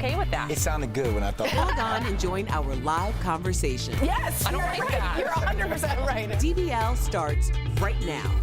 okay with that. It sounded good when I thought. Log on and join our live conversation. Yes, I don't like that. You're 100% right. DBL starts right now.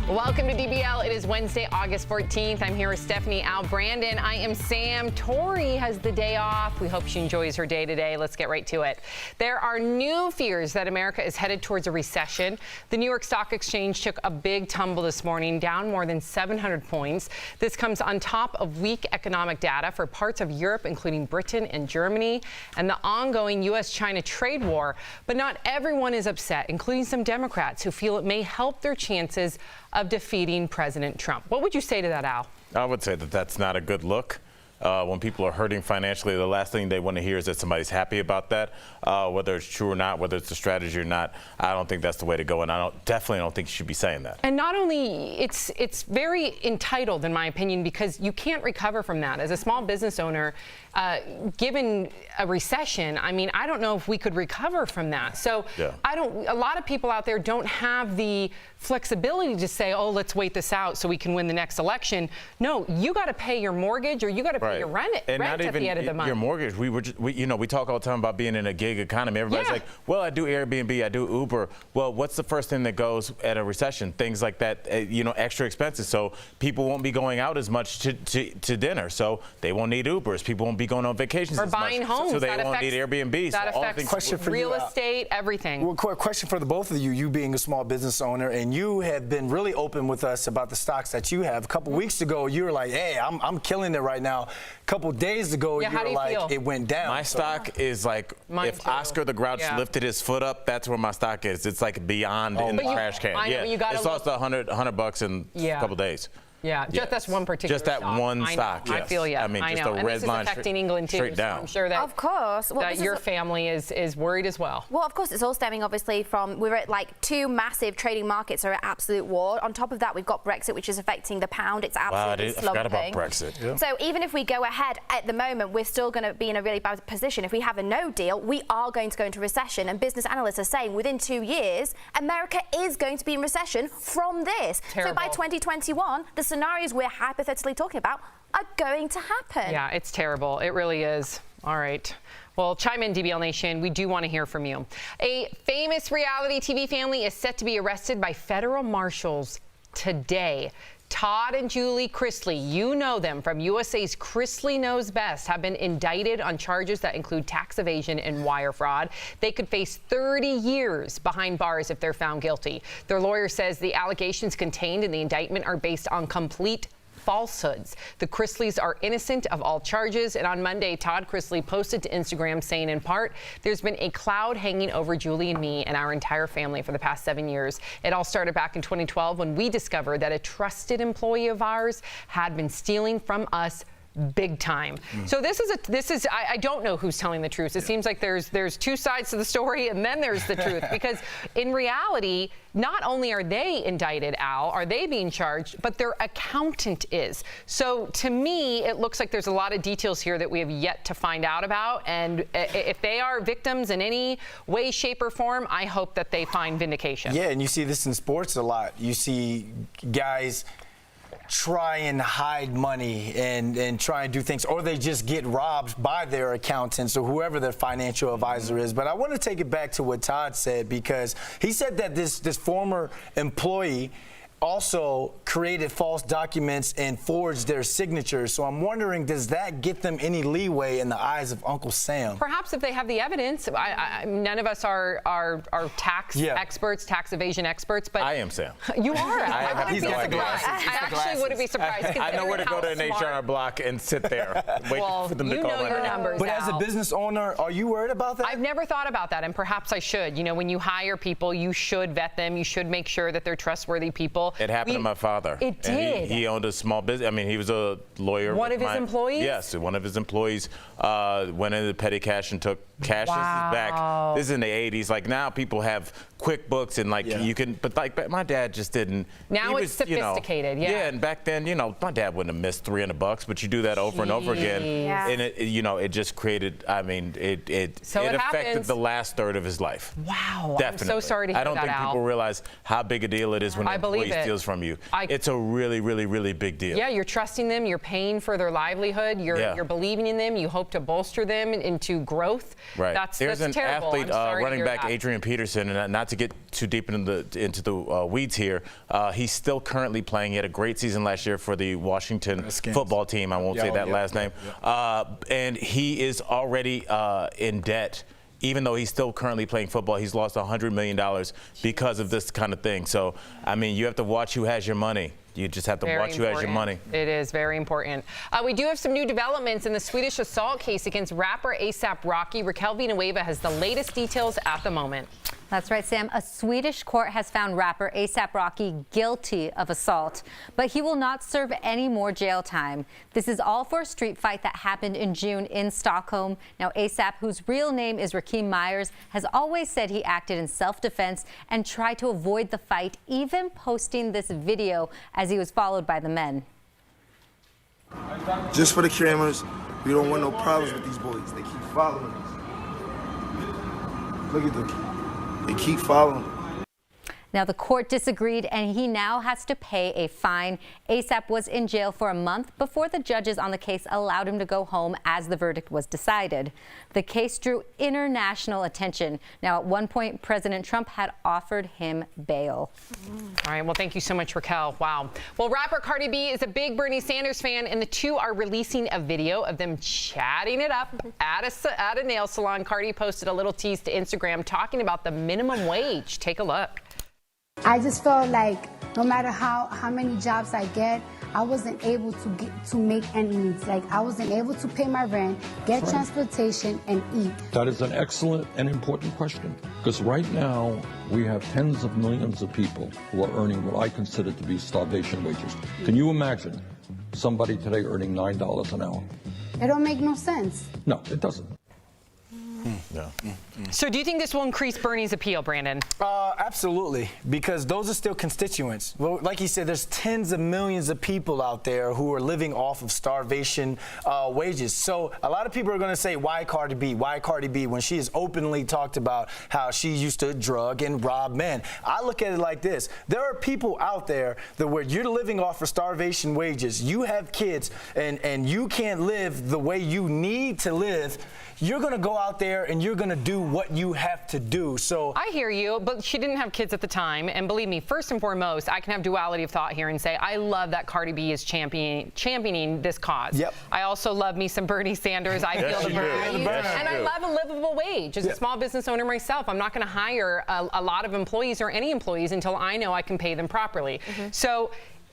Welcome to DBL. It is Wednesday, August 14th. I'm here with Stephanie, Al, Brandon. I am Sam. Tori has the day off. We hope she enjoys her day today. Let's get right to it. There are new fears that America is headed towards a recession. The New York Stock Exchange took a big tumble this morning, down more than 700 points. This comes on top of weak economic data for parts of Europe, including Britain and Germany, and the ongoing U.S.-China trade war. But not everyone is upset, including some Democrats who feel it may help their chances of defeating President Trump. What would you say to that, Al? I would say that that's not a good look. When people are hurting financially, the last thing they want to hear is that somebody's happy about that. Whether it's true or not, whether it's a strategy or not, I don't think that's the way to go, and I definitely don't think you should be saying that. And not only, it's very entitled, in my opinion, because you can't recover from that. As a small business owner, given a recession, I mean, I don't know if we could recover from that. So yeah. A lot of people out there don't have the flexibility to say, oh, let's wait this out so we can win the next election. No, you got to pay your mortgage, or you got to pay your rent and not at even the end of the month. Your mortgage. We talk all the time about being in a gig economy. Everybody's like, well, I do Airbnb, I do Uber. Well, what's the first thing that goes at a recession? Things like that, extra expenses. So people won't be going out as much to dinner. So they won't need Ubers. People won't be going on vacations or as buying much. homes. So they won't need Airbnb. That affects real estate, everything. Well, question for the both of you. You being a small business owner, and you have been really open with us about the stocks that you have. A couple weeks ago, you were like, "Hey, I'm killing it right now." A couple days ago, you were like, "It went down." My stock is like, if too. Oscar the Grouch lifted his foot up, that's where my stock is. It's like beyond in the trash can. I know, you gotta it's lost $100 in a couple days. Yeah, just that's one particular Just that stock. one stock, yes. I feel you. I mean, just a and red this is line affecting England too, straight down. so I'm sure that, of course. Well, that your family is worried as well. Well, of course, it's all stemming, obviously, from we're at like two massive trading markets are at absolute war. On top of that, we've got Brexit, which is affecting the pound. It's absolutely slumping. I forgot about Brexit. Yeah. So even if we go ahead at the moment, we're still going to be in a really bad position. If we have a no deal, we are going to go into recession. And business analysts are saying within 2 years, America is going to be in recession from this. Terrible. So by 2021, the scenarios we're hypothetically talking about are going to happen. Yeah, it's terrible. It really is. All right. Well, chime in, DBL Nation. We do want to hear from you. A famous reality TV family is set to be arrested by federal marshals today. Todd and Julie Chrisley, you know them from USA's Chrisley Knows Best, have been indicted on charges that include tax evasion and wire fraud. They could face 30 years behind bars if they're found guilty. Their lawyer says the allegations contained in the indictment are based on complete falsehoods. The Chrisleys are innocent of all charges, and on Monday, Todd Chrisley posted to Instagram saying, in part, there's been a cloud hanging over Julie and me and our entire family for the past 7 years. It all started back in 2012 when we discovered that a trusted employee of ours had been stealing from us big time. So this is I don't know who's telling the truth. It seems like there's two sides to the story, and then there's the truth, because in reality, not only are they indicted, Al, are they being charged, but their accountant is. So to me, it looks like there's a lot of details here that we have yet to find out about, and if they are victims in any way, shape, or form, I hope that they find vindication. Yeah, and you see this in sports a lot. You see guys try and hide money and try and do things, or they just get robbed by their accountants or whoever their financial advisor is. But I want to take it back to what Todd said, because he said that this former employee also created false documents and forged their signatures. So I'm wondering, does that get them any leeway in the eyes of Uncle Sam? Perhaps if they have the evidence. None of us are tax experts, tax evasion experts, but I am Sam. You are. I wouldn't be surprised. I actually wouldn't be surprised. I know where to go to an HR block and sit there, wait for them to call my your name. numbers. But as a business owner, are you worried about that? I've never thought about that, and perhaps I should. You know, when you hire people, you should vet them. You should make sure that they're trustworthy people. It happened to my father. It did. And he owned a small business. I mean, he was a lawyer. One of his employees? Yes, one of his employees went into petty cash and took Cashless is back. This is in the 80s. Like now people have QuickBooks and like you can, but like my dad just didn't. Now it's sophisticated, Yeah, and back then, my dad wouldn't have missed $300, but you do that over and over again. And it just created, I mean, it affected the last third of his life. Wow. Definitely. I'm so sorry to hear that, I don't think people realize how big a deal it is when an employee steals from you. It's a really, really, really big deal. Yeah, you're trusting them, you're paying for their livelihood, you're believing in them, you hope to bolster them into growth. Right. that's There's an terrible. athlete, running back Adrian Peterson, and not to get too deep into the weeds here, he's still currently playing. He had a great season last year for the Washington football team. I won't say that last name. And he is already in debt. Even though he's still currently playing football, he's lost $100 million because of this kind of thing. So, I mean, you have to watch who has your money. You just have to watch who has your money. It is very important. We do have some new developments in the Swedish assault case against rapper A$AP Rocky. Raquel Villanueva has the latest details at the moment. That's right, Sam. A Swedish court has found rapper A$AP Rocky guilty of assault, but he will not serve any more jail time. This is all for a street fight that happened in June in Stockholm. Now, A$AP, whose real name is Rakeem Myers, has always said he acted in self-defense and tried to avoid the fight, even posting this video as he was followed by the men. Just for the cameras, we don't want no problems with these boys. They keep following us. Look at them. They keep following. Now, the court disagreed, and he now has to pay a fine. A$AP was in jail for a month before the judges on the case allowed him to go home as the verdict was decided. The case drew international attention. Now, at one point, President Trump had offered him bail. All right. Well, thank you so much, Raquel. Wow. Well, rapper Cardi B is a big Bernie Sanders fan, and the two are releasing a video of them chatting it up at a nail salon. Cardi posted a little tease to Instagram talking about the minimum wage. Take a look. I just felt like no matter how many jobs I get, I wasn't able to make ends meet. Like I wasn't able to pay my rent, get transportation, and eat. That is an excellent and important question, because right now we have tens of millions of people who are earning what I consider to be starvation wages. Can you imagine somebody today earning $9 an hour? It don't make no sense. No, it doesn't. No. So do you think this will increase Bernie's appeal, Brandon? Absolutely, because those are still constituents. Well, like you said, there's tens of millions of people out there who are living off of starvation wages. So a lot of people are going to say, why Cardi B? Why Cardi B? When she has openly talked about how she used to drug and rob men. I look at it like this. There are people out there that where you're living off of starvation wages, you have kids, and you can't live the way you need to live. You're going to go out there and you're going to do what you have to do. So I hear you, but she didn't have kids at the time. And believe me, first and foremost, I can have duality of thought here and say, I love that Cardi B is championing this cause. Yep. I also love me some Bernie Sanders. I feel the burn. And I love a livable wage. As a small business owner myself, I'm not going to hire a lot of employees or any employees until I know I can pay them properly. So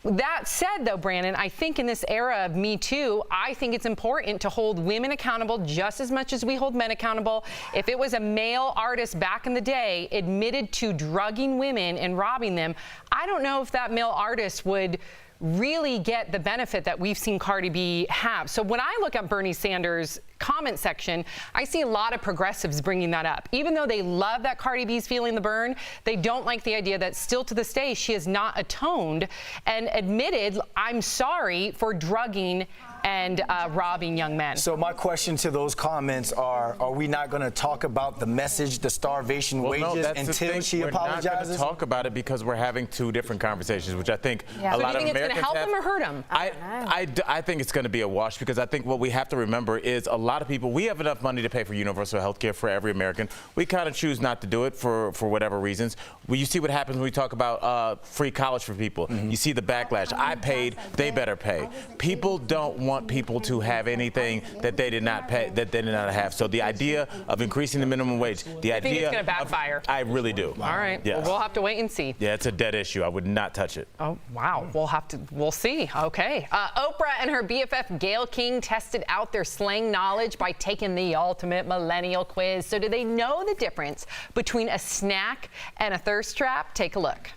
that said, though, Brandon, I think in this era of Me Too, I think it's important to hold women accountable just as much as we hold men accountable. If it was a male artist back in the day admitted to drugging women and robbing them, I don't know if that male artist would really get the benefit that we've seen Cardi B have. So when I look at Bernie Sanders' comment section, I see a lot of progressives bringing that up. Even though they love that Cardi B's feeling the burn, they don't like the idea that still to this day she has not atoned and admitted, I'm sorry for drugging and robbing young men. So my question to those comments are we not going to talk about the message, the starvation wages, until she apologizes? We're not going to talk about it because we're having two different conversations, which I think a lot of Americans have. Do you think it's going to help them or hurt them? I think it's going to be a wash, because I think what we have to remember is a lot of people, we have enough money to pay for universal health care for every American. We kind of choose not to do it for whatever reasons. Well, you see what happens when we talk about free college for people. You see the backlash. I paid, they better pay. People don't want people to have anything that they did not pay, that they did not have. So the idea of increasing the minimum wage, the idea, I think it's going to backfire. I really do. All right. Yes. Well, we'll have to wait and see. Yeah, it's a dead issue. I would not touch it. Oh, wow. We'll see. Okay. Oprah and her BFF Gayle King tested out their slang knowledge by taking the ultimate millennial quiz. So do they know the difference between a snack and a thirst trap? Take a look.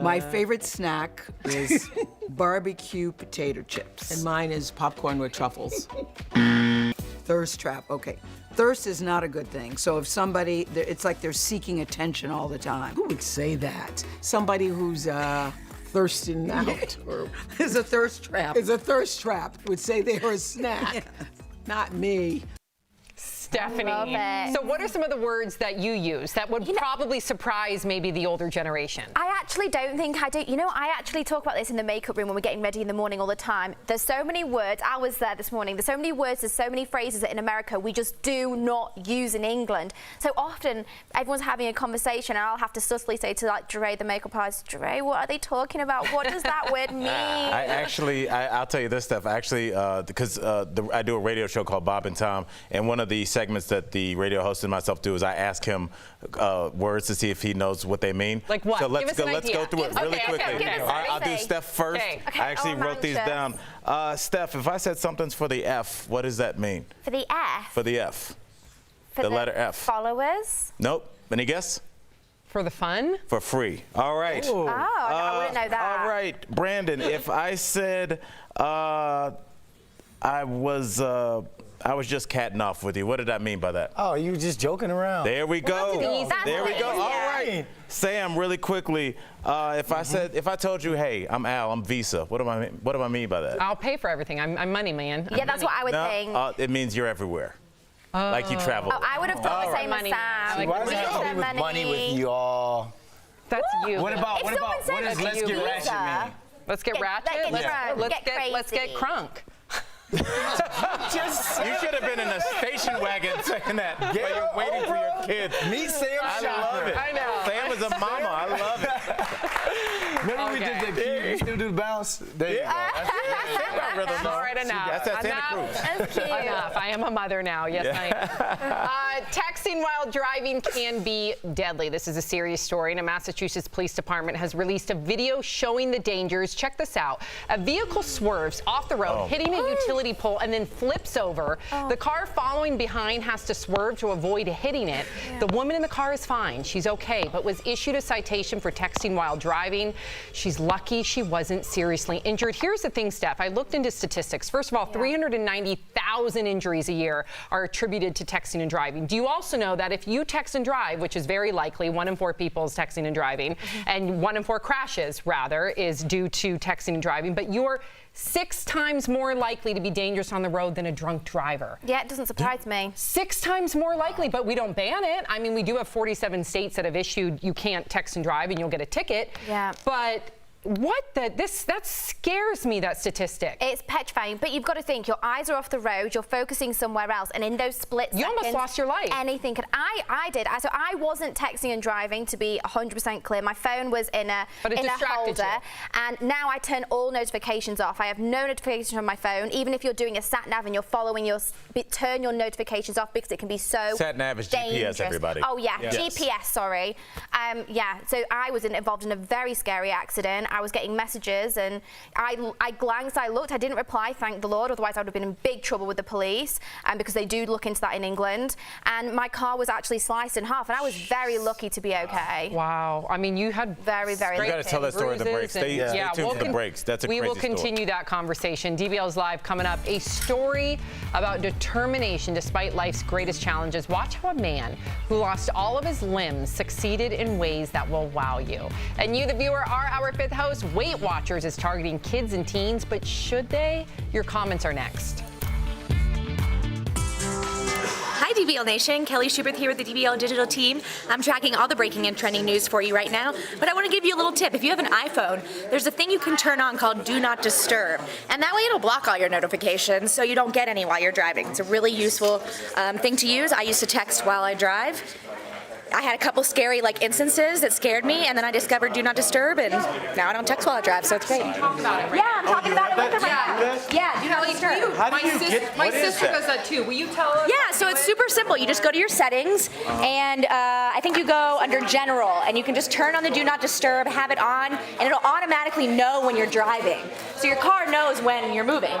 My favorite snack is barbecue potato chips. And mine is popcorn with truffles. thirst trap. Okay. Thirst is not a good thing. So if somebody, it's like they're seeking attention all the time. Who would say that? Somebody who's thirsting out or Is a thirst trap. is a thirst trap would say they're a snack. Not me. Stephanie. Love it. So what are some of the words that you use that would probably surprise maybe the older generation? I actually don't think I do. You know, I actually talk about this in the makeup room when we're getting ready in the morning all the time. There's so many words. I was there this morning. There's so many words, there's so many phrases that in America we just do not use in England. So often everyone's having a conversation and I'll have to subtly say to like Dre, the makeup artist, Dre, what are they talking about? What does that word mean? I'll tell you this stuff. Actually, because I do a radio show called Bob and Tom, and one of the segments that the radio host and myself do is I ask him words to see if he knows what they mean. Like what? So Give us an let's idea. go through it really quickly. Okay. All right, I'll do Steph first. Okay. I actually wrote these down. Steph, if I said something's for the F, what does that mean? For the F? For the F. For the letter F. Followers? Nope. Any guess? For the fun? For free. All right. Oh, I wouldn't know that. All right, Brandon, if I said I was just catting off with you, what did I mean by that? Oh, you were just joking around. There we go. That's There we go. easy. All right. Sam, really quickly, if I told you, hey, I'm Al, I'm Visa, what do I mean by that? I'll pay for everything. I'm money man. Yeah, that's what I would think. No, it means you're everywhere. Like you travel. Oh, I would have thought the same as Sam. Why does it have to be with money with you all? That's you. What about what does let's get ratchet mean? Let's get ratchet? Let's get crunk. You should have been in a station wagon saying that while you're waiting for your kid. Meet Sam I Shopper. love it. I know. Sam is a mama. I love it. Remember we did the cue, you still do the bounce? There you go. All right, enough. That's that Santa Cruz. That's cute. Enough. I am a mother now. Yes, I am. Texting while driving can be deadly. This is a serious story, and a Massachusetts Police Department has released a video showing the dangers. Check this out. A vehicle swerves off the road, hitting a utility pole, and then flips over. The car following behind has to swerve to avoid hitting it. The woman in the car is fine. She's okay, but was issued a citation for texting while driving. She's lucky she wasn't seriously injured. Here's the thing, Steph. I looked into statistics. First of all, 390,000 injuries a year are attributed to texting and driving. Do you also know that if you text and drive, which is very likely, 1 in 4 people is texting and driving, and 1 in 4 crashes, rather, is due to texting and driving, but you're 6 times more likely to be dangerous on the road than a drunk driver. Yeah, it doesn't surprise me. 6 times more likely, but we don't ban it. I mean, we do have 47 states that have issued you can't text and drive and you'll get a ticket. Yeah. But that scares me, that statistic. It's petrifying, but you've got to think, your eyes are off the road, you're focusing somewhere else, and in those split seconds, you almost lost your life. Anything could. I did. So I wasn't texting and driving, to be 100% clear. My phone was in a holder, and now I turn all notifications off. I have no notifications on my phone. Even if you're doing a sat nav and you're following turn your notifications off because it can be so sat nav is dangerous. GPS, everybody. Oh yeah, GPS. Sorry. So I was involved in a very scary accident. I was getting messages and I glanced, I looked, I didn't reply, thank the Lord, otherwise I would have been in big trouble with the police because they do look into that in England. And my car was actually sliced in half and I was very lucky to be okay. Wow. I mean, you had very You got to tell that story in the breaks. Stay tuned for the breaks. That's a crazy We will story. continue that conversation. DBL's Live coming up. A story about determination despite life's greatest challenges. Watch how a man who lost all of his limbs succeeded in ways that will wow you. And you, the viewer, are our 5th host. Weight Watchers is targeting kids and teens, but should they? Your comments are next. Hi DBL Nation, Kelly Schubert here with the DBL Digital team. I'm tracking all the breaking and trending news for you right now, but I want to give you a little tip. If you have an iPhone, there's a thing you can turn on called Do Not Disturb, and that way it'll block all your notifications so you don't get any while you're driving. It's a really useful thing to use. I used to text while I drive. I had a couple scary instances that scared me, and then I discovered Do Not Disturb, and now I don't text while I drive, so it's great. Yeah, I'm talking about it with them right now. Yeah, Do Not Disturb. My sister does that too. Will you tell us? Yeah, so it's super simple. You just go to your settings, and I think you go under General, and you can just turn on the Do Not Disturb, have it on, and it'll automatically know when you're driving. So your car knows when you're moving.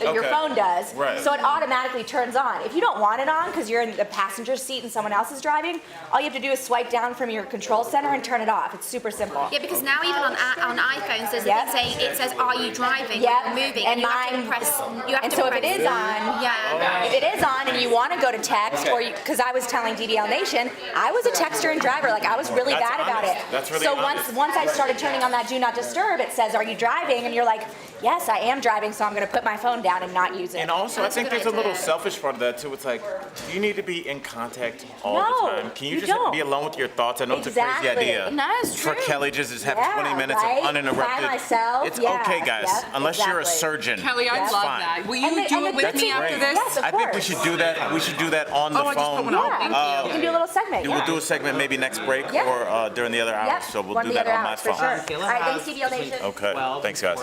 Your phone does. Right. So it automatically turns on. If you don't want it on because you're in the passenger seat and someone else is driving, all you have to do is swipe down from your control center and turn it off. It's super simple. Yeah, because now even on iPhones there's a thing saying, it says, are you driving? Yep. When you're moving, and you have to press You have and to so if press it is on, if it is on and you want to go to text, or because I was telling DBL Nation, I was a texter and driver, like I was really bad about it. That's really so honest. once I started turning on that do not disturb, it says, "Are you driving?" And you're like, "Yes, I am driving, so I'm going to put my phone down and not use it." And also, I think there's a little selfish part of that too. It's like, do you need to be in contact all No, the time? Can you you just don't. be alone with your thoughts? I know it's a Exactly. crazy idea. No, it's For true. Kelly, just have Yeah, 20 minutes right? of uninterrupted. By myself, It's yeah, okay, guys. yep, Unless you're a exactly. surgeon. Kelly, I it's love fine. that. Will And you the- do and it the with good me thing- after Great. this? Yes, of I think we course. should do that. We should do that on the I just put phone. one on. Yeah. Thank We can do a little segment. We'll yeah. do a segment maybe next break Yeah. or during the other hours. Yep. So we'll One do of the that other on my hours, for phone. sure. All right, thanks, DBL Nation. Okay. Thanks, guys.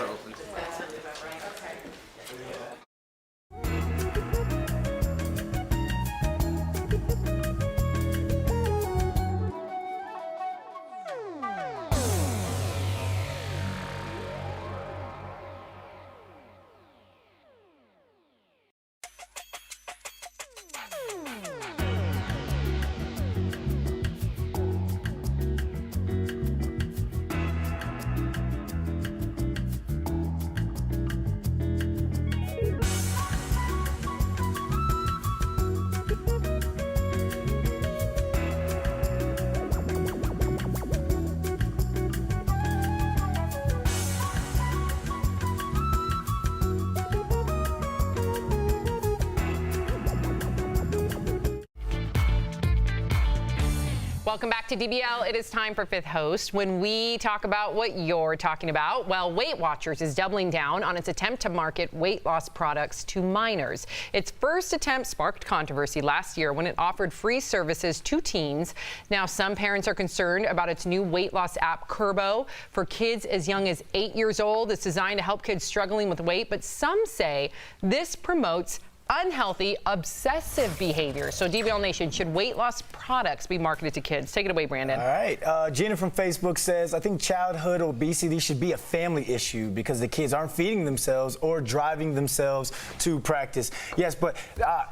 Welcome back to DBL. It is time for Fifth Host. When we talk about what you're talking about, well, Weight Watchers is doubling down on its attempt to market weight loss products to minors. Its first attempt sparked controversy last year when it offered free services to teens. Now, some parents are concerned about its new weight loss app, Curbo, for kids as young as 8 years old. It's designed to help kids struggling with weight, but some say this promotes unhealthy, obsessive behavior. So DBL Nation, should weight loss products be marketed to kids? Take it away, Brandon. All right. Gina from Facebook says, I think childhood obesity should be a family issue because the kids aren't feeding themselves or driving themselves to practice. Yes, but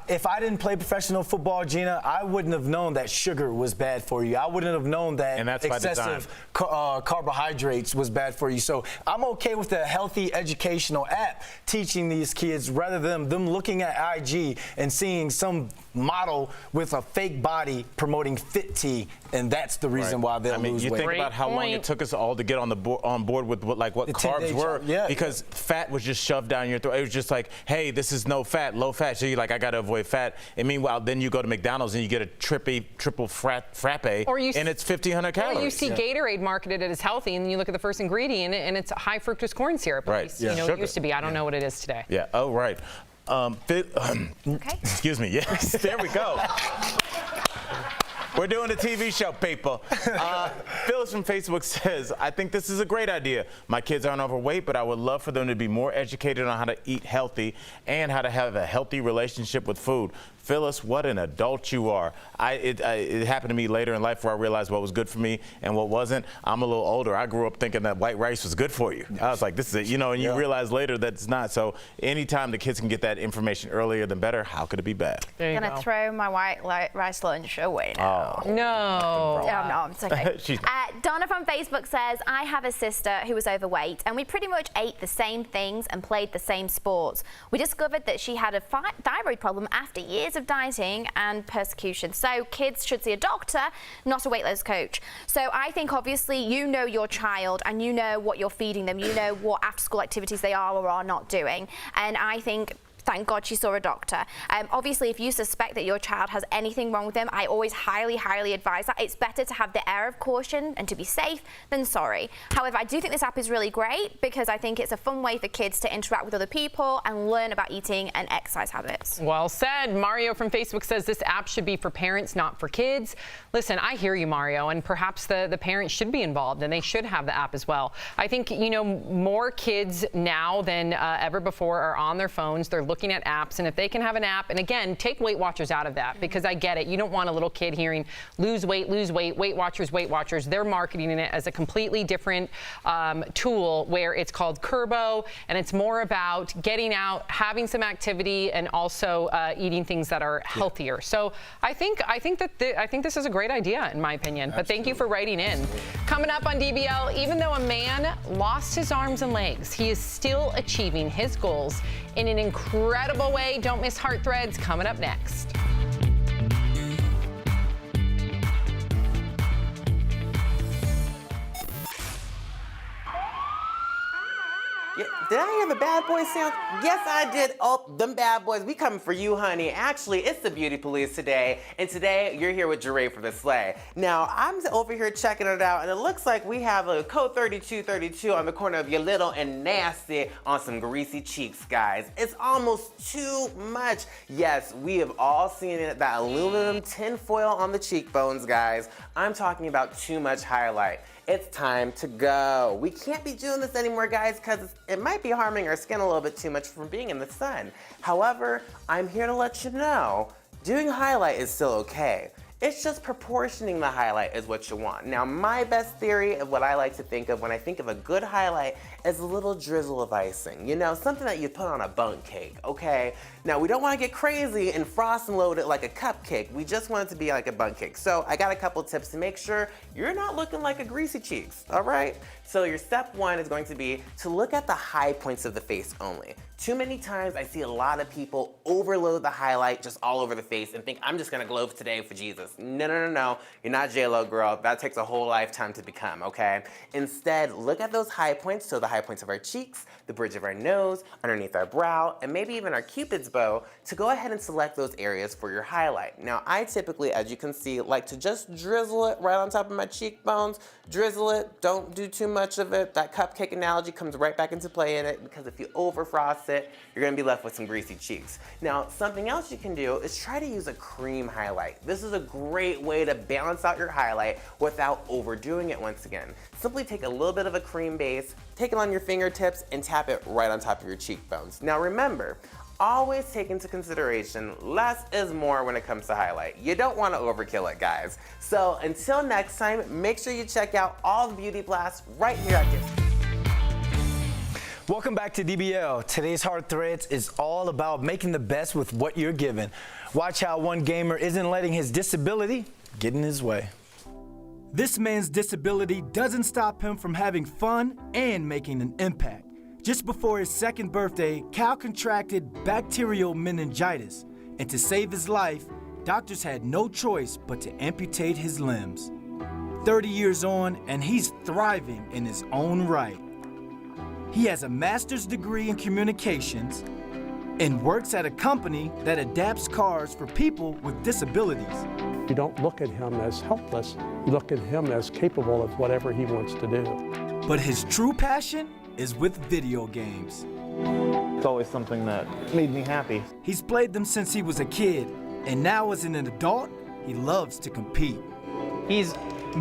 if I didn't play professional football, Gina, I wouldn't have known that sugar was bad for you. I wouldn't have known that excessive carbohydrates was bad for you. So I'm okay with a healthy educational app teaching these kids rather than them looking at IG and seeing some model with a fake body promoting fit tea, and that's the reason why they'll lose weight. You think about how long it took us all to get on board with what carbs were, because fat was just shoved down your throat. It was just like, hey, this is no fat, low fat. So you're like, I got to avoid fat. And meanwhile, then you go to McDonald's and you get a triple frappe, and it's 1,500 calories. Or you see Gatorade marketed as healthy, and then you look at the first ingredient, and it's high fructose corn syrup. Right. At least, it used to be. I don't know what it is today. Yeah. Oh, right. Excuse me. Yes. There we go. We're doing a TV show, people. Phyllis from Facebook says, I think this is a great idea. My kids aren't overweight, but I would love for them to be more educated on how to eat healthy and how to have a healthy relationship with food. Phyllis, what an adult you are. It happened to me later in life where I realized what was good for me and what wasn't. I'm a little older. I grew up thinking that white rice was good for you. I was like, this is it, and you realize later that it's not. So anytime the kids can get that information earlier, than better. How could it be bad? I'm going to throw my white rice lunch away now. Oh. No. No, it's okay. Donna from Facebook says, I have a sister who was overweight, and we pretty much ate the same things and played the same sports. We discovered that she had a thyroid problem after years of dieting and persecution. So kids should see a doctor, not a weight loss coach. So I think obviously you know your child and you know what you're feeding them. You know what after school activities they are or are not doing. And I think thank God she saw a doctor. Obviously, if you suspect that your child has anything wrong with them, I always highly, highly advise that. It's better to have the air of caution and to be safe than sorry. However, I do think this app is really great because I think it's a fun way for kids to interact with other people and learn about eating and exercise habits. Well said. Mario from Facebook says this app should be for parents, not for kids. Listen, I hear you, Mario, and perhaps the parents should be involved and they should have the app as well. I think, more kids now than ever before are on their phones. They're looking looking at apps, and if they can have an app, and again, take Weight Watchers out of that, because I get it. You don't want a little kid hearing lose weight, Weight Watchers, Weight Watchers. They're marketing it as a completely different tool where it's called Curbo, and it's more about getting out, having some activity, and also eating things that are healthier. So I think this is a great idea, in my opinion. But thank you for writing in. Coming up on DBL, even though a man lost his arms and legs, he is still achieving his goals in an incredible way. Don't miss Heart Threads coming up next. Yeah, did I hear the bad boy sound? Yes, I did. Oh, them bad boys, we coming for you, honey. Actually, it's the Beauty Police today, and today you're here with Jeray for the sleigh. Now, I'm over here checking it out, and it looks like we have a code 3232 on the corner of your little and nasty on some greasy cheeks, guys. It's almost too much. Yes, we have all seen it, that aluminum tin foil on the cheekbones, guys. I'm talking about too much highlight. It's time to go. We can't be doing this anymore, guys, because it might be harming our skin a little bit too much from being in the sun. However, I'm here to let you know, doing highlight is still okay. It's just proportioning the highlight is what you want. Now, my best theory of what I like to think of when I think of a good highlight is a little drizzle of icing. You know, something that you put on a bundt cake, okay? Now, we don't want to get crazy and frost and load it like a cupcake. We just want it to be like a bundt cake. So I got a couple tips to make sure you're not looking like a greasy cheeks, all right? So your step one is going to be to look at the high points of the face only. Too many times I see a lot of people overload the highlight just all over the face and think, I'm just gonna glow today for Jesus. No. You're not J-Lo, girl. That takes a whole lifetime to become, okay? Instead, look at those high points, so the high points of our cheeks, the bridge of our nose, underneath our brow, and maybe even our Cupid's bow, to go ahead and select those areas for your highlight. Now, I typically, as you can see, like to just drizzle it right on top of my cheekbones. Drizzle it, don't do too much of it. That cupcake analogy comes right back into play in it, because if you overfrost it, you're gonna be left with some greasy cheeks. Now, something else you can do is try to use a cream highlight. This is a great way to balance out your highlight without overdoing it once again. Simply take a little bit of a cream base, take it on your fingertips, and tap it right on top of your cheekbones. Now remember, always take into consideration less is more when it comes to highlight. You don't want to overkill it, guys. So until next time, make sure you check out all the beauty blasts right here at Disney. Welcome back to DBL. Today's Heart Threads is all about making the best with what you're given. Watch how one gamer isn't letting his disability get in his way. This man's disability doesn't stop him from having fun and making an impact. Just before his second birthday, Cal contracted bacterial meningitis, and to save his life, doctors had no choice but to amputate his limbs. 30 years on, and he's thriving in his own right. He has a master's degree in communications and works at a company that adapts cars for people with disabilities. You don't look at him as helpless, you look at him as capable of whatever he wants to do. But his true passion is with video games. It's always something that made me happy. He's played them since he was a kid, and now as an adult, he loves to compete. He's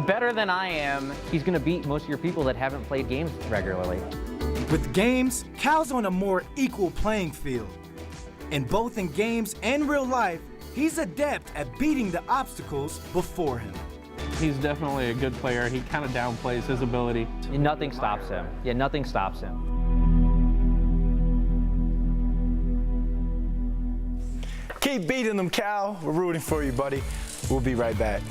better than I am. He's gonna beat most of your people that haven't played games regularly. With games, Cal's on a more equal playing field. And both in games and real life, he's adept at beating the obstacles before him. He's definitely a good player. He kind of downplays his ability. And nothing stops him. Yeah, nothing stops him. Keep beating them, Cal. We're rooting for you, buddy. We'll be right back.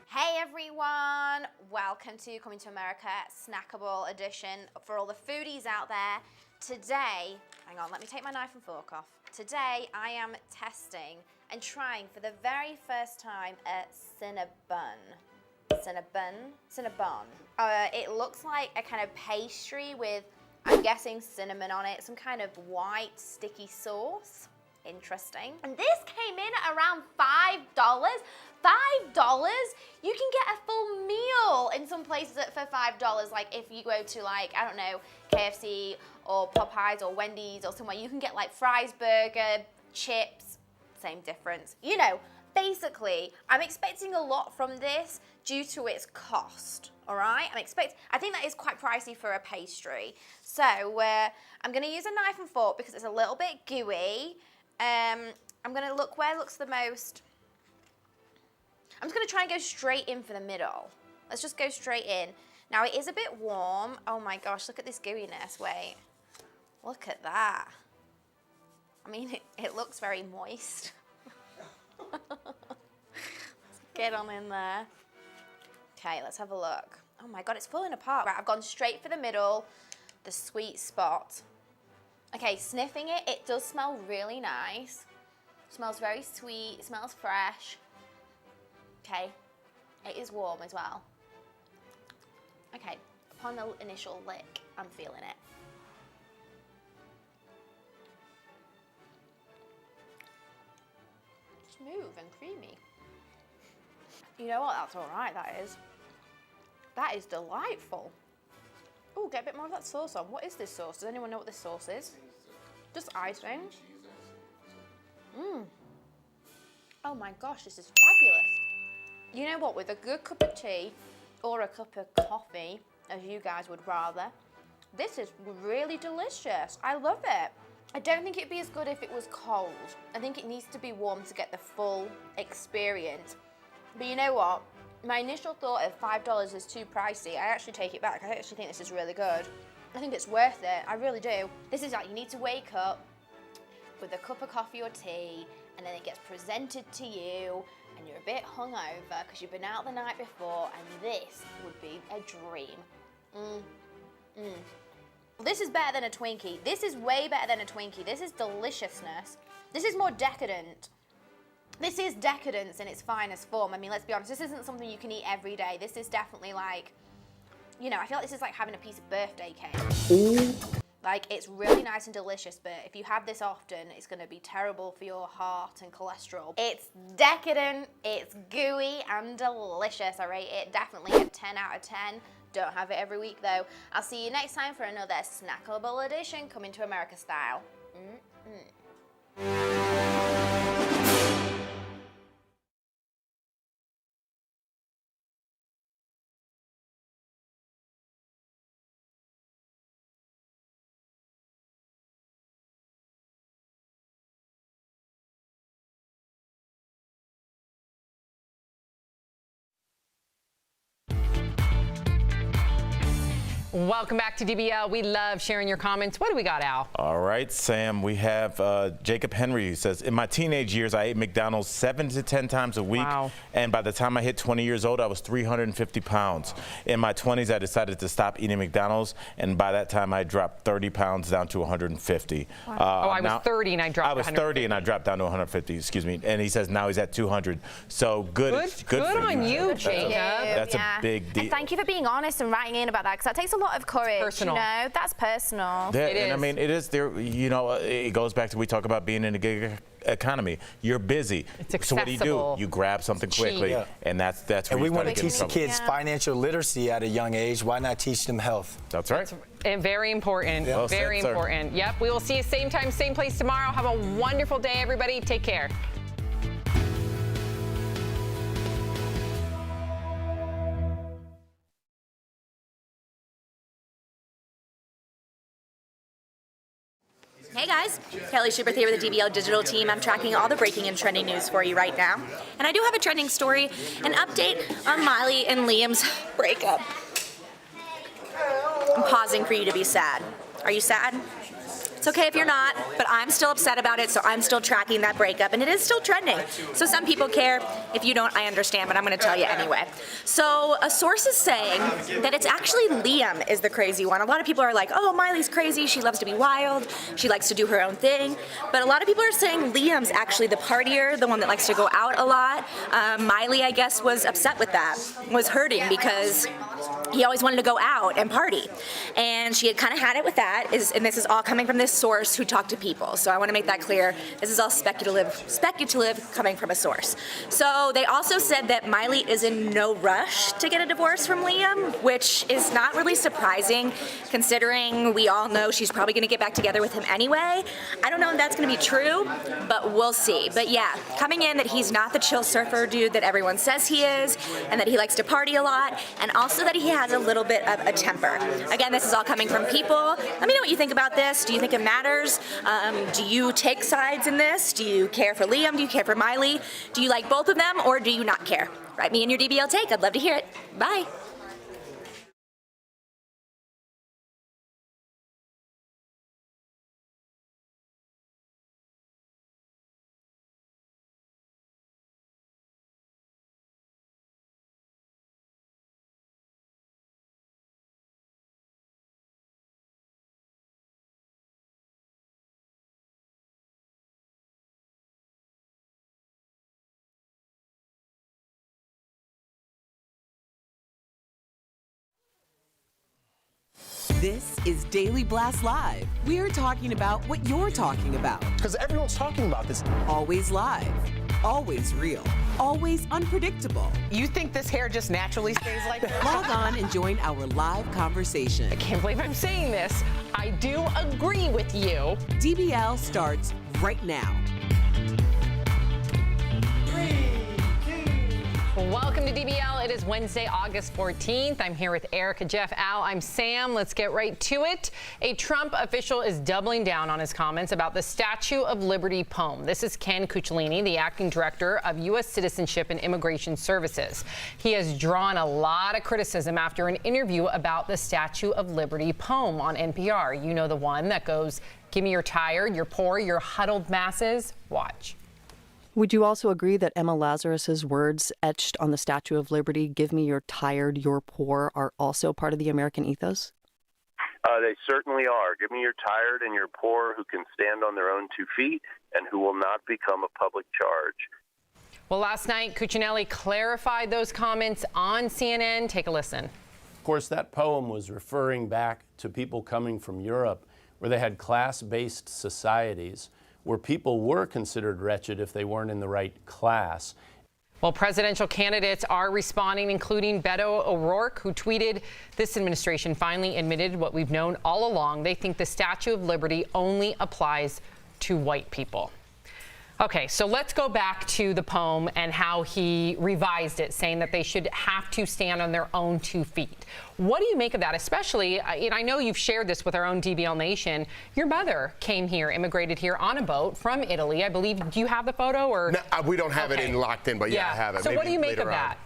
Hey everyone, welcome to Coming to America Snackable Edition. For all the foodies out there, today, hang on, let me take my knife and fork off. Today I am testing and trying for the very first time a Cinnabon. Cinnabon. It looks like a kind of pastry with, I'm guessing, cinnamon on it, some kind of white sticky sauce. Interesting. And this came in at around $5. $5? You can get a full meal in some places for $5. Like if you go to, like, I don't know, KFC or Popeyes or Wendy's or somewhere, you can get like fries, burger, chips, same difference. You know, basically, I'm expecting a lot from this due to its cost. All right, I think that is quite pricey for a pastry. So I'm going to use a knife and fork because it's a little bit gooey. I'm going to look where looks the most. I'm just going to try and go straight in for the middle. Let's just go straight in. Now it is a bit warm. Oh my gosh, look at this gooiness. Wait, look at that. I mean, it looks very moist. Let's get on in there. Okay, let's have a look. Oh my God, it's falling apart. Right, I've gone straight for the middle, the sweet spot. Okay, sniffing it, it does smell really nice. Smells very sweet, smells fresh. Okay, it is warm as well. Okay, upon the initial lick, I'm feeling it. Smooth and creamy. You know what, that's all right, that is. That is delightful. Oh, get a bit more of that sauce on. What is this sauce? Does anyone know what this sauce is? Just icing. Oh my gosh, this is fabulous. You know what, with a good cup of tea or a cup of coffee, as you guys would rather, this is really delicious. I love it. I don't think it'd be as good if it was cold. I think it needs to be warm to get the full experience. But you know what? My initial thought of $5 is too pricey. I actually take it back. I actually think this is really good. I think it's worth it. I really do. This is like you need to wake up with a cup of coffee or tea, and then it gets presented to you, and you're a bit hungover because you've been out the night before, and this would be a dream. This is better than a Twinkie. This is way better than a Twinkie. This is deliciousness. This is more decadent. This is decadence in its finest form. I mean, let's be honest, this isn't something you can eat every day. This is definitely like, you know, I feel like this is like having a piece of birthday cake. Like, it's really nice and delicious, but if you have this often, it's gonna be terrible for your heart and cholesterol. It's decadent, it's gooey and delicious. I rate it definitely a 10 out of 10. Don't have it every week though. I'll see you next time for another snackable edition coming to America style. Welcome back to DBL. We love sharing your comments. What do we got, Al? All right, Sam, we have Jacob Henry, who says, in my teenage years, I ate McDonald's 7 to 10 times a week. Wow. And by the time I hit 20 years old, I was 350 pounds. In my 20s, I decided to stop eating McDonald's. And by that time, I dropped 30 pounds down to 150. Wow. I was 30 and I dropped 150. I was 30 and I dropped down to 150, excuse me. And he says now he's at 200. So good on you, Jacob. That's a big deal. And thank you for being honest and writing in about that, because that takes a lot of courage. Personal. You know, that's personal. Yeah, and I mean, it is there. You know, it goes back to we talk about being in a gig economy. You're busy. It's accessible. So what do? You grab something quickly, and that's where and we want to teach trouble. kids financial literacy at a young age. Why not teach them health? That's right. And very important. Yeah. Well very said, important. Yep. We will see you same time, same place tomorrow. Have a wonderful day, everybody. Take care. Hey guys, Kelly Schubert here with the DBL Digital Team. I'm tracking all the breaking and trending news for you right now. And I do have a trending story, an update on Miley and Liam's breakup. I'm pausing for you to be sad. Are you sad? It's okay if you're not, but I'm still upset about it, so I'm still tracking that breakup, and it is still trending. So some people care. If you don't, I understand, but I'm going to tell you anyway. So a source is saying that it's actually Liam is the crazy one. A lot of people are like, oh, Miley's crazy. She loves to be wild. She likes to do her own thing. But a lot of people are saying Liam's actually the partier, the one that likes to go out a lot. Miley, I guess, was upset with that, was hurting because he always wanted to go out and party. And she had kind of had it with that, and this is all coming from this source who talked to people. So I want to make that clear. This is all speculative coming from a source. So they also said that Miley is in no rush to get a divorce from Liam, which is not really surprising considering we all know she's probably going to get back together with him anyway. I don't know if that's going to be true, but we'll see. But yeah, coming in that he's not the chill surfer dude that everyone says he is, and that he likes to party a lot, and also that he has a little bit of a temper. Again, this is all coming from people. Let me know what you think about this. Do you think it matters? Do you take sides in this? Do you care for Liam? Do you care for Miley? Do you like both of them, or do you not care? Write me in your DBL take. I'd love to hear it. Bye. This is Daily Blast Live. We're talking about what you're talking about. Because everyone's talking about this. Always live, always real, always unpredictable. You think this hair just naturally stays like that? Log on and join our live conversation. I can't believe I'm saying this. I do agree with you. DBL starts right now. Welcome to DBL. It is Wednesday, August 14th. I'm here with Erica, Jeff, Al. I'm Sam. Let's get right to it. A Trump official is doubling down on his comments about the Statue of Liberty poem. This is Ken Cucciolini, the acting director of U.S. Citizenship and Immigration Services. He has drawn a lot of criticism after an interview about the Statue of Liberty poem on NPR. You know, the one that goes, "Give me your tired, your poor, your huddled masses." Watch. Would you also agree that Emma Lazarus's words etched on the Statue of Liberty, "Give me your tired, your poor," are also part of the American ethos? They certainly are. Give me your tired and your poor who can stand on their own 2 feet and who will not become a public charge. Well, last night, Cuccinelli clarified those comments on CNN. Take a listen. Of course, that poem was referring back to people coming from Europe, where they had class-based societies, where people were considered wretched if they weren't in the right class. Well, presidential candidates are responding, including Beto O'Rourke, who tweeted, "This administration finally admitted what we've known all along. They think the Statue of Liberty only applies to white people." Okay, so let's go back to the poem and how he revised it, saying that they should have to stand on their own 2 feet. What do you make of that? Especially, and I know you've shared this with our own DBL Nation. Your mother came here, immigrated here on a boat from Italy, I believe. Do you have the photo? Or No, we don't have it locked in, but yeah, I have it. So Maybe what do you make of later that?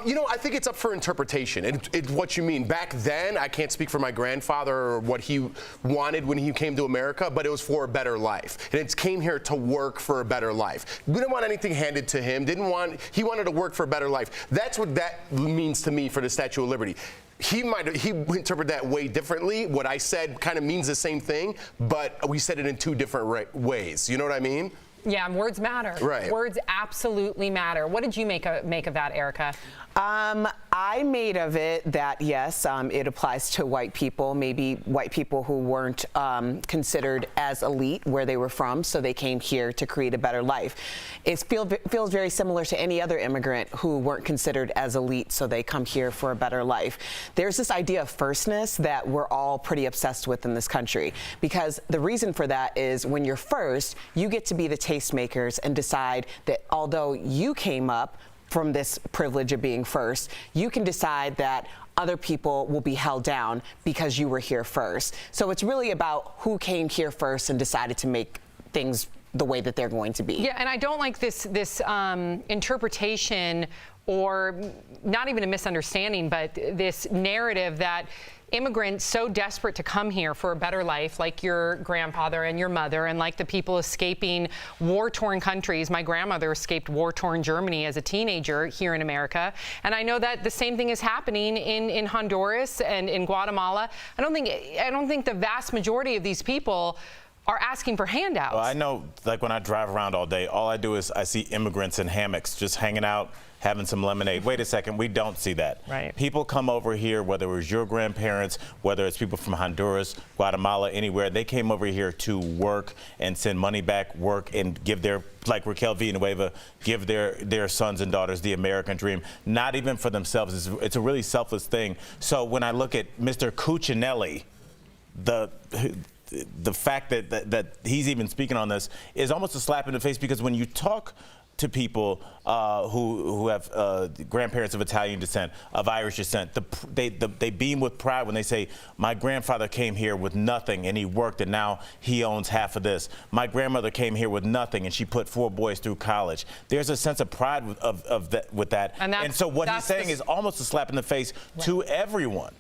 You know, I think it's up for interpretation. It's what you mean. Back then, I can't speak for my grandfather or what he wanted when he came to America, but it was for a better life. And it came here to work for a better life. We didn't want anything handed to him. He wanted to work for a better life. That's what that means to me for the Statue of Liberty. He interpret that way differently. What I said kind of means the same thing, but we said it in 2 different ways. You know what I mean? Yeah, words matter. Right. Words absolutely matter. What did you make of that, Erica? I made of it that, yes, it applies to white people, maybe white people who weren't considered as elite where they were from, so they came here to create a better life. It feels very similar to any other immigrant who weren't considered as elite, so they come here for a better life. There's this idea of firstness that we're all pretty obsessed with in this country, because the reason for that is when you're first, you get to be the tastemakers and decide that although you came up from this privilege of being first, you can decide that other people will be held down because you were here first. So it's really about who came here first and decided to make things the way that they're going to be. Yeah, and I don't like this interpretation, or not even a misunderstanding, but this narrative that immigrants so desperate to come here for a better life, like your grandfather and your mother, and like the people escaping war-torn countries. My grandmother escaped war-torn Germany as a teenager here in America. And I know that the same thing is happening in Honduras and in Guatemala. I don't think the vast majority of these people are asking for handouts. Well, I know, like when I drive around all day, all I do is I see immigrants in hammocks just hanging out, having some lemonade. Wait a second, we don't see that. Right. People come over here, whether it was your grandparents, whether it's people from Honduras, Guatemala, anywhere, they came over here to work and send money back, work, and give their, like Raquel Villanueva, give their sons and daughters the American dream, not even for themselves. It's a really selfless thing. So when I look at Mr. Cuccinelli, the fact that he's even speaking on this is almost a slap in the face, because when you talk to people who have grandparents of Italian descent, of Irish descent, they beam with pride when they say, my grandfather came here with nothing and he worked and now he owns half of this. My grandmother came here with nothing and she put 4 boys through college. There's a sense of pride with that. And so what he's saying is almost a slap in the face to everyone.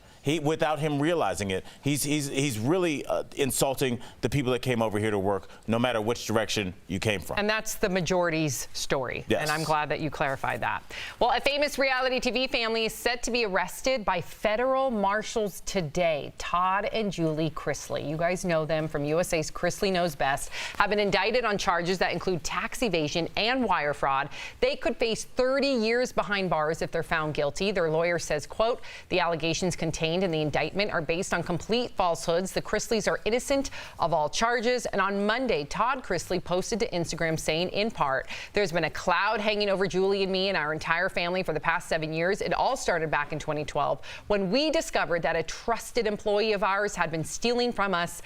Without him realizing it, he's really insulting the people that came over here to work, no matter which direction you came from. And that's the majority's story. Yes. And I'm glad that you clarified that. Well, a famous reality TV family is set to be arrested by federal marshals today. Todd and Julie Chrisley. You guys know them from USA's Chrisley Knows Best. Have been indicted on charges that include tax evasion and wire fraud. They could face 30 years behind bars if they're found guilty. Their lawyer says, quote, the allegations contained in the indictment are based on complete falsehoods. The Chrisleys are innocent of all charges. And on Monday, Todd Chrisley posted to Instagram saying, in part, there's been a cloud hanging over Julie and me and our entire family for the past 7 years. It all started back in 2012 when we discovered that a trusted employee of ours had been stealing from us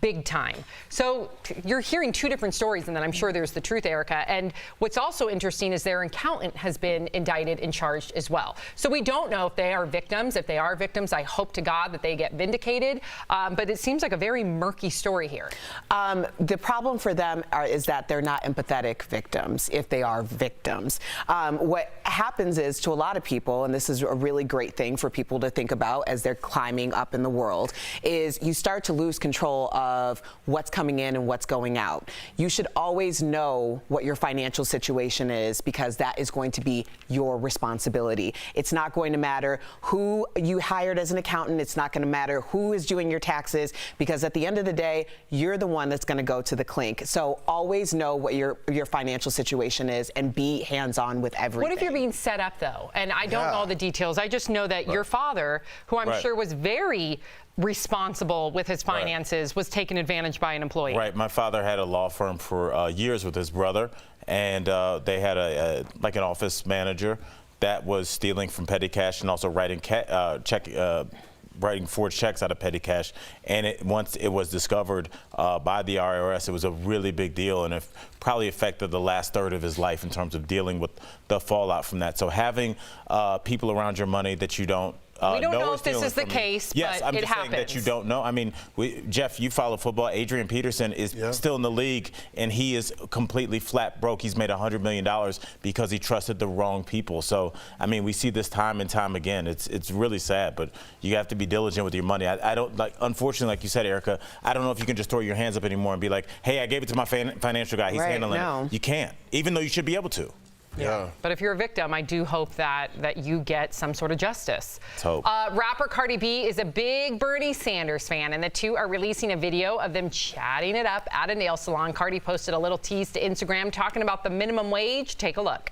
big time. So you're hearing 2 different stories, and then I'm sure there's the truth, Erica. And what's also interesting is their accountant has been indicted and charged as well. So we don't know if they are victims. If they are victims, I hope to God that they get vindicated. But it seems like a very murky story here. The problem for them is that they're not empathetic victims, if they are victims. What happens is, to a lot of people, and this is a really great thing for people to think about as they're climbing up in the world, is you start to lose control of what's coming in and what's going out. You should always know what your financial situation is, because that is going to be your responsibility. It's not going to matter who you hired as an accountant. It's not going to matter who is doing your taxes, because at the end of the day, you're the one that's going to go to the clink. So always know what your financial situation is and be hands-on with everything. What if you're being set up, though? And I don't know the details. I just know that your father, who I'm sure was very responsible with his finances, was taken advantage by an employee. Right. My father had a law firm for years with his brother, and they had like an office manager that was stealing from petty cash and also writing writing forged checks out of petty cash. And once it was discovered by the IRS, it was a really big deal, and it probably affected the last third of his life in terms of dealing with the fallout from that. So having people around your money that you don't we don't know if this is the case, yes, but I'm it just happens. saying that you don't know. I mean, Jeff, you follow football. Adrian Peterson is still in the league, and he is completely flat broke. He's made $100 million because he trusted the wrong people. So, I mean, we see this time and time again. It's really sad, but you have to be diligent with your money. I don't, like, unfortunately, like you said, Erica, I don't know if you can just throw your hands up anymore and be like, hey, I gave it to my financial guy. He's handling it. You can't, even though you should be able to. Yeah. But if you're a victim, I do hope that you get some sort of justice. Let's hope. Rapper Cardi B is a big Bernie Sanders fan, and the two are releasing a video of them chatting it up at a nail salon. Cardi posted a little tease to Instagram talking about the minimum wage. Take a look.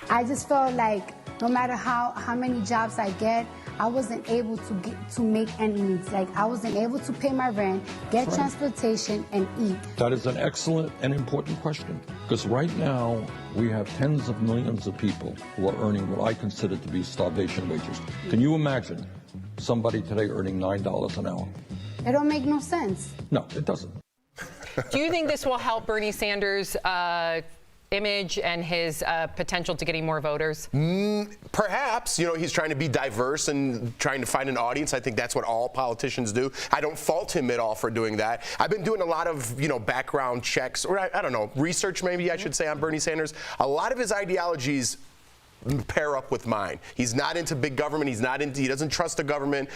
I just felt like no matter how many jobs I get, I wasn't able to make ends meet. Like, I wasn't able to pay my rent, get transportation, and eat. That is an excellent and important question, because right now we have tens of millions of people who are earning what I consider to be starvation wages. Can you imagine somebody today earning $9 an hour? It don't make no sense. No, it doesn't. Do you think this will help Bernie Sanders' image and his potential to getting more voters? Perhaps. You know, he's trying to be diverse and trying to find an audience. I think that's what all politicians do. I don't fault him at all for doing that. I've been doing a lot of, background checks, or I don't know, research maybe I should say, on Bernie Sanders. A lot of his ideologies pair up with mine. He's not into big government. He doesn't trust the government.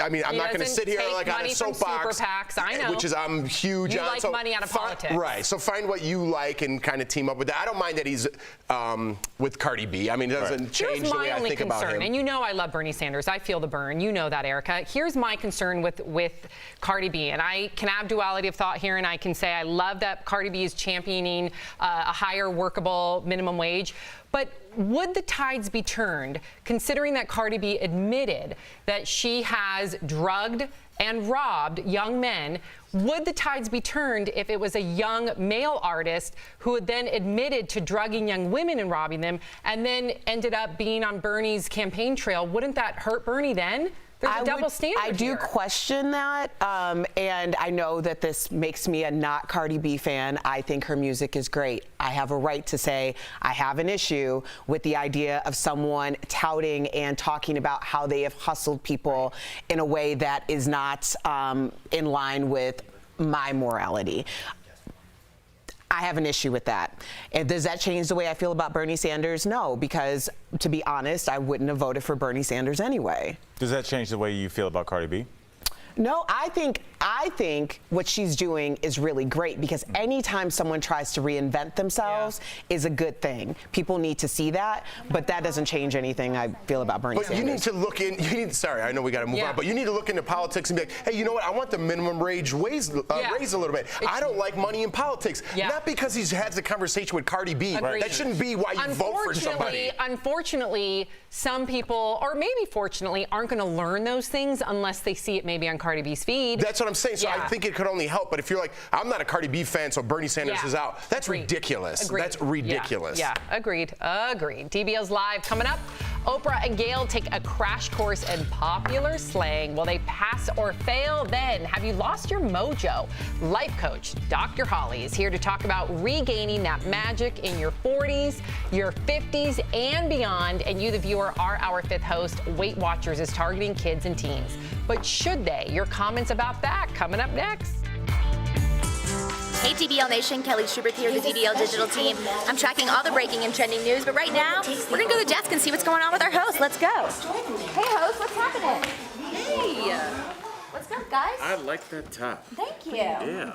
I mean, I'm not going to sit here like on a soapbox, super PACs, I know. which is I'm huge you on. Like money out of politics. Right. So find what you like and kind of team up with that. I don't mind that he's with Cardi B. I mean, it doesn't change the way I think about him. And you know I love Bernie Sanders. I feel the burn. You know that, Erica. Here's my concern with Cardi B. And I can have duality of thought here, and I can say I love that Cardi B is championing a higher workable minimum wage. But would the tides be turned, considering that Cardi B admitted that she has drugged and robbed young men? Would the tides be turned if it was a young male artist who had then admitted to drugging young women and robbing them and then ended up being on Bernie's campaign trail? Wouldn't that hurt Bernie then? There's a double standard I do here. question that, and I know that this makes me a not Cardi B fan. I think her music is great. I have a right to say I have an issue with the idea of someone touting and talking about how they have hustled people in a way that is not in line with my morality. I have an issue with that. And does that change the way I feel about Bernie Sanders? No, because to be honest, I wouldn't have voted for Bernie Sanders anyway. Does that change the way you feel about Cardi B? No, I think what she's doing is really great, because anytime someone tries to reinvent themselves is a good thing. People need to see that, but that doesn't change anything I feel about Bernie Sanders. But you need to look in, sorry, I know we got to move on, but you need to look into politics and be like, hey, you know what, I want the minimum wage raised a little bit. I don't like money in politics. Not because he has a conversation with Cardi B. Agreed. That shouldn't be why you vote for somebody. Unfortunately, some people, or maybe fortunately, aren't going to learn those things unless they see it maybe on Cardi B's feed. That's what I'm saying. So I think it could only help. But if you're like, I'm not a Cardi B fan, so Bernie Sanders is out. That's ridiculous. Agreed. That's ridiculous. Yeah, agreed. DBL's live coming up. Oprah and Gayle take a crash course in popular slang. Will they pass or fail? Then, have you lost your mojo? Life coach Dr. Holly is here to talk about regaining that magic in your 40s, your 50s, and beyond. And you, the viewer, are our fifth host. Weight Watchers is targeting kids and teens. But should they? Your comments about that coming up next. Hey DBL Nation, Kelly Schubert here with the DBL Digital Team. I'm tracking all the breaking and trending news, but right now, we're gonna go to the desk and see what's going on with our host. Let's go. Hey host, what's happening? Hey. What's up, guys? I like that top. Thank you. Yeah.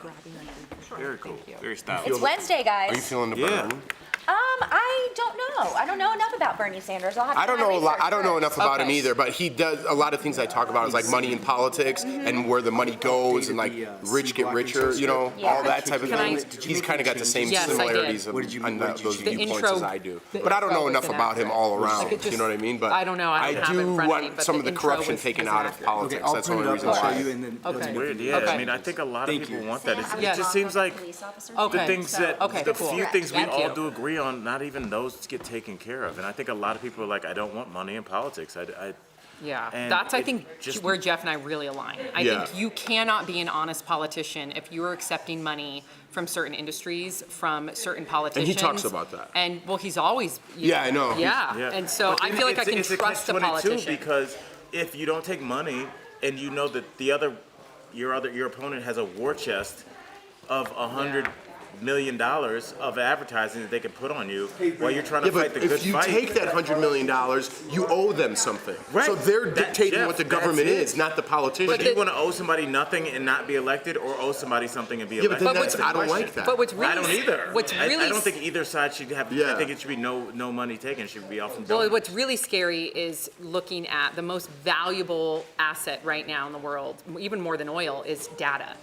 Very cool. Very stylish. It's Wednesday, guys. Are you feeling the burn? I don't know. I don't know enough about Bernie Sanders. I'll have to I don't know a lot. I don't know enough about him Okay. either, but he does a lot of things I talk about is like money in politics and where the money goes and like rich get richer, you know, all that type of thing. He's kind of got the same similarities on those viewpoints as I do. But I don't know enough about him all around. You know what I mean? But I don't know. I do want some of the corruption taken out of politics. That's the only reason why. It's weird, yeah. I mean, I think a lot of people want that. It just seems like the things that, the few things we all do agree on, not even those get taken care of. And I think a lot of people are like, I don't want money in politics. Yeah, And that's, I it think, just- where Jeff and I really align. I think you cannot be an honest politician if you are accepting money from certain industries, from certain politicians. And he talks about that. And, well, he's always... I know. Yeah, and so But I feel like I can trust a politician. Because if you don't take money and you know that your opponent has a war chest of $100 million of advertising that they can put on you while you're trying to fight the good fight. If you take that $100 million, you owe them something. Right. So they're dictating what the government is, not the politician. But do you want to owe somebody nothing and not be elected, or owe somebody something and be elected? But then I don't like that. But what's really, I don't either. I don't think either side should have. I think it should be no money taken. It should be off from. Well, what's really scary is looking at the most valuable asset right now in the world, even more than oil, is data.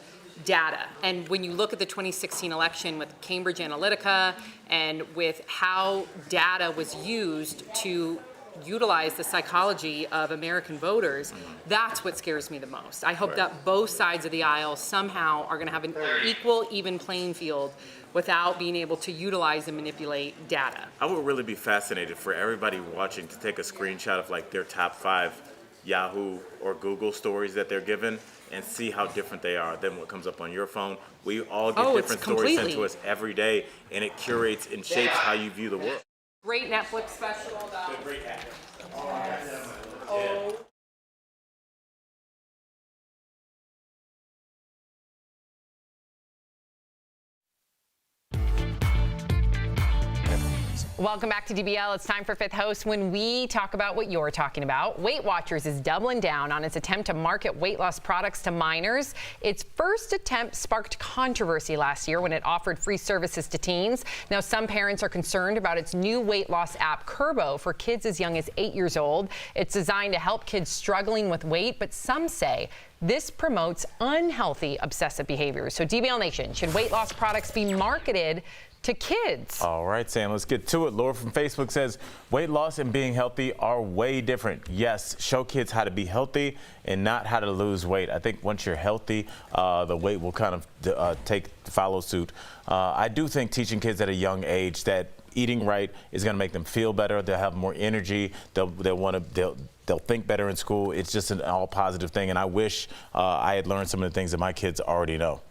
And when you look at the 2016 election with Cambridge Analytica and with how data was used to utilize the psychology of American voters, that's what scares me the most. I hope that both sides of the aisle somehow are going to have an equal, even playing field without being able to utilize and manipulate data. I would really be fascinated for everybody watching to take a screenshot of like their top 5 Yahoo or Google stories that they're given and see how different they are than what comes up on your phone. We all get different stories sent to us every day, and it curates and shapes how you view the world. Great Netflix special about... Great hack. Welcome back to DBL. It's time for Fifth Host, when we talk about what you're talking about. Weight Watchers is doubling down on its attempt to market weight loss products to minors. Its first attempt sparked controversy last year when it offered free services to teens. Now, some parents are concerned about its new weight loss app, Kurbo, for kids as young as 8 years old. It's designed to help kids struggling with weight, but some say this promotes unhealthy obsessive behaviors. So DBL Nation, should weight loss products be marketed to kids. All right, Sam, let's get to it. Laura from Facebook says, weight loss and being healthy are way different. Yes, show kids how to be healthy and not how to lose weight. I think once you're healthy, the weight will kind of follow suit. I do think teaching kids at a young age that eating right is going to make them feel better. They'll have more energy. They'll think better in school. It's just an all positive thing, and I wish I had learned some of the things that my kids already know.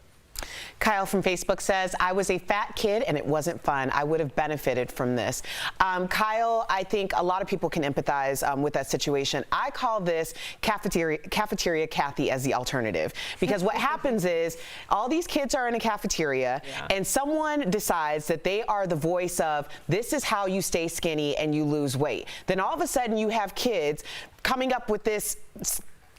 Kyle from Facebook says, I was a fat kid and it wasn't fun. I would have benefited from this. Kyle, I think a lot of people can empathize with that situation. I call this cafeteria Kathy as the alternative, because what happens is all these kids are in a cafeteria and someone decides that they are the voice of this is how you stay skinny and you lose weight. Then all of a sudden you have kids coming up with this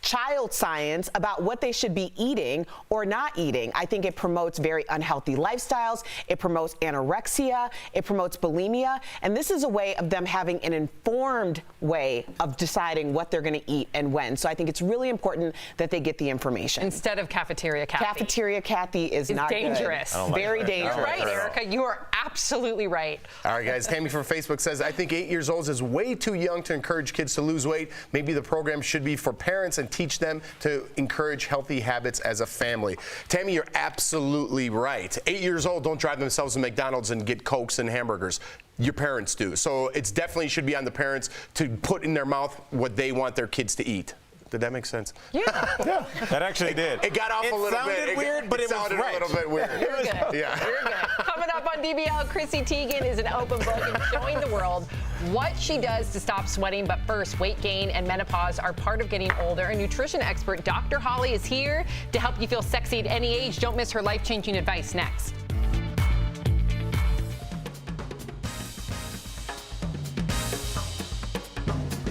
child science about what they should be eating or not eating. I think it promotes very unhealthy lifestyles. It promotes anorexia. It promotes bulimia. And this is a way of them having an informed way of deciding what they're going to eat and when. So I think it's really important that they get the information. Instead of cafeteria Kathy. Cafeteria Kathy is not dangerous. Good. Very dangerous. You're right, Erica. You are absolutely right. All right, guys. Tammy from Facebook says, I think 8 years old is way too young to encourage kids to lose weight. Maybe the program should be for parents and teach them to encourage healthy habits as a family. Tammy, you're absolutely right. 8 years old don't drive themselves to McDonald's and get Cokes and hamburgers. Your parents do. So it's definitely should be on the parents to put in their mouth what they want their kids to eat. Did that make sense? Yeah. Yeah. That actually did. It got off a little bit. It sounded weird, but it was right. A little bit weird. You're good. Yeah. You're good. Coming up on DBL, Chrissy Teigen is an open book and showing the world what she does to stop sweating. But first, weight gain and menopause are part of getting older. And nutrition expert Dr. Holly is here to help you feel sexy at any age. Don't miss her life-changing advice next.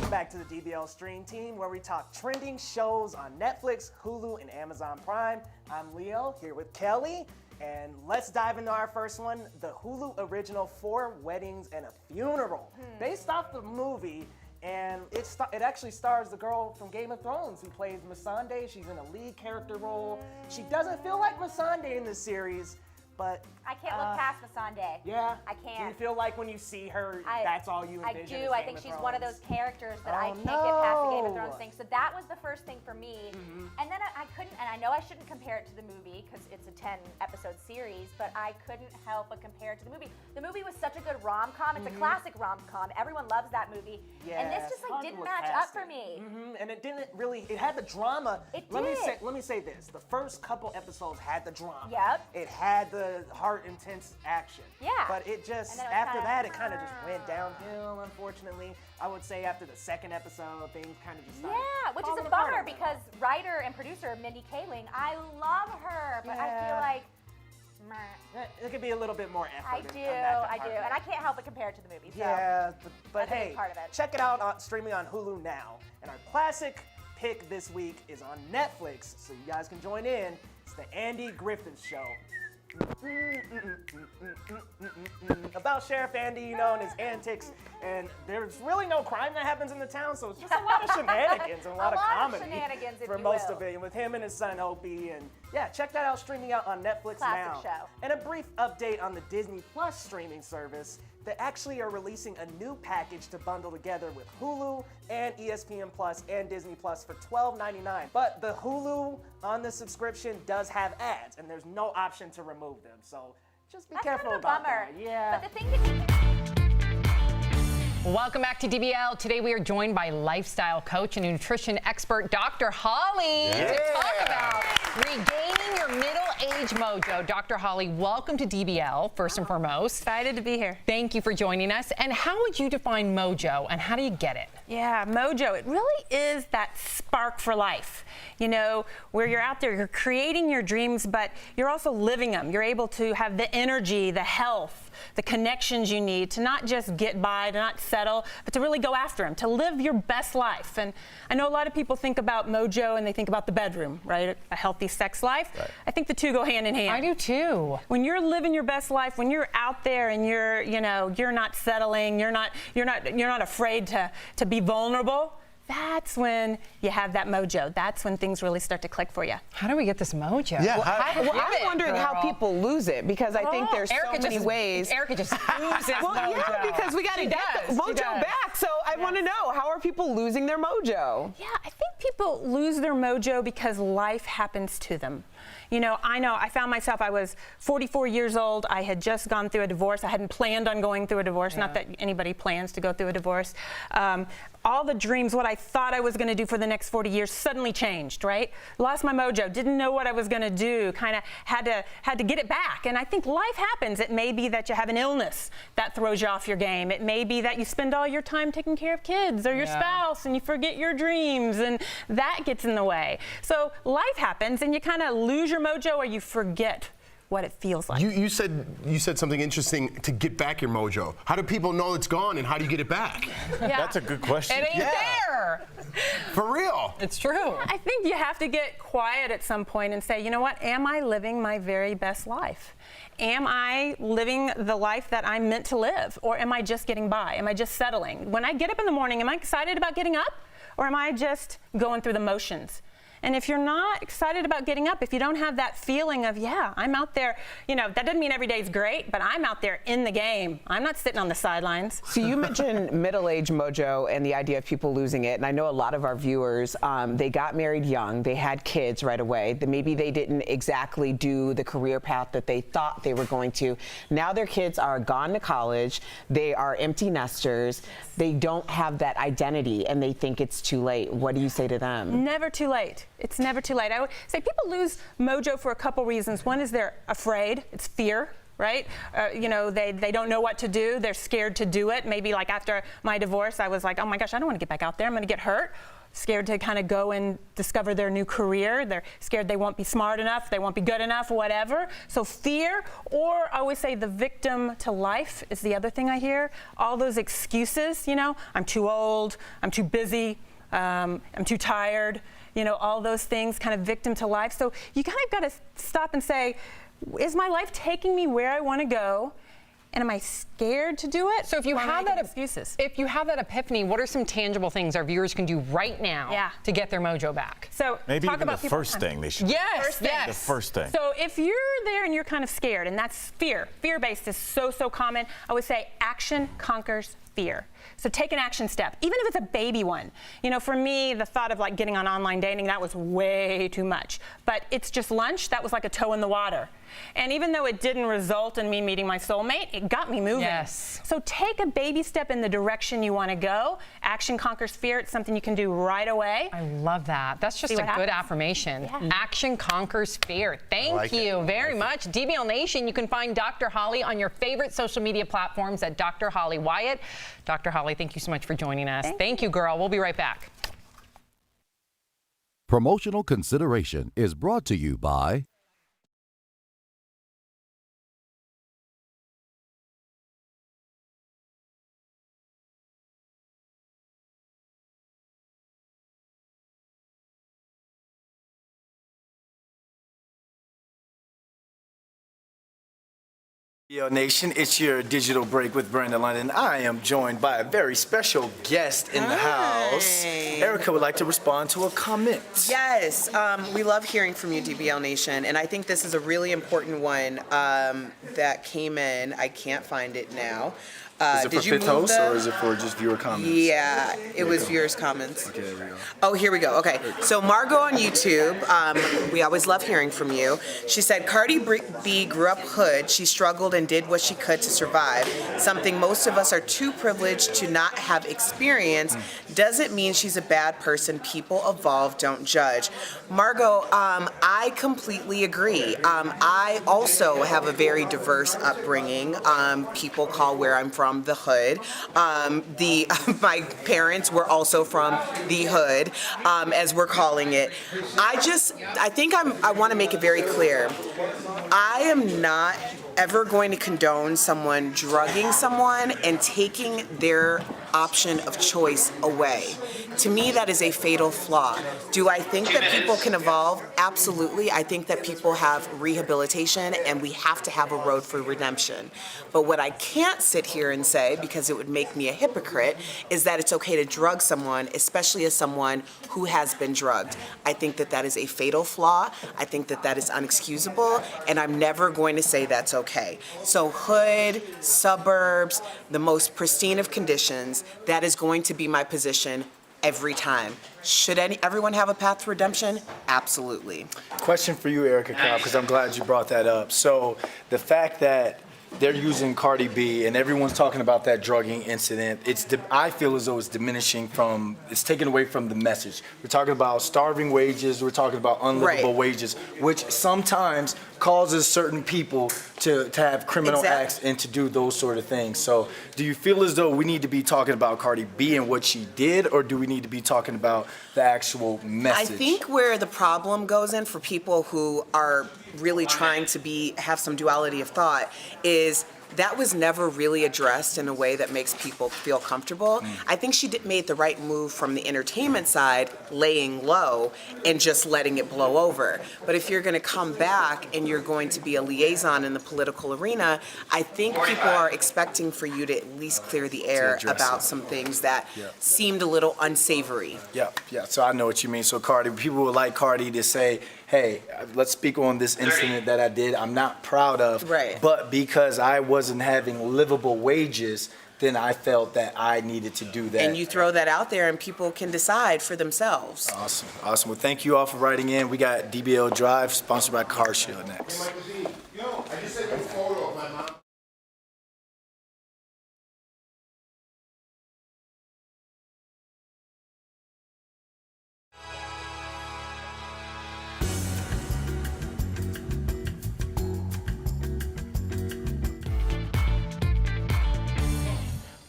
Back to the DBL Stream Team, where we talk trending shows on Netflix, Hulu, and Amazon Prime. I'm Leo, here with Kelly, and let's dive into our first one, the Hulu original 4 Weddings and a Funeral, based off the movie, and it actually stars the girl from Game of Thrones who plays Missandei. She's in a lead character role. She doesn't feel like Missandei in this series, but I can't look past Missandei. Yeah? I can't. Do you feel like when you see her, that's all you envision? I do. I think she's one of those characters that I can't get past the Game of Thrones thing. So that was the first thing for me. And then I couldn't, and I know I shouldn't compare it to the movie because it's a 10-episode series, but I couldn't help but compare it to the movie. The movie was such a good rom-com. It's a classic rom-com. Everyone loves that movie. Yeah, and this just didn't match up for me. And it didn't really, it had the drama. Let me say this. The first couple episodes had the drama. Yep. It had the heart intense action. Yeah. But it just, after that, it kind of just went downhill, unfortunately. I would say after the second episode, things kind of just started which is falling a apart bummer little. because writer and producer Mindy Kaling, I love her, but I feel like it could be a little bit more effort. I do, and I can't help but compare it to the movie. So Yeah, but that's a big hey, part of it. check it out streaming on Hulu now. And our classic pick this week is on Netflix, so you guys can join in. It's the Andy Griffith Show. About Sheriff Andy, and his antics, and there's really no crime that happens in the town, so it's just a lot of shenanigans and a lot of comedy for most of it, and with him and his son Opie, and yeah, check that out streaming out on Netflix Classic now. show. And a brief update on the Disney Plus streaming service. They actually are releasing a new package to bundle together with Hulu and ESPN Plus and Disney Plus for $12.99. But the Hulu on the subscription does have ads, and there's no option to remove them. So just be careful about that. Yeah. But the thing Welcome back to DBL. Today we are joined by lifestyle coach and nutrition expert Dr. Holly to talk about regaining your middle-age mojo. Dr. Holly, welcome to DBL, first and foremost. Excited to be here. Thank you for joining us. And how would you define mojo, and how do you get it? Yeah, mojo, it really is that spark for life. Where you're out there, you're creating your dreams, but you're also living them. You're able to have the energy, the health, the connections you need to not just get by, to not settle, but to really go after them, to live your best life. And I know a lot of people think about mojo and they think about the bedroom, right? A healthy sex life. Right. I think the two go hand in hand. I do too. When you're living your best life, when you're out there and you're not settling, you're not afraid to be vulnerable, that's when you have that mojo. That's when things really start to click for you. How do we get this mojo? Yeah, I'm wondering how people lose it, because I think there's so many ways. Erica just loses well, mojo. yeah, because we got to get the mojo back. So I want to know, how are people losing their mojo? Yeah, I think people lose their mojo because life happens to them. You know, I found myself, I was 44 years old. I had just gone through a divorce. I hadn't planned on going through a divorce. Not that anybody plans to go through a divorce. All the dreams, what I thought I was going to do for the next 40 years suddenly changed, right? Lost my mojo, didn't know what I was going to do, kind of had to get it back. And I think life happens. It may be that you have an illness that throws you off your game. It may be that you spend all your time taking care of kids or your spouse and you forget your dreams, and that gets in the way. So life happens and you kind of lose your mojo, or you forget what it feels like. You said something interesting, to get back your mojo. How do people know it's gone, and how do you get it back? That's a good question. It ain't there. For real. It's true. I think you have to get quiet at some point and say, you know what, am I living my very best life? Am I living the life that I'm meant to live? Or am I just getting by? Am I just settling? When I get up in the morning, am I excited about getting up? Or am I just going through the motions? And if you're not excited about getting up, if you don't have that feeling of, yeah, I'm out there, you know, that doesn't mean every day is great, but I'm out there in the game. I'm not sitting on the sidelines. So you mentioned middle-age mojo and the idea of people losing it. And I know a lot of our viewers, they got married young, they had kids right away. Maybe they didn't exactly do the career path that they thought they were going to. Now their kids are gone to college, they are empty nesters, they don't have that identity, and they think it's too late. What do you say to them? Never too late. It's never too late. I would say people lose mojo for a couple reasons. One is they're afraid. It's fear, right? You know, they don't know what to do. They're scared to do it. Maybe like after my divorce, I was like, oh my gosh, I don't want to get back out there. I'm going to get hurt. Scared to kind of go and discover their new career. They're scared they won't be smart enough, they won't be good enough, whatever. So fear, or I always say the victim to life is the other thing I hear. All those excuses, you know, I'm too old, I'm too busy, I'm too tired. You know, all those things, kind of victim to life. So you kind of got to stop and say, is my life taking me where I want to go? And am I scared to do it? So if you have that excuses, if you have that epiphany, what are some tangible things our viewers can do right now to get their mojo back? So maybe talk even about the first thing they should do. Yes, The first thing. So if you're there and you're kind of scared, and that's fear. Fear-based is so common. I would say action conquers fear. So take an action step, even if it's a baby one. You know, for me, the thought of like getting on online dating, that was way too much. But it's just lunch, that was like a toe in the water. And even though it didn't result in me meeting my soulmate, it got me moving. Yes. So take a baby step in the direction you want to go. Action conquers fear. It's something you can do right away. I love that. That's just a good affirmation. Yeah. Action conquers fear. Thank you very much. DBL Nation, you can find Dr. Holly on your favorite social media platforms at Dr. Holly Wyatt. Dr. Holly, thank you so much for joining us. Thank you, girl. We'll be right back. Promotional consideration is brought to you by Yo Nation, it's your digital break with Brandon London. I am joined by a very special guest in the house. Erica would like to respond to a comment. Yes, we love hearing from you, DBL Nation, and I think this is a really important one that came in. I can't find it now. Is it for fifth host or is it for just viewer comments? Yeah, it was viewers' comments. Okay, there we go. Oh, here we go. Okay, so Margot on YouTube, we always love hearing from you. She said, Cardi B grew up hood. She struggled and did what she could to survive. Something most of us are too privileged to not have experienced. Doesn't mean she's a bad person. People evolve, don't judge. Margot, I completely agree. I also have a very diverse upbringing. People call where I'm from the hood. My parents were also from the hood, as we're calling it. I want to make it very clear. I am not ever going to condone someone drugging someone and taking their option of choice away. To me, that is a fatal flaw. Do I think that people can evolve? Absolutely. I think that people have rehabilitation and we have to have a road for redemption. But what I can't sit here and say, because it would make me a hypocrite, is that it's okay to drug someone, especially as someone who has been drugged. I think that that is a fatal flaw. I think that that is unexcusable, and I'm never going to say that's okay. So hood, suburbs, the most pristine of conditions, that is going to be my position every time. Should everyone have a path to redemption? Absolutely. Question for you, Erica Cobb, because I'm glad you brought that up. So the fact that they're using Cardi B and everyone's talking about that drugging incident, I feel as though it's diminishing from, it's taken away from the message. We're talking about starving wages, we're talking about unlivable wages, which sometimes causes certain people to have criminal acts and to do those sort of things. So do you feel as though we need to be talking about Cardi B and what she did, or do we need to be talking about the actual message? I think where the problem goes in for people who are really trying to have some duality of thought is that was never really addressed in a way that makes people feel comfortable. I think she made the right move from the entertainment side, laying low and just letting it blow over. But if you're going to come back and you're going to be a liaison in the political arena, I think people are expecting for you to at least clear the air about some things that seemed a little unsavory. Yeah. So I know what you mean. So Cardi, people would like Cardi to say, hey, let's speak on this incident that I did. I'm not proud of, but because I wasn't having livable wages, then I felt that I needed to do that. And you throw that out there and people can decide for themselves. Awesome. Well, thank you all for writing in. We got DBL Drive, sponsored by CarShield next. I just sent a photo of my mom.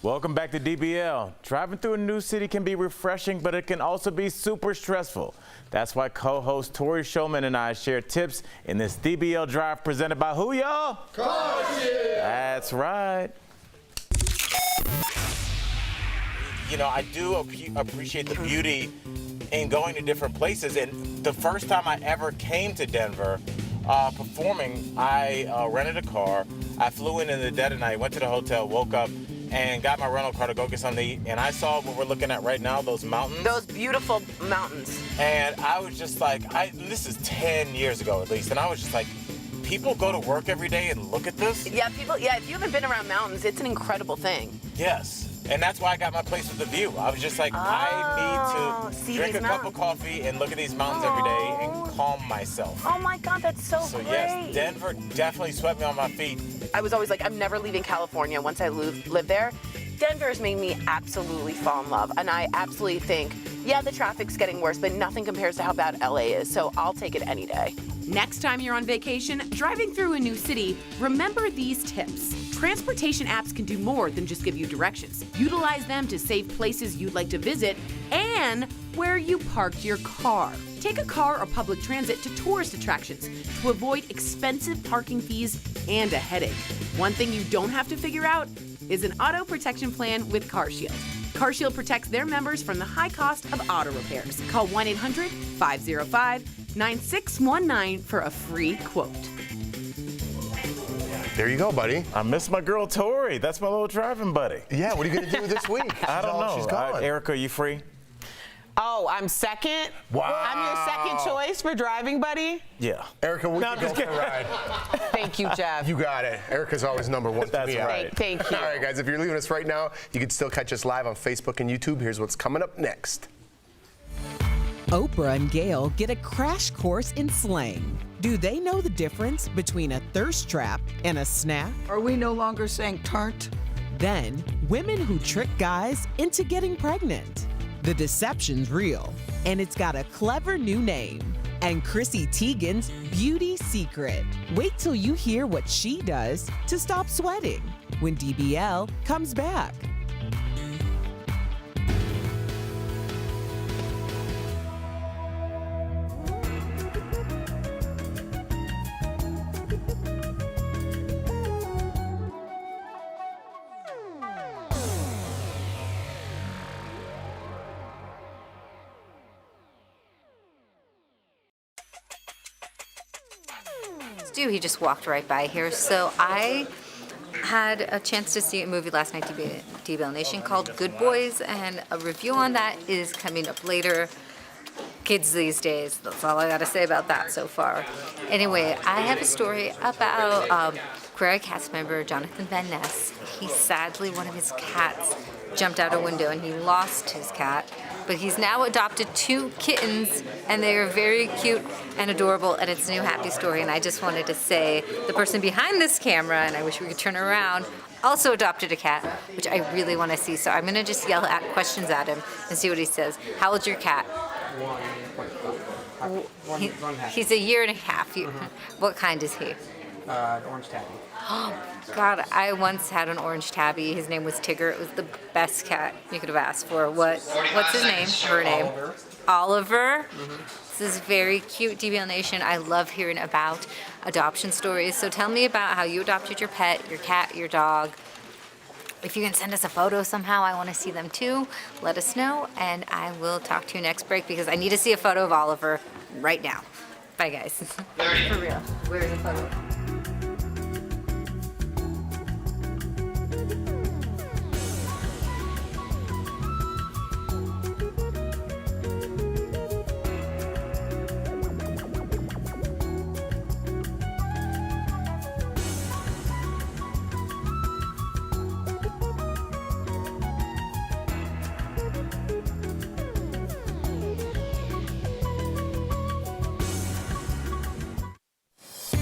Welcome back to DBL. Driving through a new city can be refreshing, but it can also be super stressful. That's why co-host Tori Shulman and I share tips in this DBL Drive presented by who, y'all? CarShield. That's right. You know, I do appreciate the beauty in going to different places. And the first time I ever came to Denver performing, I rented a car. I flew in the dead of night, went to the hotel, woke up, and got my rental car to go get something to eat. And I saw what we're looking at right now, those mountains. Those beautiful mountains. And I was just like, this is 10 years ago at least, and I was just like, people go to work every day and look at this? Yeah, if you haven't been around mountains, it's an incredible thing. Yes. And that's why I got my place with the view. I was just like, I need to drink a cup of coffee and look at these mountains every day and calm myself. Oh my God, that's so great. So yes, Denver definitely swept me on my feet. I was always like, I'm never leaving California once I live there. Denver has made me absolutely fall in love. And I absolutely think, yeah, the traffic's getting worse, but nothing compares to how bad LA is. So I'll take it any day. Next time you're on vacation, driving through a new city, remember these tips. Transportation apps can do more than just give you directions. Utilize them to save places you'd like to visit and where you parked your car. Take a car or public transit to tourist attractions to avoid expensive parking fees and a headache. One thing you don't have to figure out is an auto protection plan with CarShield. CarShield protects their members from the high cost of auto repairs. Call 1-800-505-9619 for a free quote. There you go, buddy. I miss my girl Tori. That's my little driving buddy. Yeah, what are you going to do this week? I don't know. She's gone. Erica, you free? Oh, I'm second? Wow. I'm your second choice for driving buddy? Yeah. Erica, we can go for a ride. Thank you, Jeff. You got it. Erica's always number one. That's right. Thank you. All right, guys, if you're leaving us right now, you can still catch us live on Facebook and YouTube. Here's what's coming up next. Oprah and Gail get a crash course in slang. Do they know the difference between a thirst trap and a snack? Are we no longer saying turnt? Then, women who trick guys into getting pregnant. The deception's real, and it's got a clever new name. And Chrissy Teigen's beauty secret. Wait till you hear what she does to stop sweating when DBL comes back. to do. He just walked right by here. So I had a chance to see a movie last night, DBL Nation, called Good Boys, and a review on that is coming up later. Kids these days, that's all I gotta say about that so far. Anyway, I have a story about Queer Eye cast member Jonathan Van Ness. Sadly, one of his cats jumped out a window and he lost his cat, but he's now adopted 2 kittens and they are very cute and adorable, and it's a new happy story. And I just wanted to say the person behind this camera, and I wish we could turn around, also adopted a cat, which I really want to see. So I'm gonna just yell questions at him and see what he says. How old's your cat? 1.5. He's a year and a half. What kind is he? Orange tabby. Oh, God, I once had an orange tabby. His name was Tigger. It was the best cat you could have asked for. What's his name? Her name? Oliver. This is very cute, DBL Nation. I love hearing about adoption stories. So tell me about how you adopted your pet, your cat, your dog. If you can send us a photo somehow, I want to see them too. Let us know, and I will talk to you next break because I need to see a photo of Oliver right now. Bye, guys. For real. Where's the photo?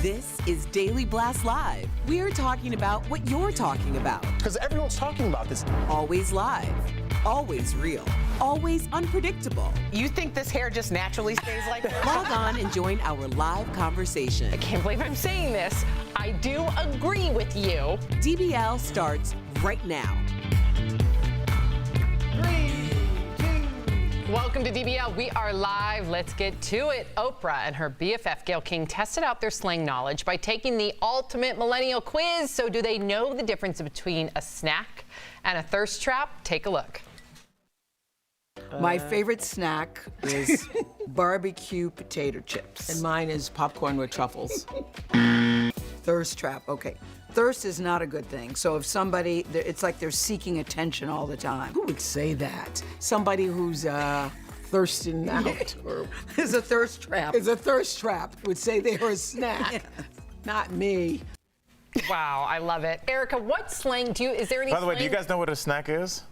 This is Daily Blast Live. We're talking about what you're talking about. Because everyone's talking about this. Always live, always real, always unpredictable. You think this hair just naturally stays like that? Log on and join our live conversation. I can't believe I'm saying this. I do agree with you. DBL starts right now. Welcome to DBL. We are live. Let's get to it. Oprah and her BFF, Gayle King, tested out their slang knowledge by taking the ultimate millennial quiz. So do they know the difference between a snack and a thirst trap? Take a look. My favorite snack is barbecue potato chips. And mine is popcorn with truffles. Thirst trap, okay. Thirst is not a good thing. So if somebody, it's like they're seeking attention all the time. Who would say that? Somebody who's thirsting out. Or is a thirst trap. Is a thirst trap would say they are a snack. Yeah. Not me. Wow, I love it. Erica, what slang is there any By the way, slang? do you guys know what a snack is?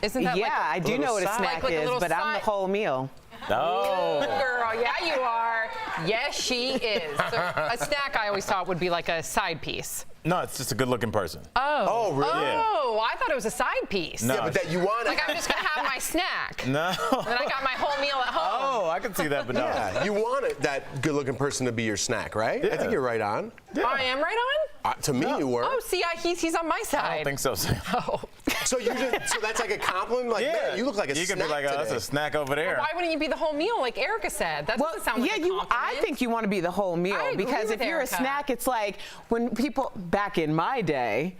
Isn't that like I do know what a snack is, but I'm the whole meal. No. Girl, yeah, you are. Yes, she is. So a snack I always thought would be like a side piece. No, it's just a good-looking person. Oh. really? Oh, I thought it was a side piece. No. Yeah, but that you want Like I'm just gonna have my snack. No. And then I got my whole meal at home. Oh, I can see that, but no. Yeah, you want that good-looking person to be your snack, right? Yeah. I think you're right on. Yeah. I am right on? To me, you were. Oh, see, he's on my side. I don't think so, Sam. Oh. So that's like a compliment? Like, man, you look like a snack. You could be like, oh, that's a snack over there. Well, why wouldn't you be the whole meal like Erica said? That doesn't sound like a compliment. I think you want to be the whole meal because if you're a snack, it's like when people back in my day,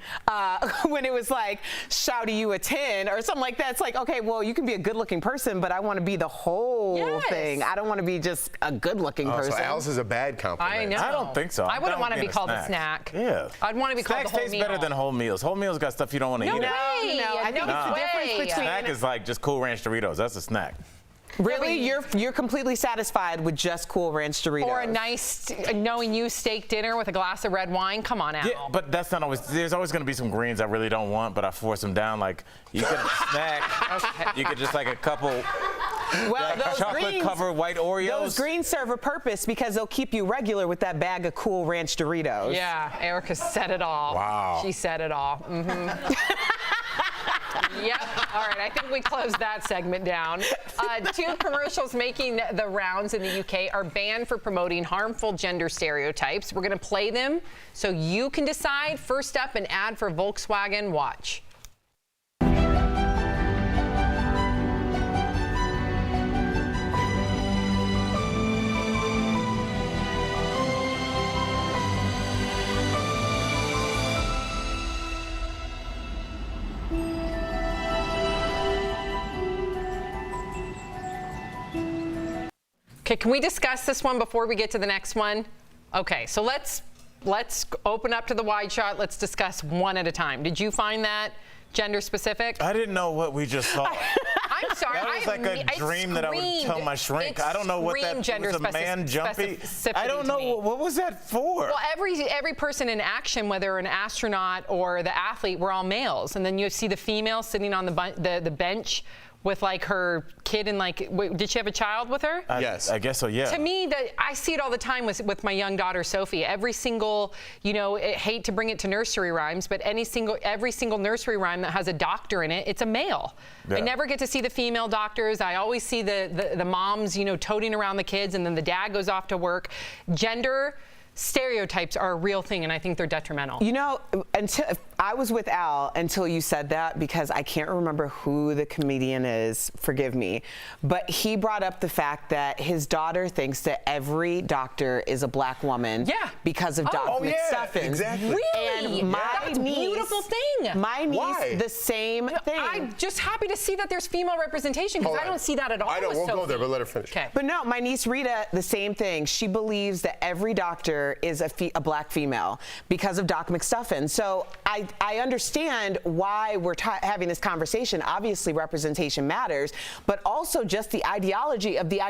when it was like, shouty you a 10 or something like that, it's like, okay, well, you can be a good-looking person, but I want to be the whole thing. I don't want to be just a good-looking person. So Alice is a bad compliment. I know. I don't think so. I wouldn't want to be called a snack. Yeah. I'd want to be called the whole Snacks meal. taste better than whole meals. Whole meals got stuff you don't want to eat. No, I think it's the difference between snack is like just Cool Ranch Doritos. That's a snack. Really? You're completely satisfied with just Cool Ranch Doritos? Or a nice, knowing you, steak dinner with a glass of red wine? Come on, Al. Yeah, but that's not always. There's always going to be some greens I really don't want, but I force them down. Like you could snack. You could just like a couple. Well, those chocolate-covered white Oreos. Those greens serve a purpose because they'll keep you regular with that bag of Cool Ranch Doritos. Yeah, Erica said it all. Wow. She said it all. Mm-hmm. Yep. All right. I think we closed that segment down. 2 commercials making the rounds in the UK are banned for promoting harmful gender stereotypes. We're going to play them so you can decide. First up, an ad for Volkswagen. Watch. Okay, can we discuss this one before we get to the next one? Okay, so let's let's open up to the wide shot. Let's discuss one at a time. Did you find that gender specific? I didn't know what we just saw. I'm sorry. That was like a dream that I would tell my shrink. I don't know what that gender was. A man jumpy. I don't know what was that for. Well, every person in action, whether an astronaut or the athlete, we're all males, and then you see the female sitting on the bench with like her kid and like, did she have a child with her? Yes, I guess so. Yeah. To me, I see it all the time with my young daughter Sophie. Every single, hate to bring it to nursery rhymes, but every single nursery rhyme that has a doctor in it, it's a male. Yeah. I never get to see the female doctors. I always see the moms, toting around the kids, and then the dad goes off to work. Gender stereotypes are a real thing, and I think they're detrimental. Until I was with Al until you said that, because I can't remember who the comedian is, forgive me, but he brought up the fact that his daughter thinks that every doctor is a black woman because of Doc McStuffins. Exactly. Really? And That's a beautiful thing. My niece, the same thing. I'm just happy to see that there's female representation, because I don't see that at all. I don't. We'll go there, but let her finish. Okay. But no, my niece Rita, the same thing. She believes that every doctor is a black female because of Doc McStuffins. So I understand why we're having this conversation. Obviously, representation matters, but also just the ideology of the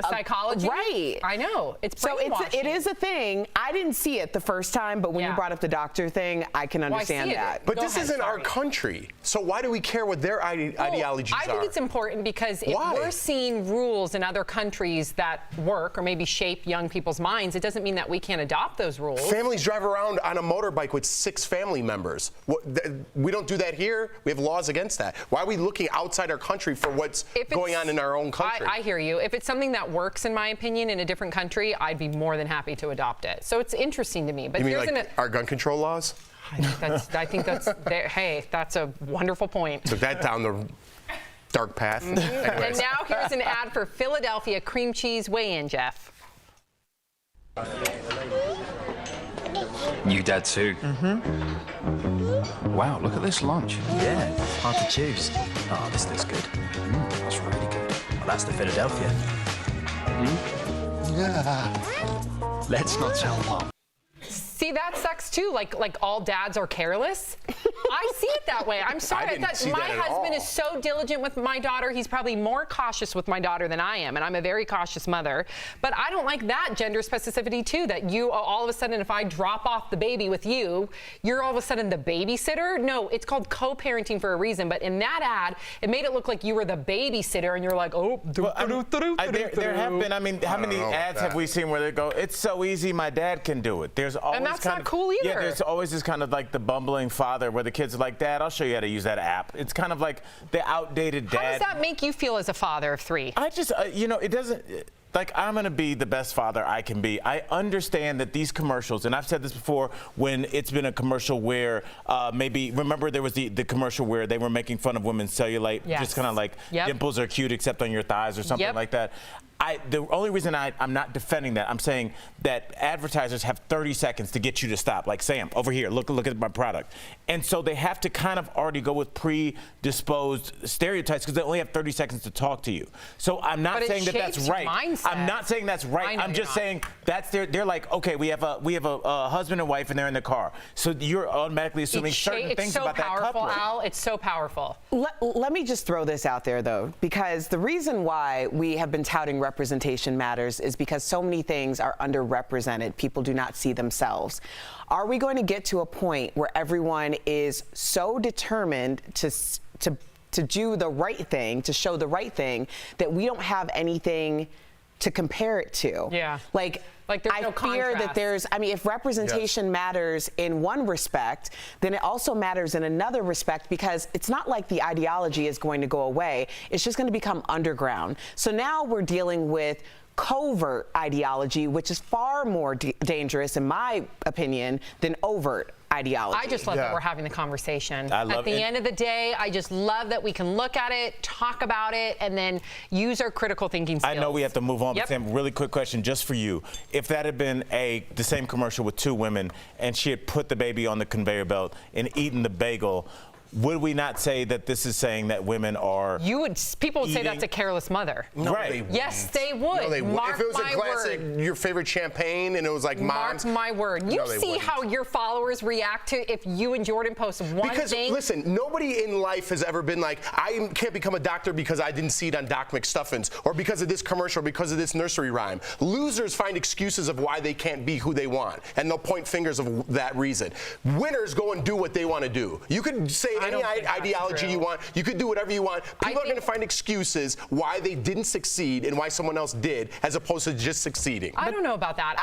psychology. Right. I know. It's brainwashing. So it is a thing. I didn't see it the first time, but when you brought up the doctor thing, I can understand that. But this isn't our country. So why do we care what their ideologies are? I think it's important because if we're seeing rules in other countries that work or maybe shape young people's minds, it doesn't mean that we can't adopt those rules. Families drive around on a motorbike with 6 family members. We don't do that here. We have laws against that. Why are we looking outside our country for what's going on in our own country? I hear you. If it's something that works, in my opinion, in a different country, I'd be more than happy to adopt it. So it's interesting to me. But you mean like our gun control laws? I think that's hey, that's a wonderful point. Took that down the dark path. And now here's an ad for Philadelphia cream cheese. Weigh in, Jeff. New dad too. Wow, look at this lunch. Yeah, hard to choose. Oh, this looks good. That's really good. Well, that's the Philadelphia. Yeah. Let's not tell Mom. See, that sucks too. Like all dads are careless. I see it that way. I'm sorry. I thought my husband is so diligent with my daughter. He's probably more cautious with my daughter than I am, and I'm a very cautious mother. But I don't like that gender specificity too, that you all of a sudden, if I drop off the baby with you, you're all of a sudden the babysitter. No, it's called co-parenting for a reason. But in that ad, it made it look like you were the babysitter, and you're like, oh. There have been. I mean, how many ads have we seen where they go, "It's so easy, my dad can do it"? There's always and that's not cool either. Yeah, there's always this kind of like the bumbling father where the kids are like, "Dad, I'll show you how to use that app." It's kind of like the outdated dad. How does that make you feel as a father of 3? I just, it doesn't. Like, I'm going to be the best father I can be. I understand that these commercials, and I've said this before when it's been a commercial where remember there was the commercial where they were making fun of women's cellulite, just kind of like dimples are cute except on your thighs or something like that. The only reason I'm not defending that, I'm saying that advertisers have 30 seconds to get you to stop. Like, Sam, over here, look at my product. And so they have to kind of already go with predisposed stereotypes because they only have 30 seconds to talk to you. So I'm not saying that that's right. I'm not saying that's right. I'm just saying that's they're like, okay, we have a husband and wife and they're in the car. So you're automatically assuming certain things about that couple. It's so powerful, Al. It's so powerful. Let me just throw this out there, though, because the reason why we have been touting representation matters is because so many things are underrepresented. People do not see themselves. Are we going to get to a point where everyone is so determined to do the right thing, to show the right thing, that we don't have anything to compare it to? Yeah. Like there's no fear contrast. that if representation matters in one respect, then it also matters in another respect, because it's not like the ideology is going to go away. It's just going to become underground. So now we're dealing with covert ideology, which is far more dangerous, in my opinion, than overt ideology. I just love that we're having the conversation. At the end of the day, I just love that we can look at it, talk about it, and then use our critical thinking skills. I know we have to move on, but Sam, really quick question just for you. If that had been the same commercial with 2 women and she had put the baby on the conveyor belt and eaten the bagel, would we not say that this is saying that women are? People would say that's a careless mother. No, right. they wouldn't. Yes, they would. No, they wouldn't. Mark If it was my a glass of your favorite champagne and it was like mom's. Mark my word. You No, they see wouldn't. how your followers react to if you and Jordan post one Because thing? listen, nobody in life has ever been like, I can't become a doctor because I didn't see it on Doc McStuffins, or because of this commercial, or because of this nursery rhyme. Losers find excuses of why they can't be who they want, and they'll point fingers of that reason. Winners go and do what they want to do. You could say any ideology you want. You could do whatever you want. People are going to find excuses why they didn't succeed and why someone else did, as opposed to just succeeding. I don't know about that.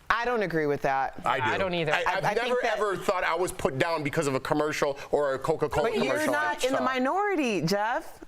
I don't agree with that. I do. I don't either. I've never ever thought I was put down because of a commercial or a Coca-Cola commercial. But you're not in the minority, Jeff.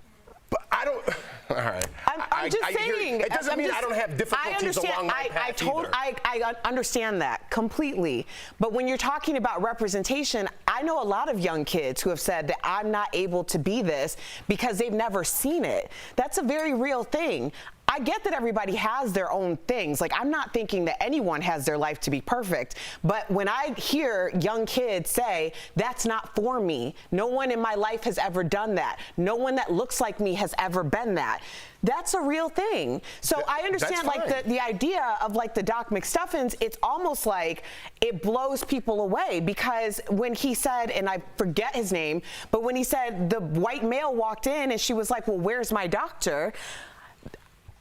But I don't. All right. I'm just saying. It doesn't mean I don't have difficulties along my path either. I understand that completely. But when you're talking about representation, I know a lot of young kids who have said that I'm not able to be this because they've never seen it. That's a very real thing. I get that everybody has their own things. Like, I'm not thinking that anyone has their life to be perfect. But when I hear young kids say, that's not for me, no one in my life has ever done that, no one that looks like me has ever been that, that's a real thing. So I understand, like, the idea of, like, the Doc McStuffins, it's almost like it blows people away, because when he said, and I forget his name, but when he said the white male walked in and she was like, well, where's my doctor?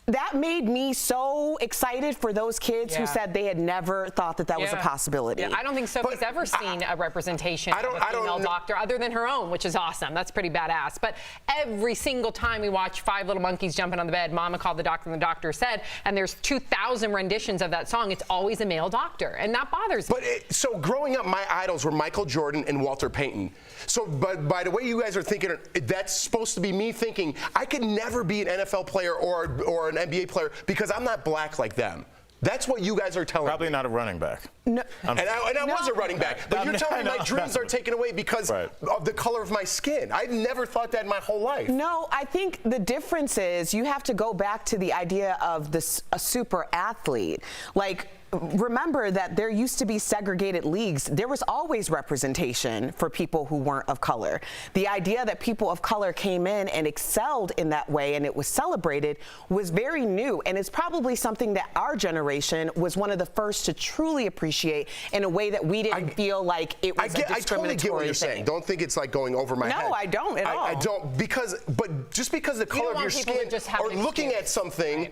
That made me so excited for those kids who said they had never thought that that was a possibility. Yeah, I don't think Sophie's ever seen a representation of a female doctor other than her own, which is awesome. That's pretty badass. But every single time we watch Five Little Monkeys Jumping on the Bed, Mama Called the Doctor and the Doctor Said, and there's 2,000 renditions of that song, it's always a male doctor, and that bothers me. But so growing up, my idols were Michael Jordan and Walter Payton. So by the way you guys are thinking, that's supposed to be me thinking, I could never be an NFL player or an NBA player because I'm not black like them. That's what you guys are telling me. Probably not a running back. No. And I was a running back. But you're telling me my dreams are taken away because of the color of my skin. I never thought that in my whole life. No, I think the difference is you have to go back to the idea of a super athlete. Like, remember that there used to be segregated leagues. There was always representation for people who weren't of color. The idea that people of color came in and excelled in that way and it was celebrated was very new, and it's probably something that our generation was one of the first to truly appreciate in a way that we didn't feel like it was a discriminatory I totally get what you're saying. Don't think it's like going over my head. No, I don't at all. I don't, but just because the color of your skin or looking at something,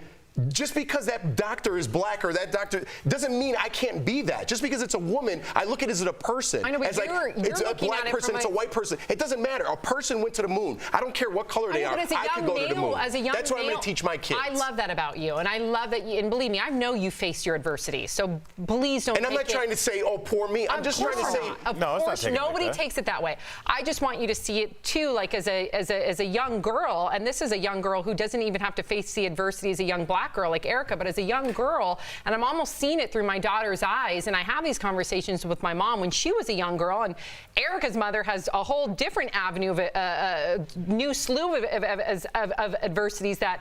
just because that doctor is black or that doctor doesn't mean I can't be that. Just because it's a woman, I look at it as a person. I know, but as like, it's a black person, it's a white person. It doesn't matter. A person went to the moon. I don't care what color they are. I could go to the moon. That's what I'm going to teach my kids. I love that about you, and I love that you, and believe me, I know you faced your adversity, so please don't. And I'm not trying to say, oh, poor me. I'm just trying to say, of course, nobody takes it that way. I just want you to see it too, like as a young girl, and this is a young girl who doesn't even have to face the adversity as a young black girl like Erica, but as a young girl, and I'm almost seeing it through my daughter's eyes, and I have these conversations with my mom when she was a young girl, and Erica's mother has a whole different avenue of a new slew of adversities that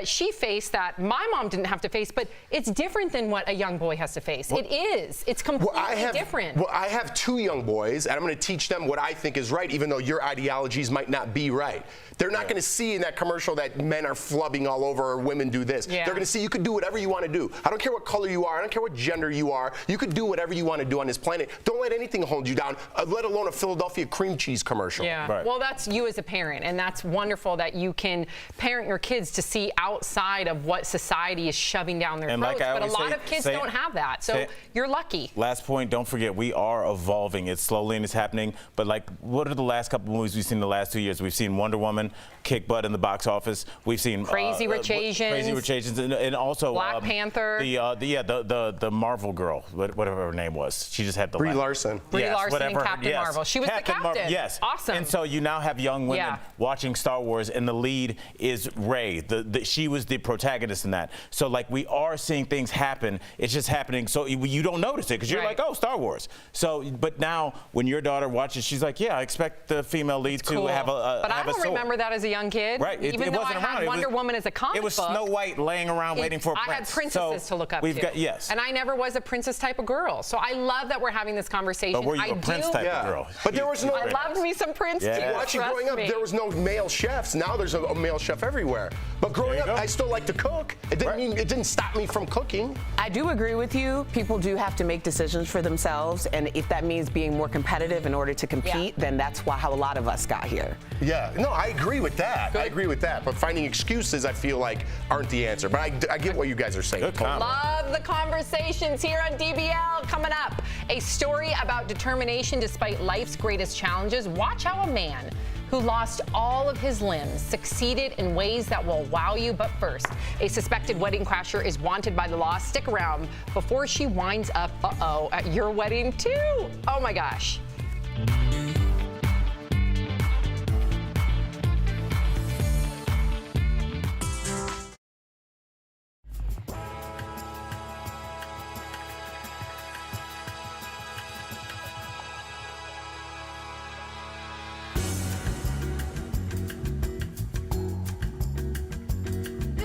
she faced that my mom didn't have to face, but it's different than what a young boy has to face. It is. It's completely different. Well, I have two young boys, and I'm going to teach them what I think is right, even though your ideologies might not be right. They're not going to see in that commercial that men are flubbing all over or women do this. Yeah. They're going to see you could do whatever you want to do. I don't care what color you are. I don't care what gender you are. You could do whatever you want to do on this planet. Don't let anything hold you down, let alone a Philadelphia cream cheese commercial. Yeah. Right. Well, that's you as a parent, and that's wonderful that you can parent your kids to see outside of what society is shoving down their throats. But a lot of kids don't have that, so you're lucky. Last point, don't forget, we are evolving. It's slowly and it's happening. But like, what are the last couple movies we've seen in the last 2 years? We've seen Wonder Woman kick butt in the box office. We've seen Crazy Rich Asians, and also Black Panther. The Marvel girl, whatever her name was. She just had the Brie Larson. Brie Larson and Captain Marvel. She was Captain the captain. Marvel, yes. Awesome. And so you now have young women watching Star Wars, and the lead is Rey. she was the protagonist in that. So like we are seeing things happen. It's just happening so you don't notice it because you're like, oh, Star Wars. So, but now when your daughter watches, she's like, yeah, I expect the female lead to have a But I don't remember that as a young kid. Right. Even though I had Wonder Woman as a comic book. It was Snow White laying around waiting for a prince. I had princesses to look up to. Yes. And I never was a princess type of girl. So I love that we're having this conversation. But were you a prince type of girl? But there was no. I loved me some prince too. Watching growing up, there was no male chefs. Now there's a male chef everywhere. But growing up, I still like to cook. It didn't mean it didn't stop me from cooking. I do agree with you. People do have to make decisions for themselves, and if that means being more competitive in order to compete, then that's how a lot of us got here. Yeah, no, I agree with that. I agree with that. But finding excuses, I feel like, aren't the answer. But I get what you guys are saying. Love the conversations here on DBL. Coming up, a story about determination despite life's greatest challenges. Watch how a man who lost all of his limbs succeeded in ways that will wow you. But first, a suspected wedding crasher is wanted by the law. Stick around before she winds up, at your wedding too. Oh my gosh.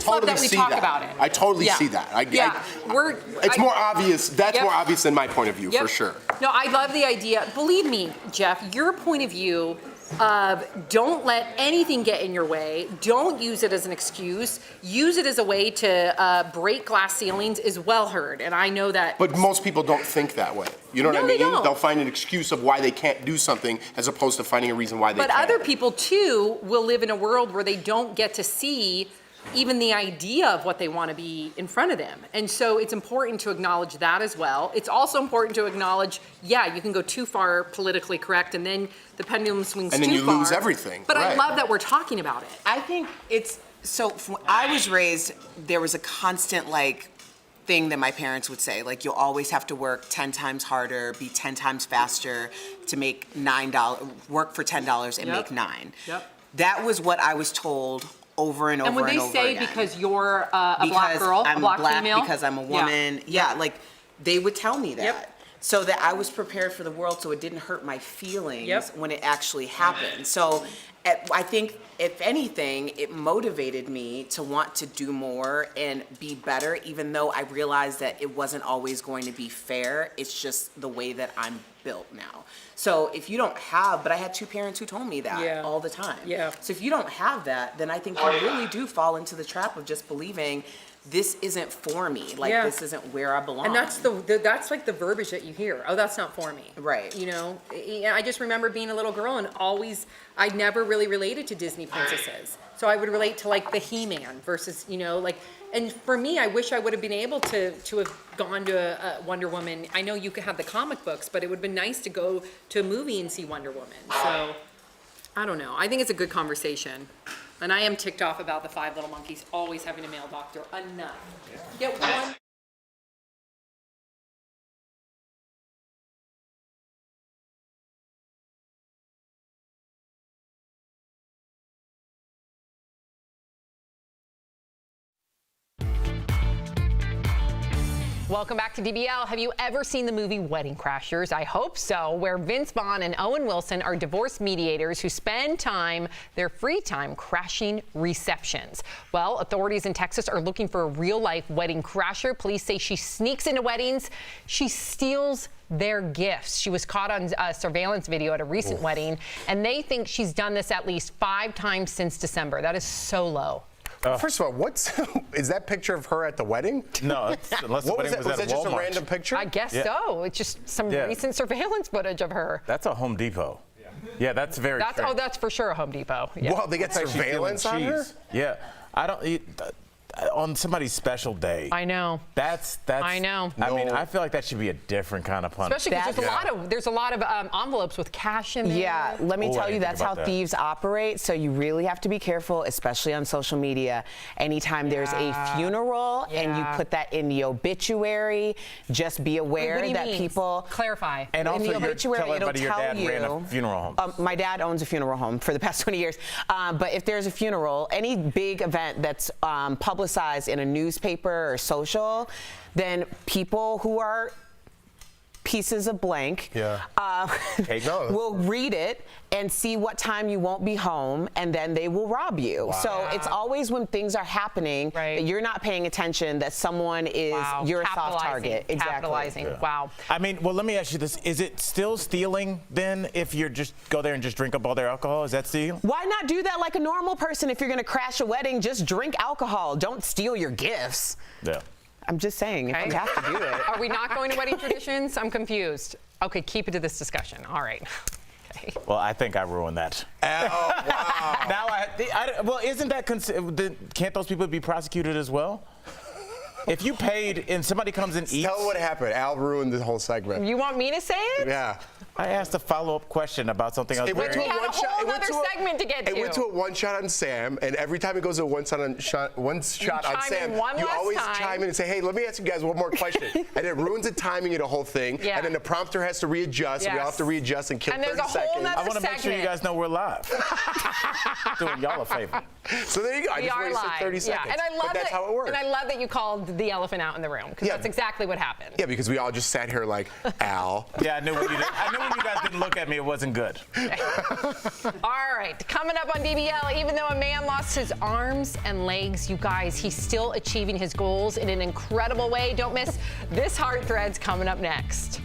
Totally that we see talk that. about it. I totally see that. It's more obvious. That's more obvious than my point of view, for sure. No, I love the idea. Believe me, Jeff, your point of view of don't let anything get in your way. Don't use it as an excuse. Use it as a way to break glass ceilings is well heard. And I know that. But most people don't think that way. You know what I mean? They don't. They'll find an excuse of why they can't do something as opposed to finding a reason why they But can't. other people, too, will live in a world where they don't get to see even the idea of what they want to be in front of them. And so it's important to acknowledge that as well. It's also important to acknowledge, you can go too far politically correct and then the pendulum swings too far. And then you lose everything. But I love that we're talking about it. I think it's, so when I was raised, there was a constant thing that my parents would say, you'll always have to work 10 times harder, be 10 times faster to make $9, work for $10 and make $9. Yep. That was what I was told over and over and over again. And when they say because you're a black girl, I'm a black black, female? because I'm a woman, they would tell me that. So that I was prepared for the world so it didn't hurt my feelings when it actually happened. So I think, if anything, it motivated me to want to do more and be better, even though I realized that it wasn't always going to be fair. It's just the way that I'm built now. So if you don't have, but I had two parents who told me that all the time. So if you don't have that, then I think you really do fall into the trap of just believing this isn't for me. This isn't where I belong. And that's that's the verbiage that you hear. Oh, that's not for me. Right. You know, I just remember being a little girl and I never really related to Disney princesses. So I would relate to the He-Man versus, and for me, I wish I would have been able to have gone to a Wonder Woman. I know you could have the comic books, but it would have been nice to go to a movie and see Wonder Woman. So I don't know. I think it's a good conversation. And I am ticked off about the 5 little monkeys always having a male doctor. Enough. Get one. Welcome back to DBL. Have you ever seen the movie Wedding Crashers? I hope so, where Vince Vaughn and Owen Wilson are divorce mediators who spend their free time crashing receptions. Well, authorities in Texas are looking for a real-life wedding crasher. Police say she sneaks into weddings. She steals their gifts. She was caught on surveillance video at a recent wedding, and they think she's done this at least 5 times since December. That is so low. First of all, is that picture of her at the wedding? No, unless the wedding was at that just Walmart. a random picture? I guess so. It's just some recent surveillance footage of her. That's a Home Depot. Yeah, that's very strange. That's for sure a Home Depot. Yeah. Well, they get surveillance on her? Yeah. on somebody's special day. I know. That's. I know. I mean, I feel like that should be a different kind of punishment. Especially because there's a lot of envelopes with cash in there. Yeah, let me tell you, that's how thieves operate. So you really have to be careful, especially on social media. Anytime there's a funeral and you put that in the obituary, just be aware that people clarify. in And also, the obituary, tell it'll everybody your tell dad you. ran a funeral home. My dad owns a funeral home for the past 20 years. But if there's a funeral, any big event that's publicized in a newspaper or social, then people who are pieces of blank will read it and see what time you won't be home, and then they will rob you. Wow. So it's always when things are happening that you're not paying attention that someone is you're a soft target. Exactly. Capitalizing. Wow. I mean, well, let me ask you this: is it still stealing then if you just go there and just drink up all their alcohol? Is that stealing? Why not do that like a normal person? If you're going to crash a wedding, just drink alcohol. Don't steal your gifts. Yeah. I'm just saying, if you have to do it. Are we not going to wedding traditions? I'm confused. Okay, keep it to this discussion. All right. Okay. Well, I think I ruined that. Oh, wow. Now, well, isn't that can't those people be prosecuted as well? If you paid and somebody comes and eats. Tell what happened. Al ruined the whole segment. You want me to say it? Yeah. I asked a follow-up question about something else. We had a whole other segment to get to. It went to a one-shot on Sam, and every time it goes to one shot on Sam, you always chime in and say, hey, let me ask you guys one more question. And it ruins the timing of the whole thing, and then the prompter has to readjust, and we all have to readjust and kill 30 seconds. I want to make sure you guys know we're live. Doing y'all a favor. So there you go. I just wasted 30 seconds. And I love but that's how it works. And I love that you called the elephant out in the room, because that's exactly what happened. Yeah, because we all just sat here like, Al. Yeah, I knew when you guys didn't look at me, it wasn't good. All right, coming up on DBL, even though a man lost his arms and legs, you guys, he's still achieving his goals in an incredible way. Don't miss this Heart Threads coming up next.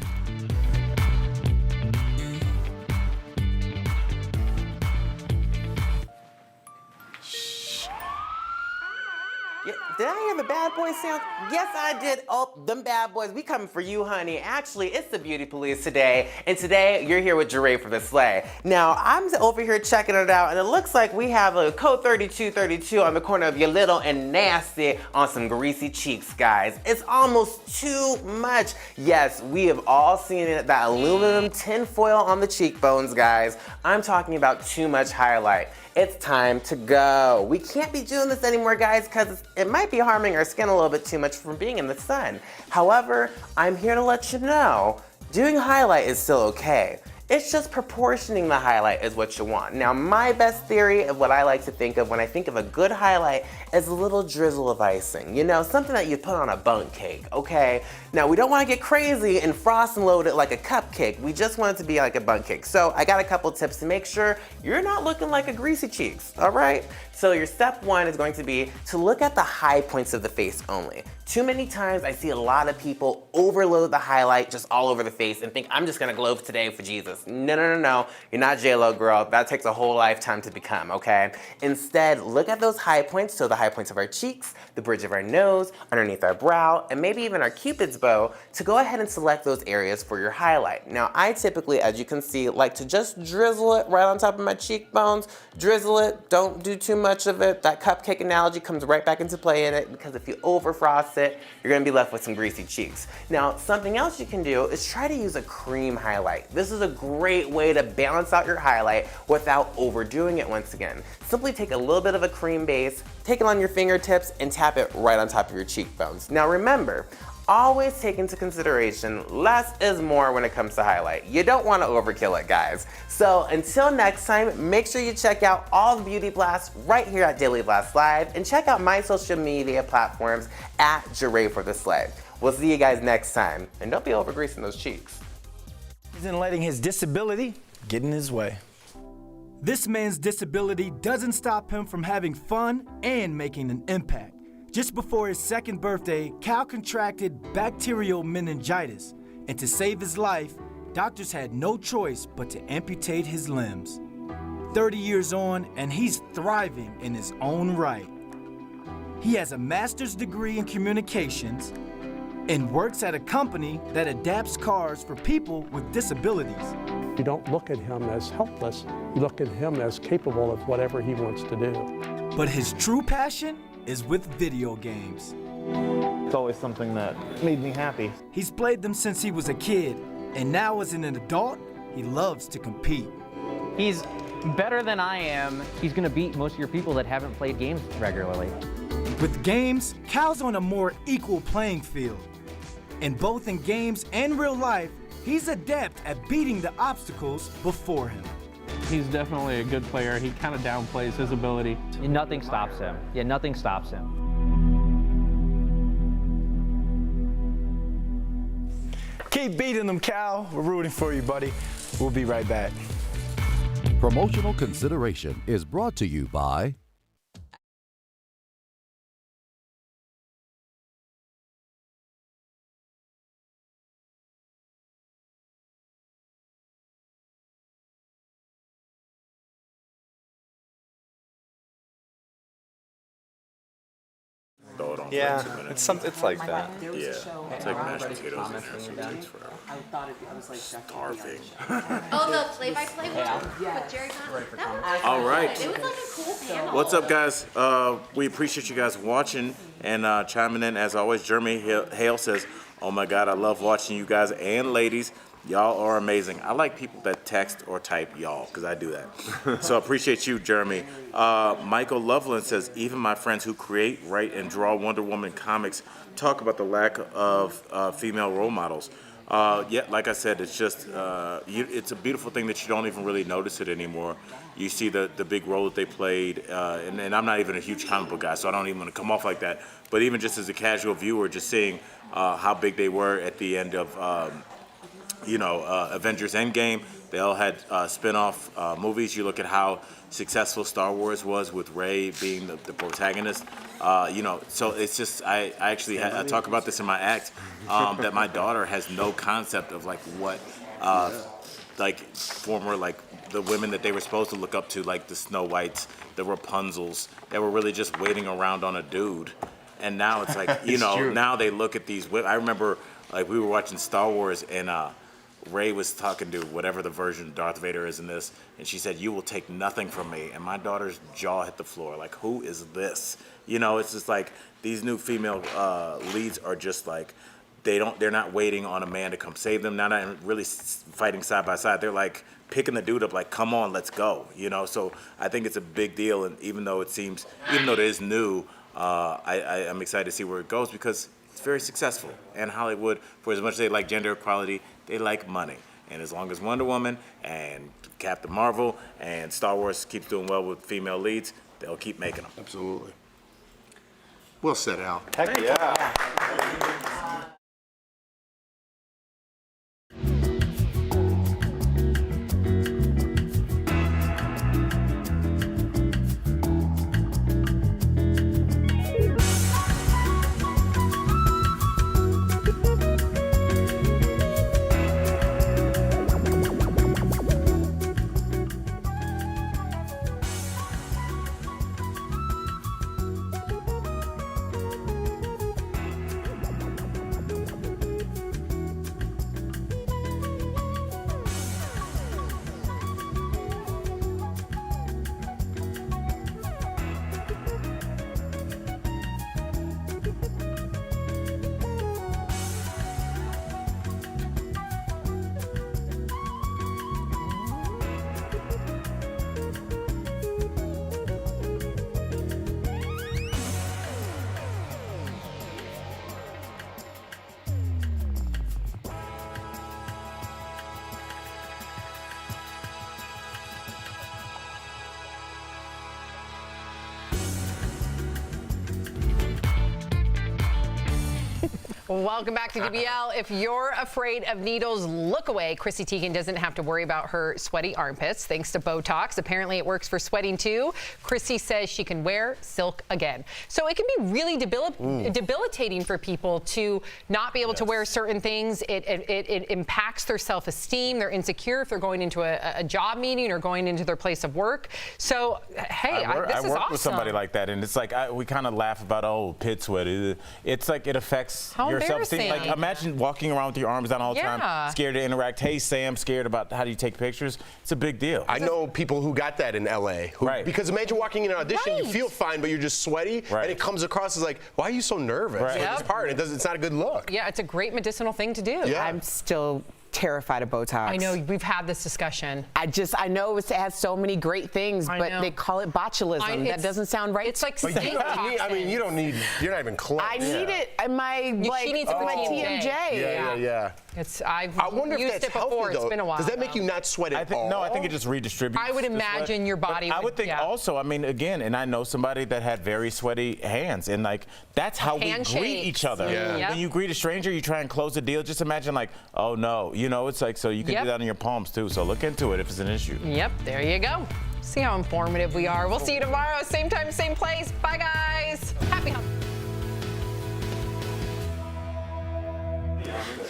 Did I hear the bad boy sound? Yes, I did. Oh, them bad boys, we coming for you, honey. Actually, it's the Beauty Police today, and today you're here with Jeray for the sleigh. Now, I'm over here checking it out, and it looks like we have a code 3232 on the corner of your little and nasty on some greasy cheeks, guys. It's almost too much. Yes, we have all seen it, that aluminum tinfoil on the cheekbones, guys. I'm talking about too much highlight. It's time to go. We can't be doing this anymore, guys, because it might be harming our skin a little bit too much from being in the sun. However, I'm here to let you know, doing highlight is still okay. It's just proportioning the highlight is what you want. Now, my best theory of what I like to think of when I think of a good highlight is a little drizzle of icing. You know, something that you put on a bundt cake, okay? Now, we don't want to get crazy and frost and load it like a cupcake. We just want it to be like a bundt cake. So I got a couple tips to make sure you're not looking like a greasy cheeks, all right? So your step one is going to be to look at the high points of the face only. Too many times I see a lot of people overload the highlight just all over the face and think, I'm just gonna glow today for Jesus. No. You're not J-Lo, girl. That takes a whole lifetime to become, okay? Instead, look at those high points, so the high points of our cheeks, the bridge of our nose, underneath our brow, and maybe even our Cupid's bow, to go ahead and select those areas for your highlight. Now, I typically, as you can see, like to just drizzle it right on top of my cheekbones. Drizzle it, don't do too much of it. That cupcake analogy comes right back into play in it, because if you overfrost it, you're gonna be left with some greasy cheeks. Now, something else you can do is try to use a cream highlight. This is a great way to balance out your highlight without overdoing it once again. Simply take a little bit of a cream base, take it on your fingertips, and tap it right on top of your cheekbones. Now remember, always take into consideration less is more when it comes to highlight. You don't want to overkill it, guys. So until next time, make sure you check out all the beauty blasts right here at Daily Blast Live, and check out my social media platforms at Jeray for the Sleigh. We'll see you guys next time, and don't be over greasing those cheeks. Isn't letting his disability get in his way. This man's disability doesn't stop him from having fun and making an impact. Just before his second birthday, Cal contracted bacterial meningitis, and to save his life, doctors had no choice but to amputate his limbs. 30 years on, and he's thriving in his own right. He has a master's degree in communications and works at a company that adapts cars for people with disabilities. You don't look at him as helpless, you look at him as capable of whatever he wants to do. But his true passion is with video games. It's always something that made me happy. He's played them since he was a kid, and now as an adult, he loves to compete. He's better than I am. He's going to beat most of your people that haven't played games regularly. With games, Cal's on a more equal playing field. And both in games and real life, he's adept at beating the obstacles before him. He's definitely a good player. He kind of downplays his ability. And nothing stops him. Yeah, nothing stops him. Keep beating them, Cal. We're rooting for you, buddy. We'll be right back. Promotional consideration is brought to you by Throw it on Yeah, for 2 minutes. it's like that. Yeah, it's like mashed potatoes in there, so it takes forever. Starving. Oh, the play-by-play one with Jerry Conlon. That was All right. It was like a cool panel. What's up, guys? We appreciate you guys watching and chiming in. As always, Jeremy Hale says, "Oh my God, I love watching you guys and ladies. Y'all are amazing." I like people that text or type y'all, because I do that. So I appreciate you, Jeremy. Michael Loveland says, "Even my friends who create, write, and draw Wonder Woman comics talk about the lack of female role models." Yeah, like I said, it's just, it's a beautiful thing that you don't even really notice it anymore. You see the big role that they played, and I'm not even a huge comic book guy, so I don't even want to come off like that. But even just as a casual viewer, just seeing how big they were at the end of Avengers Endgame. They all had spin-off movies. You look at how successful Star Wars was with Rey being the protagonist. So it's just, I actually I talk about this in my act, that my daughter has no concept of like what, former the women that they were supposed to look up to, like the Snow Whites, the Rapunzels, that were really just waiting around on a dude. And now it's like, True. now they look at these women. I remember we were watching Star Wars and Rey was talking to whatever the version Darth Vader is in this, and she said, "You will take nothing from me." And my daughter's jaw hit the floor. Like, who is this? It's just like these new female leads are just like, they're not waiting on a man to come save them. They're not really fighting side by side. They're like picking the dude up, like, come on, let's go. So I think it's a big deal. And even though it is new, I'm excited to see where it goes, because it's very successful. And Hollywood, for as much as they like gender equality, they like money. And as long as Wonder Woman and Captain Marvel and Star Wars keeps doing well with female leads, they'll keep making them. Absolutely. Well said, Al. Heck yeah. Welcome back to DBL. If you're afraid of needles, look away. Chrissy Teigen doesn't have to worry about her sweaty armpits thanks to Botox. Apparently it works for sweating too. Chrissy says she can wear silk again. So it can be really debilitating for people to not be able to wear certain things. It impacts their self-esteem. They're insecure if they're going into a job meeting or going into their place of work. So, hey, this is awesome. I work with somebody like that, and it's like we kind of laugh about, pit sweat. It's like it affects your yourself. embarrassing. Like, imagine walking around with your arms down all the Yeah. time, scared to interact. Hey, Sam, scared about how do you take pictures? It's a big deal. I know people who got that in L.A. Because imagine walking in an audition, you feel fine, but you're just sweaty, and it comes across as like, why are you so nervous? Right. Like, this part, it's not a good look. Yeah, it's a great medicinal thing to do. Yeah. I'm still terrified of Botox. I know, we've had this discussion. I know it has so many great things, I but know. they call it botulism. That doesn't sound right. It's like But you don't need, I mean, you don't need, you're not even close. I need it in my, She needs it for my TMJ. TMJ. Yeah. I've I wonder if used that's it before. healthy, It's though. been a while. Does that make you not sweat at all? No, I think it just redistributes. I would the sweat. imagine your body But I would think also, I mean, again, and I know somebody that had very sweaty hands, and like that's how we greet each other. Yeah. Yep. When you greet a stranger, you try and close a deal. Just imagine like, oh no, you know, it's like so you can Yep. do that on your palms too. So look into it if it's an issue. Yep, there you go. See how informative we are. We'll see you tomorrow, same time, same place. Bye, guys. Happy Holidays.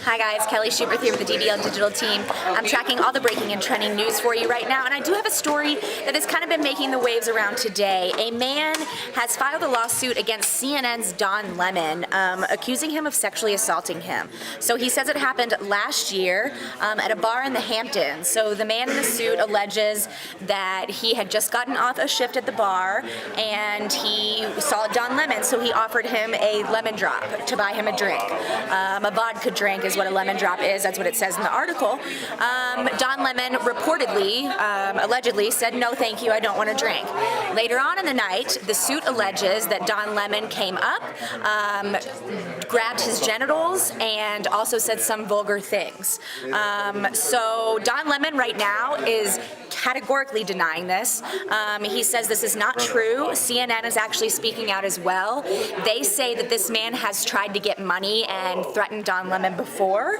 Hi guys, Kelly Schubert here with the DBL Digital team. I'm tracking all the breaking and trending news for you right now, and I do have a story that has kind of been making the waves around today. A man has filed a lawsuit against CNN's Don Lemon, accusing him of sexually assaulting him. So he says it happened last year at a bar in the Hamptons. So the man in the suit alleges that he had just gotten off a shift at the bar, and he saw Don Lemon, so he offered him a lemon drop to buy him a drink. A vodka drink is what a lemon drop is. That's what it says in the article. Don Lemon reportedly, allegedly said, no thank you, I don't want to drink. Later on in the night, the suit alleges that Don Lemon came up, grabbed his genitals, and also said some vulgar things. So Don Lemon right now is categorically denying this. He says this is not true. CNN is actually speaking out as well. They say that this man has tried to get money and threatened Don Lemon before.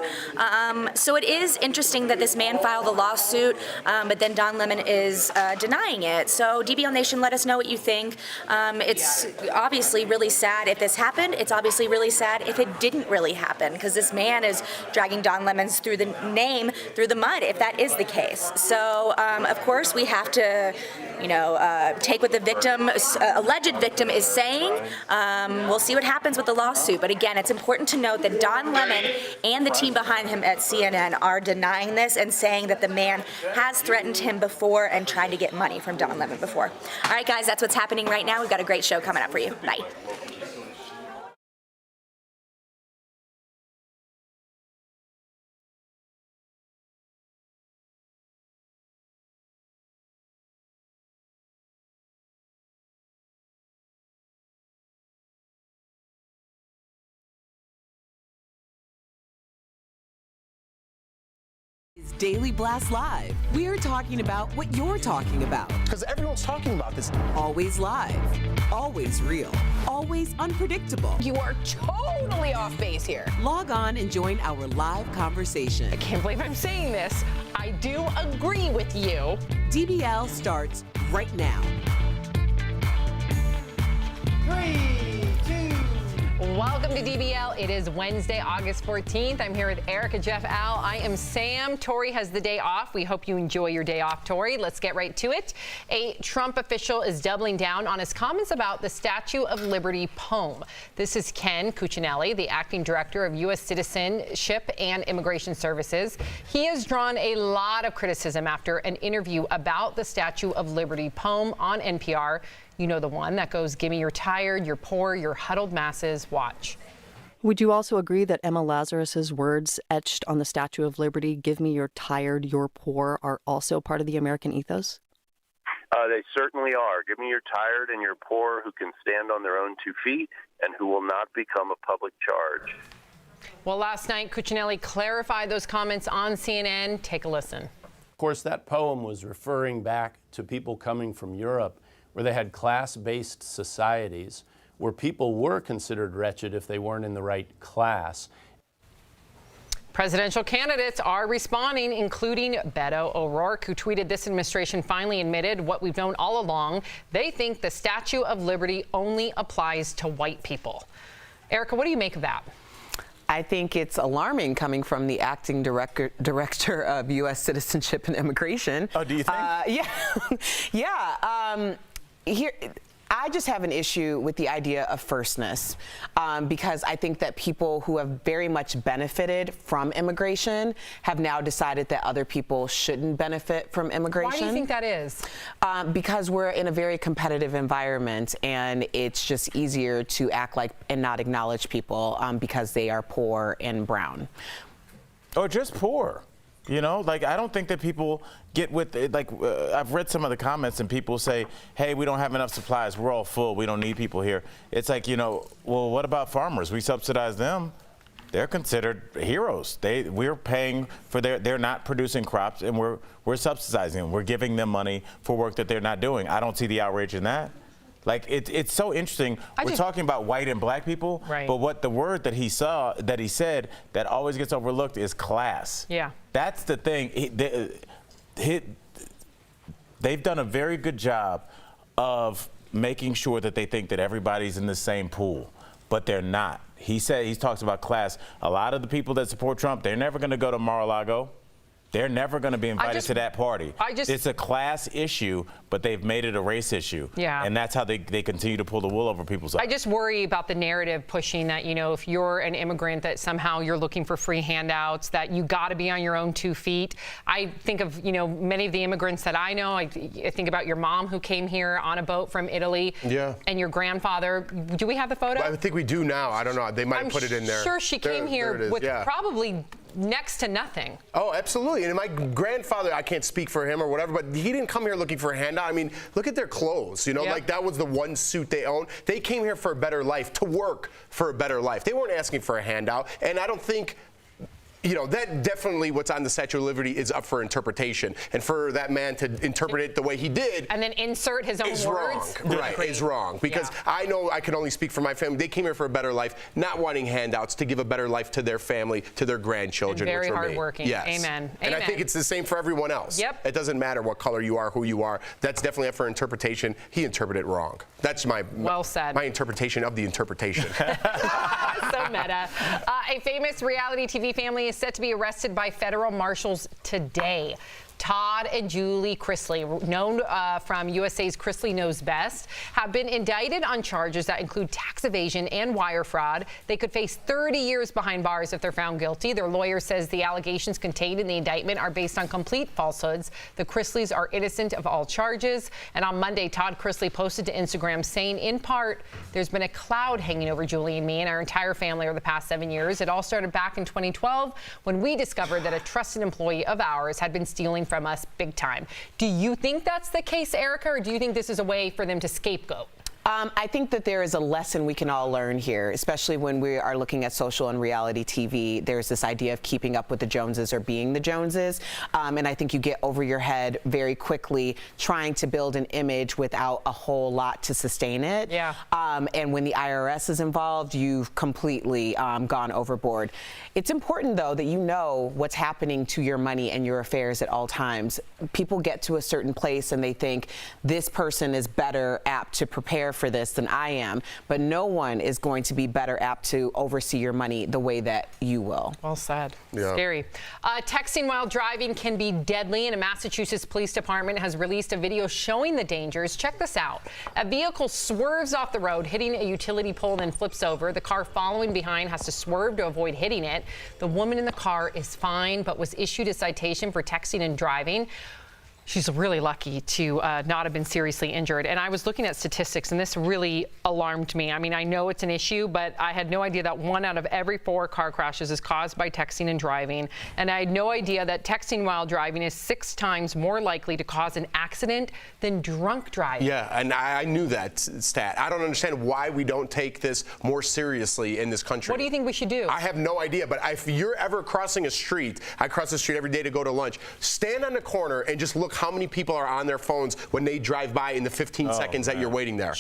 So it is interesting that this man filed a lawsuit, but then Don Lemon is denying it. So DBL Nation, let us know what you think. It's obviously really sad if this happened. It's obviously really sad if it didn't really happen, because this man is dragging Don Lemon's through the name through the mud, if that is the case. So of course we have to, take what the victim, alleged victim, is saying. We'll see what happens with the lawsuit. But again, it's important to note that Don Lemon and the team behind him at CNN are denying this and saying that the man has threatened him before and tried to get money from Don Lemon before. All right, guys, that's what's happening right now. We've got a great show coming up for you. Bye. Daily Blast Live. We're talking about what you're talking about. Because everyone's talking about this. Always live, always real, always unpredictable. You are totally off base here. Log on and join our live conversation. I can't believe I'm saying this. I do agree with you. DBL starts right now. 3, 2. Welcome to DBL. It is Wednesday, August 14th. I'm here with Erica, Jeff, Al. I am Sam. Tori has the day off. We hope you enjoy your day off, Tori. Let's get right to it. A Trump official is doubling down on his comments about the Statue of Liberty poem. This is Ken Cuccinelli, the acting director of U.S. Citizenship and Immigration Services. He has drawn a lot of criticism after an interview about the Statue of Liberty poem on NPR. You know, the one that goes, "Give me your tired, your poor, your huddled masses. Watch." Would you also agree that Emma Lazarus's words etched on the Statue of Liberty, "Give me your tired, your poor," are also part of the American ethos? They certainly are. Give me your tired and your poor who can stand on their own 2 feet and who will not become a public charge. Well, last night, Cuccinelli clarified those comments on CNN. Take a listen. Of course, that poem was referring back to people coming from Europe, where they had class-based societies, where people were considered wretched if they weren't in the right class. Presidential candidates are responding, including Beto O'Rourke, who tweeted this administration finally admitted what we've known all along. They think the Statue of Liberty only applies to white people. Erica, what do you make of that? I think it's alarming coming from the acting director of U.S. Citizenship and Immigration. Oh, do you think? Yeah. Yeah. Here, I just have an issue with the idea of firstness because I think that people who have very much benefited from immigration have now decided that other people shouldn't benefit from immigration. Why do you think that is? Because we're in a very competitive environment, and it's just easier to act like and not acknowledge people because they are poor and brown. Or just poor. You know, like, I don't think that people get with it. Like, I've read some of the comments and people say, hey, we don't have enough supplies. We're all full. We don't need people here. It's like, you know, well, what about farmers? We subsidize them. They're considered heroes. We're paying for they're not producing crops, and we're subsidizing them. We're giving them money for work that they're not doing. I don't see the outrage in that. Like, it's so interesting. We're talking about white and black people, but what the word that he said that always gets overlooked is class. Yeah. That's the thing. They've done a very good job of making sure that they think that everybody's in the same pool, but they're not. He talks about class. A lot of the people that support Trump, they're never going to go to Mar-a-Lago. They're never going to be invited to that party. It's a class issue, but they've made it a race issue. Yeah. And that's how they continue to pull the wool over people's eyes. I just worry about the narrative pushing that, you know, if you're an immigrant, that somehow you're looking for free handouts, that you got to be on your own 2 feet. I think of, you know, many of the immigrants that I know. I think about your mom who came here on a boat from Italy. Yeah. And your grandfather. Do we have the photo? I think we do now. I don't know. They might have put it in there. I'm sure she came here with probably next to nothing. Oh, absolutely. And my grandfather, I can't speak for him or whatever, but he didn't come here looking for a handout. I mean, look at their clothes, you know, like that was the one suit they owned. They came here for a better life, to work for a better life. They weren't asking for a handout. And I don't think, you know, that definitely what's on the Statue of Liberty is up for interpretation. And for that man to interpret it the way he did. And then insert his own words. Right, is wrong. Because I know I can only speak for my family. They came here for a better life, not wanting handouts, to give a better life to their family, to their grandchildren. And very which are hardworking. Yes. Amen. And I think it's the same for everyone else. Yep. It doesn't matter what color you are, who you are. That's definitely up for interpretation. He interpreted it wrong. That's my interpretation of the interpretation. So meta. A famous reality TV family is set to be arrested by federal marshals today. Todd and Julie Chrisley, known from USA's Chrisley Knows Best, have been indicted on charges that include tax evasion and wire fraud. They could face 30 years behind bars if they're found guilty. Their lawyer says the allegations contained in the indictment are based on complete falsehoods. The Chrisleys are innocent of all charges. And on Monday, Todd Chrisley posted to Instagram saying, in part, there's been a cloud hanging over Julie and me and our entire family over the past 7 years. It all started back in 2012 when we discovered that a trusted employee of ours had been stealing from us big time. Do you think that's the case, Erica, or do you think this is a way for them to scapegoat? I think that there is a lesson we can all learn here, especially when we are looking at social and reality TV. There's this idea of keeping up with the Joneses or being the Joneses. And I think you get over your head very quickly trying to build an image without a whole lot to sustain it. Yeah. And when the IRS is involved, you've completely gone overboard. It's important, though, that you know what's happening to your money and your affairs at all times. People get to a certain place and they think this person is better apt to prepare for this than I am, but no one is going to be better apt to oversee your money the way that you will. Well said. Yeah. Scary. Texting while driving can be deadly, and a Massachusetts police department has released a video showing the dangers. Check this out. A vehicle swerves off the road, hitting a utility pole, then flips over. The car following behind has to swerve to avoid hitting it. The woman in the car is fine, but was issued a citation for texting and driving. She's really lucky to not have been seriously injured. And I was looking at statistics, and this really alarmed me. I mean, I know it's an issue, but I had no idea that 1 out of every 4 car crashes is caused by texting and driving. And I had no idea that texting while driving is 6 times more likely to cause an accident than drunk driving. Yeah, and I knew that stat. I don't understand why we don't take this more seriously in this country. What do you think we should do? I have no idea, but if you're ever crossing a street, I cross the street every day to go to lunch, stand on the corner and just look how many people are on their phones when they drive by in the 15 seconds that you're waiting there.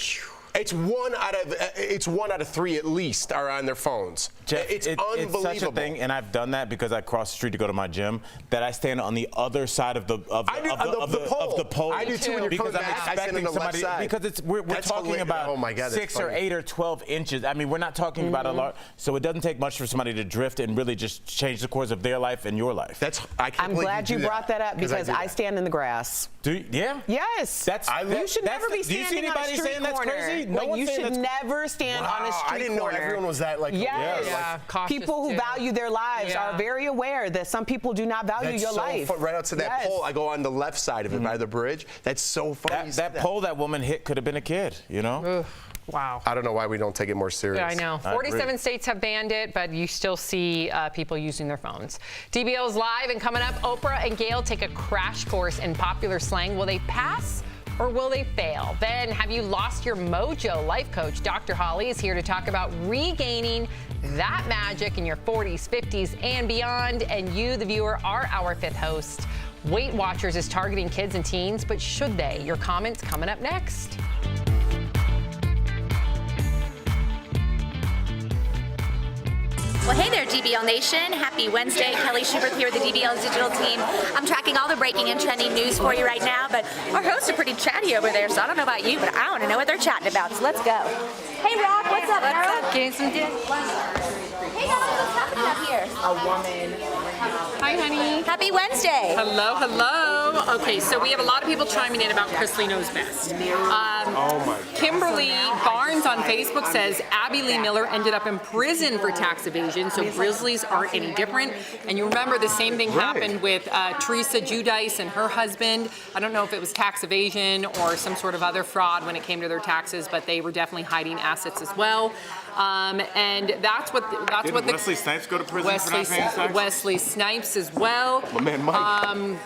It's one out of three at least are on their phones. Jeff, it's unbelievable. It's such a thing, and I've done that because I cross the street to go to my gym. That I stand on the other side of the pole. I do too. When you're because coming I'm back, I stand expecting on the left somebody side. because we're talking about oh my God, 6 or 8 or 12 inches. I mean, we're not talking about a lot. So it doesn't take much for somebody to drift and really just change the course of their life and your life. I'm glad you brought that up because I stand in the grass. Do you? Yeah. Yes. You should never be standing on a street corner. You should never stand on a street corner. I didn't know everyone was that like. Yes. Yeah, people who value their lives are very aware that some people do not value your life. Right out to that pole, I go on the left side of it by the bridge. That's so funny. That pole that woman hit could have been a kid, you know? Wow. I don't know why we don't take it more serious. Yeah, I know. 47 states have banned it, but you still see people using their phones. DBL is live, and coming up, Oprah and Gayle take a crash course in popular slang. Will they pass or will they fail? Then, have you lost your mojo? Life coach Dr. Holly is here to talk about regaining that magic in your 40s, 50s, and beyond. And you, the viewer, are our fifth host. Weight Watchers is targeting kids and teens, but should they? Your comments coming up next. Well, hey there, DBL Nation. Happy Wednesday. Kelly Schubert here with the DBL digital team. I'm tracking all the breaking and trending news for you right now, but our hosts are pretty chatty over there, so I don't know about you, but I want to know what they're chatting about, so let's go. Hey, Rock, what's up, girl? Getting some dick. Hey, guys, what's happening up here? A woman. Hi, honey. Happy Wednesday. Hello, hello. Okay, so we have a lot of people chiming in about Chrisley Knows Best. Oh my. Kimberly Barnes on Facebook says Abby Lee Miller ended up in prison for tax evasion, so Grizzlies aren't any different. And you remember the same thing happened with Teresa Giudice and her husband. I don't know if it was tax evasion or some sort of other fraud when it came to their taxes, but they were definitely hiding assets as well. And that's what Wesley Snipes go to prison for not paying tax? Wesley Snipes as well. My man Mike.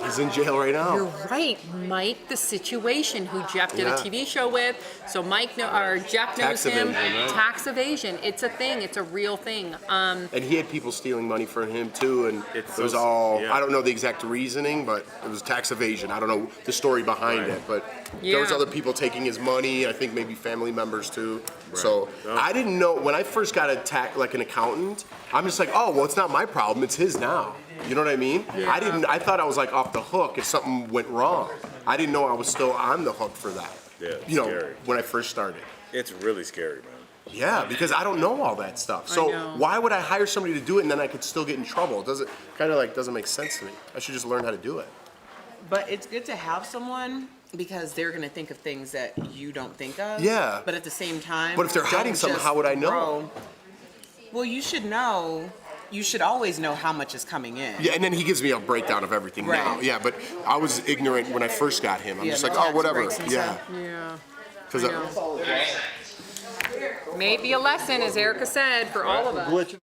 He's in jail right now. You're right, Mike, the Situation, who Jeff did a TV show with. So Jeff knows him. Right? Tax evasion, it's a thing. It's a real thing. And he had people stealing money from him too, and it was all. I don't know the exact reasoning, but it was tax evasion. I don't know the story behind it, but there was other people taking his money. I think maybe family members too. Right. So I didn't know when I first got like an accountant. I'm just like, oh well, it's not my problem. It's his now. You know what I mean? Yeah. I thought I was like off the hook if something went wrong. I didn't know I was still on the hook for that. Yeah, scary. When I first started. It's really scary, man. Yeah, because I don't know all that stuff. So why would I hire somebody to do it and then I could still get in trouble? It doesn't make sense to me. I should just learn how to do it. But it's good to have someone because they're going to think of things that you don't think of. Yeah. But at the same time, but if they're hiding something, how would I know? Well, you should know. You should always know how much is coming in. Yeah, and then he gives me a breakdown of everything now. Yeah, but I was ignorant when I first got him. I'm just like, oh, whatever. Yeah. Yeah. Because maybe a lesson, as Erica said, for all of us.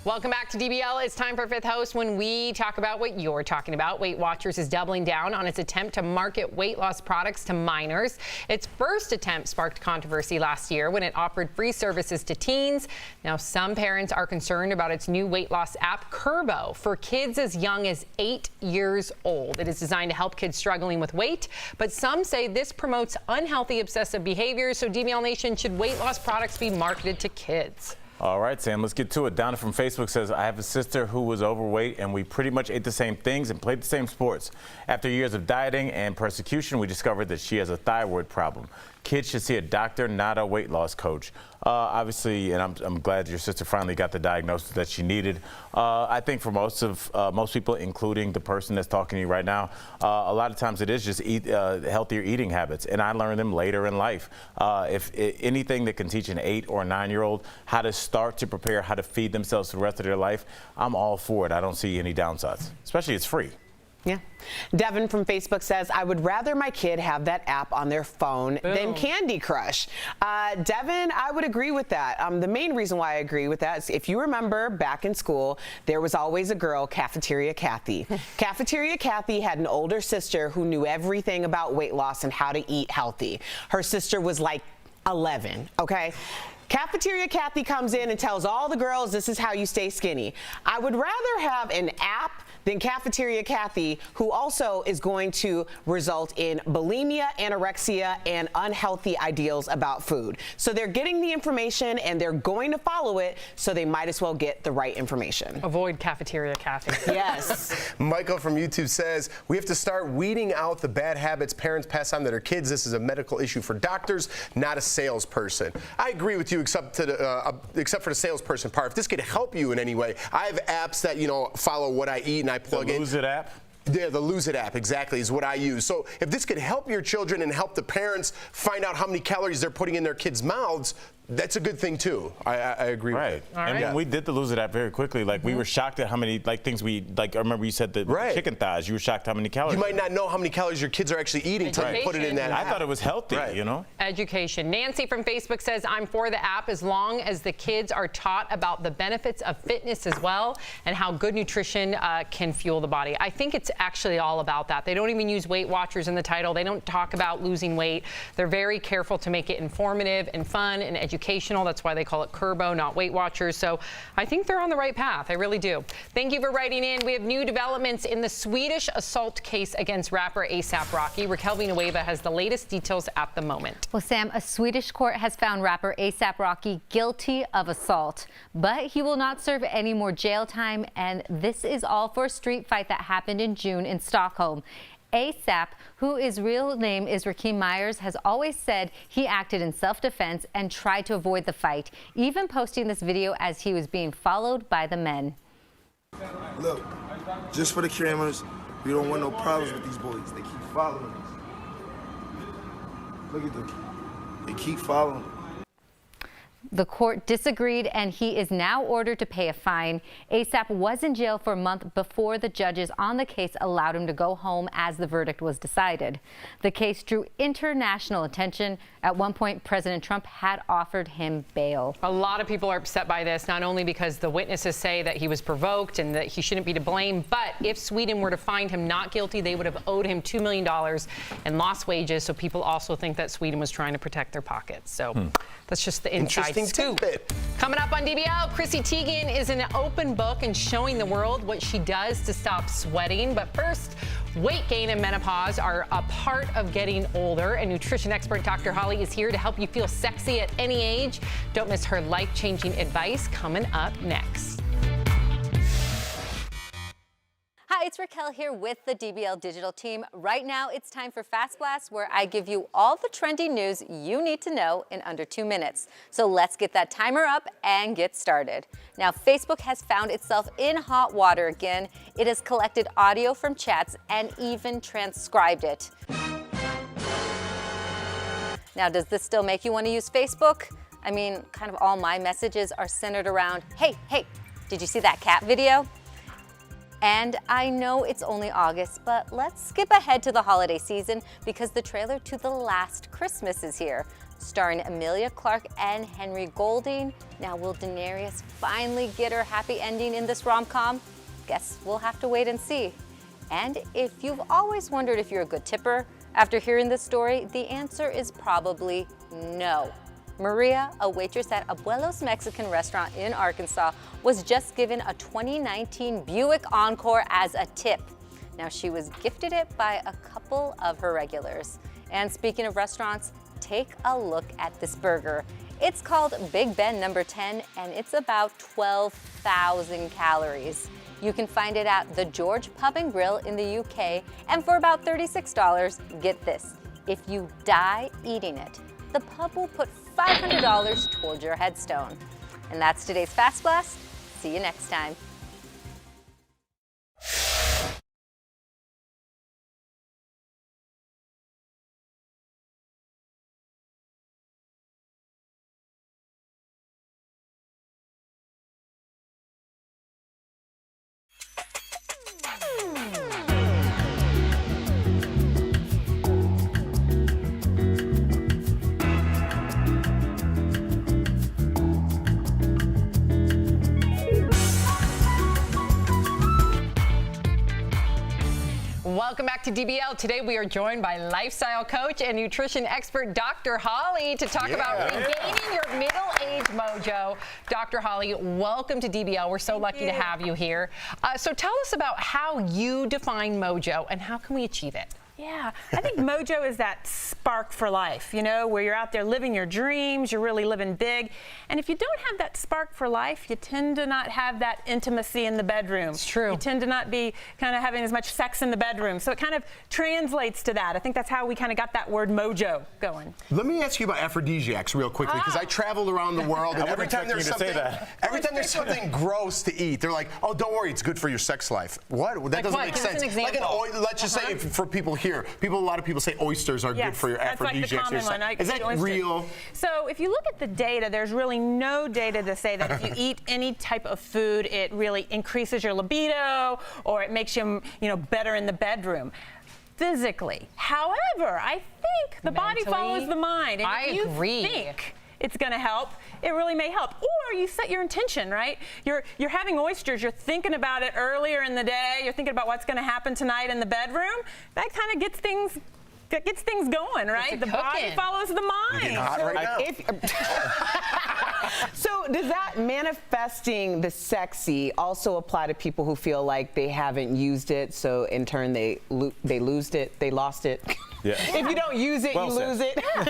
Welcome back to DBL. It's time for Fifth Host when we talk about what you're talking about. Weight Watchers is doubling down on its attempt to market weight loss products to minors. Its first attempt sparked controversy last year when it offered free services to teens. Now, some parents are concerned about its new weight loss app, Curbo, for kids as young as 8 years old. It is designed to help kids struggling with weight, but some say this promotes unhealthy, obsessive behaviors. So DBL Nation, should weight loss products be marketed to kids? All right, Sam, let's get to it. Donna from Facebook says, I have a sister who was overweight and we pretty much ate the same things and played the same sports. After years of dieting and persecution, we discovered that she has a thyroid problem. Kids should see a doctor, not a weight loss coach. Obviously, and I'm glad your sister finally got the diagnosis that she needed. I think for most people, including the person that's talking to you right now, a lot of times it is just healthier eating habits, and I learned them later in life. If anything that can teach an 8 or 9-year-old how to start to prepare how to feed themselves for the rest of their life, I'm all for it. I don't see any downsides, especially it's free. Yeah. Devin from Facebook says, I would rather my kid have that app on their phone than Candy Crush. Devin, I would agree with that. The main reason why I agree with that is if you remember back in school, there was always a girl, Cafeteria Kathy. Cafeteria Kathy had an older sister who knew everything about weight loss and how to eat healthy. Her sister was like 11, okay? Cafeteria Kathy comes in and tells all the girls this is how you stay skinny. I would rather have an app than Cafeteria Kathy, who also is going to result in bulimia, anorexia, and unhealthy ideals about food. So they're getting the information and they're going to follow it, so they might as well get the right information. Avoid Cafeteria Kathy. Yes. Michael from YouTube says, we have to start weeding out the bad habits parents pass on to their kids. This is a medical issue for doctors, not a salesperson. I agree with you except for the salesperson part. If this could help you in any way, I have apps that, follow what I eat and I plug in. The Lose It app? Yeah, the Lose It app, exactly, is what I use. So if this could help your children and help the parents find out how many calories they're putting in their kids' mouths, that's a good thing, too. I agree with it. And when we did the Lose It app very quickly, we were shocked at how many things we, I remember you said the chicken thighs, you were shocked how many calories. You might not know how many calories your kids are actually eating until you put it in that app. I thought it was healthy, Education. Nancy from Facebook says, I'm for the app as long as the kids are taught about the benefits of fitness as well and how good nutrition can fuel the body. I think it's actually all about that. They don't even use Weight Watchers in the title. They don't talk about losing weight. They're very careful to make it informative and fun and educational. That's why they call it Curbo, not Weight Watchers. So I think they're on the right path. I really do. Thank you for writing in. We have new developments in the Swedish assault case against rapper A$AP Rocky. Raquel Villanueva has the latest details at the moment. Well, Sam, a Swedish court has found rapper A$AP Rocky guilty of assault, but he will not serve any more jail time. And this is all for a street fight that happened in June in Stockholm. A$AP, whose real name is Rakeem Myers, has always said he acted in self-defense and tried to avoid the fight, even posting this video as he was being followed by the men. Look, just for the cameras, we don't want no problems with these boys. They keep following us. Look at them. They keep following us. The court disagreed, and he is now ordered to pay a fine. A$AP was in jail for a month before the judges on the case allowed him to go home as the verdict was decided. The case drew international attention. At one point, President Trump had offered him bail. A lot of people are upset by this, not only because the witnesses say that he was provoked and that he shouldn't be to blame, but if Sweden were to find him not guilty, they would have owed him $2 million and lost wages. So people also think that Sweden was trying to protect their pockets. So that's just the inside scoop. Coming up on DBL, Chrissy Teigen is an open book and showing the world what she does to stop sweating. But first, weight gain and menopause are a part of getting older, and nutrition expert Dr. Holly is here to help you feel sexy at any age. Don't miss her life-changing advice coming up next. Hi, it's Raquel here with the DBL Digital team. Right now, it's time for Fast Blast, where I give you all the trending news you need to know in under 2 minutes. So let's get that timer up and get started. Now, Facebook has found itself in hot water again. It has collected audio from chats and even transcribed it. Now, does this still make you want to use Facebook? I mean, kind of all my messages are centered around, hey, did you see that cat video? And I know it's only August, but let's skip ahead to the holiday season because the trailer to The Last Christmas is here. Starring Emilia Clarke and Henry Golding. Now, will Daenerys finally get her happy ending in this rom-com? Guess we'll have to wait and see. And if you've always wondered if you're a good tipper, after hearing this story, the answer is probably no. Maria, a waitress at Abuelo's Mexican restaurant in Arkansas, was just given a 2019 Buick Encore as a tip. Now, she was gifted it by a couple of her regulars. And speaking of restaurants, take a look at this burger. It's called Big Ben No. 10, and it's about 12,000 calories. You can find it at the George Pub and Grill in the UK, and for about $36, get this, if you die eating it, the pub will put $500 towards your headstone. And that's today's Fast Blast. See you next time. Welcome back to DBL. Today we are joined by lifestyle coach and nutrition expert Dr. Holly to talk about regaining your middle-age mojo. Dr. Holly, welcome to DBL. We're so lucky to have you here. So tell us about how you define mojo and how can we achieve it? Yeah, I think mojo is that spark for life, you know, where you're out there living your dreams, you're really living big. And if you don't have that spark for life, you tend to not have that intimacy in the bedroom. It's true. You tend to not be kind of having as much sex in the bedroom. So it kind of translates to that. I think that's how we kind of got that word mojo going. Let me ask you about aphrodisiacs real quickly, because I traveled around the world, and every time there's something gross to eat, they're like, "Oh, don't worry, it's good for your sex life." What? That doesn't make sense. Like let's just say for people here, a lot of people say oysters are good for your aphrodisiacs. That's like the common one. Is that real? So if you look at the data, there's really no data to say that if you eat any type of food, it really increases your libido or it makes you, better in the bedroom. Physically. However, I think the body follows the mind. And if you think it's going to help, it really may help. Or you set your intention, right? You're having oysters, you're thinking about it earlier in the day, you're thinking about what's going to happen tonight in the bedroom. That kind of gets things going, right? The body follows the mind. Getting hot right now. So does that manifesting the sexy also apply to people who feel like they haven't used it, so in turn they lost it? Yeah. If you don't use it, you lose it. Yeah,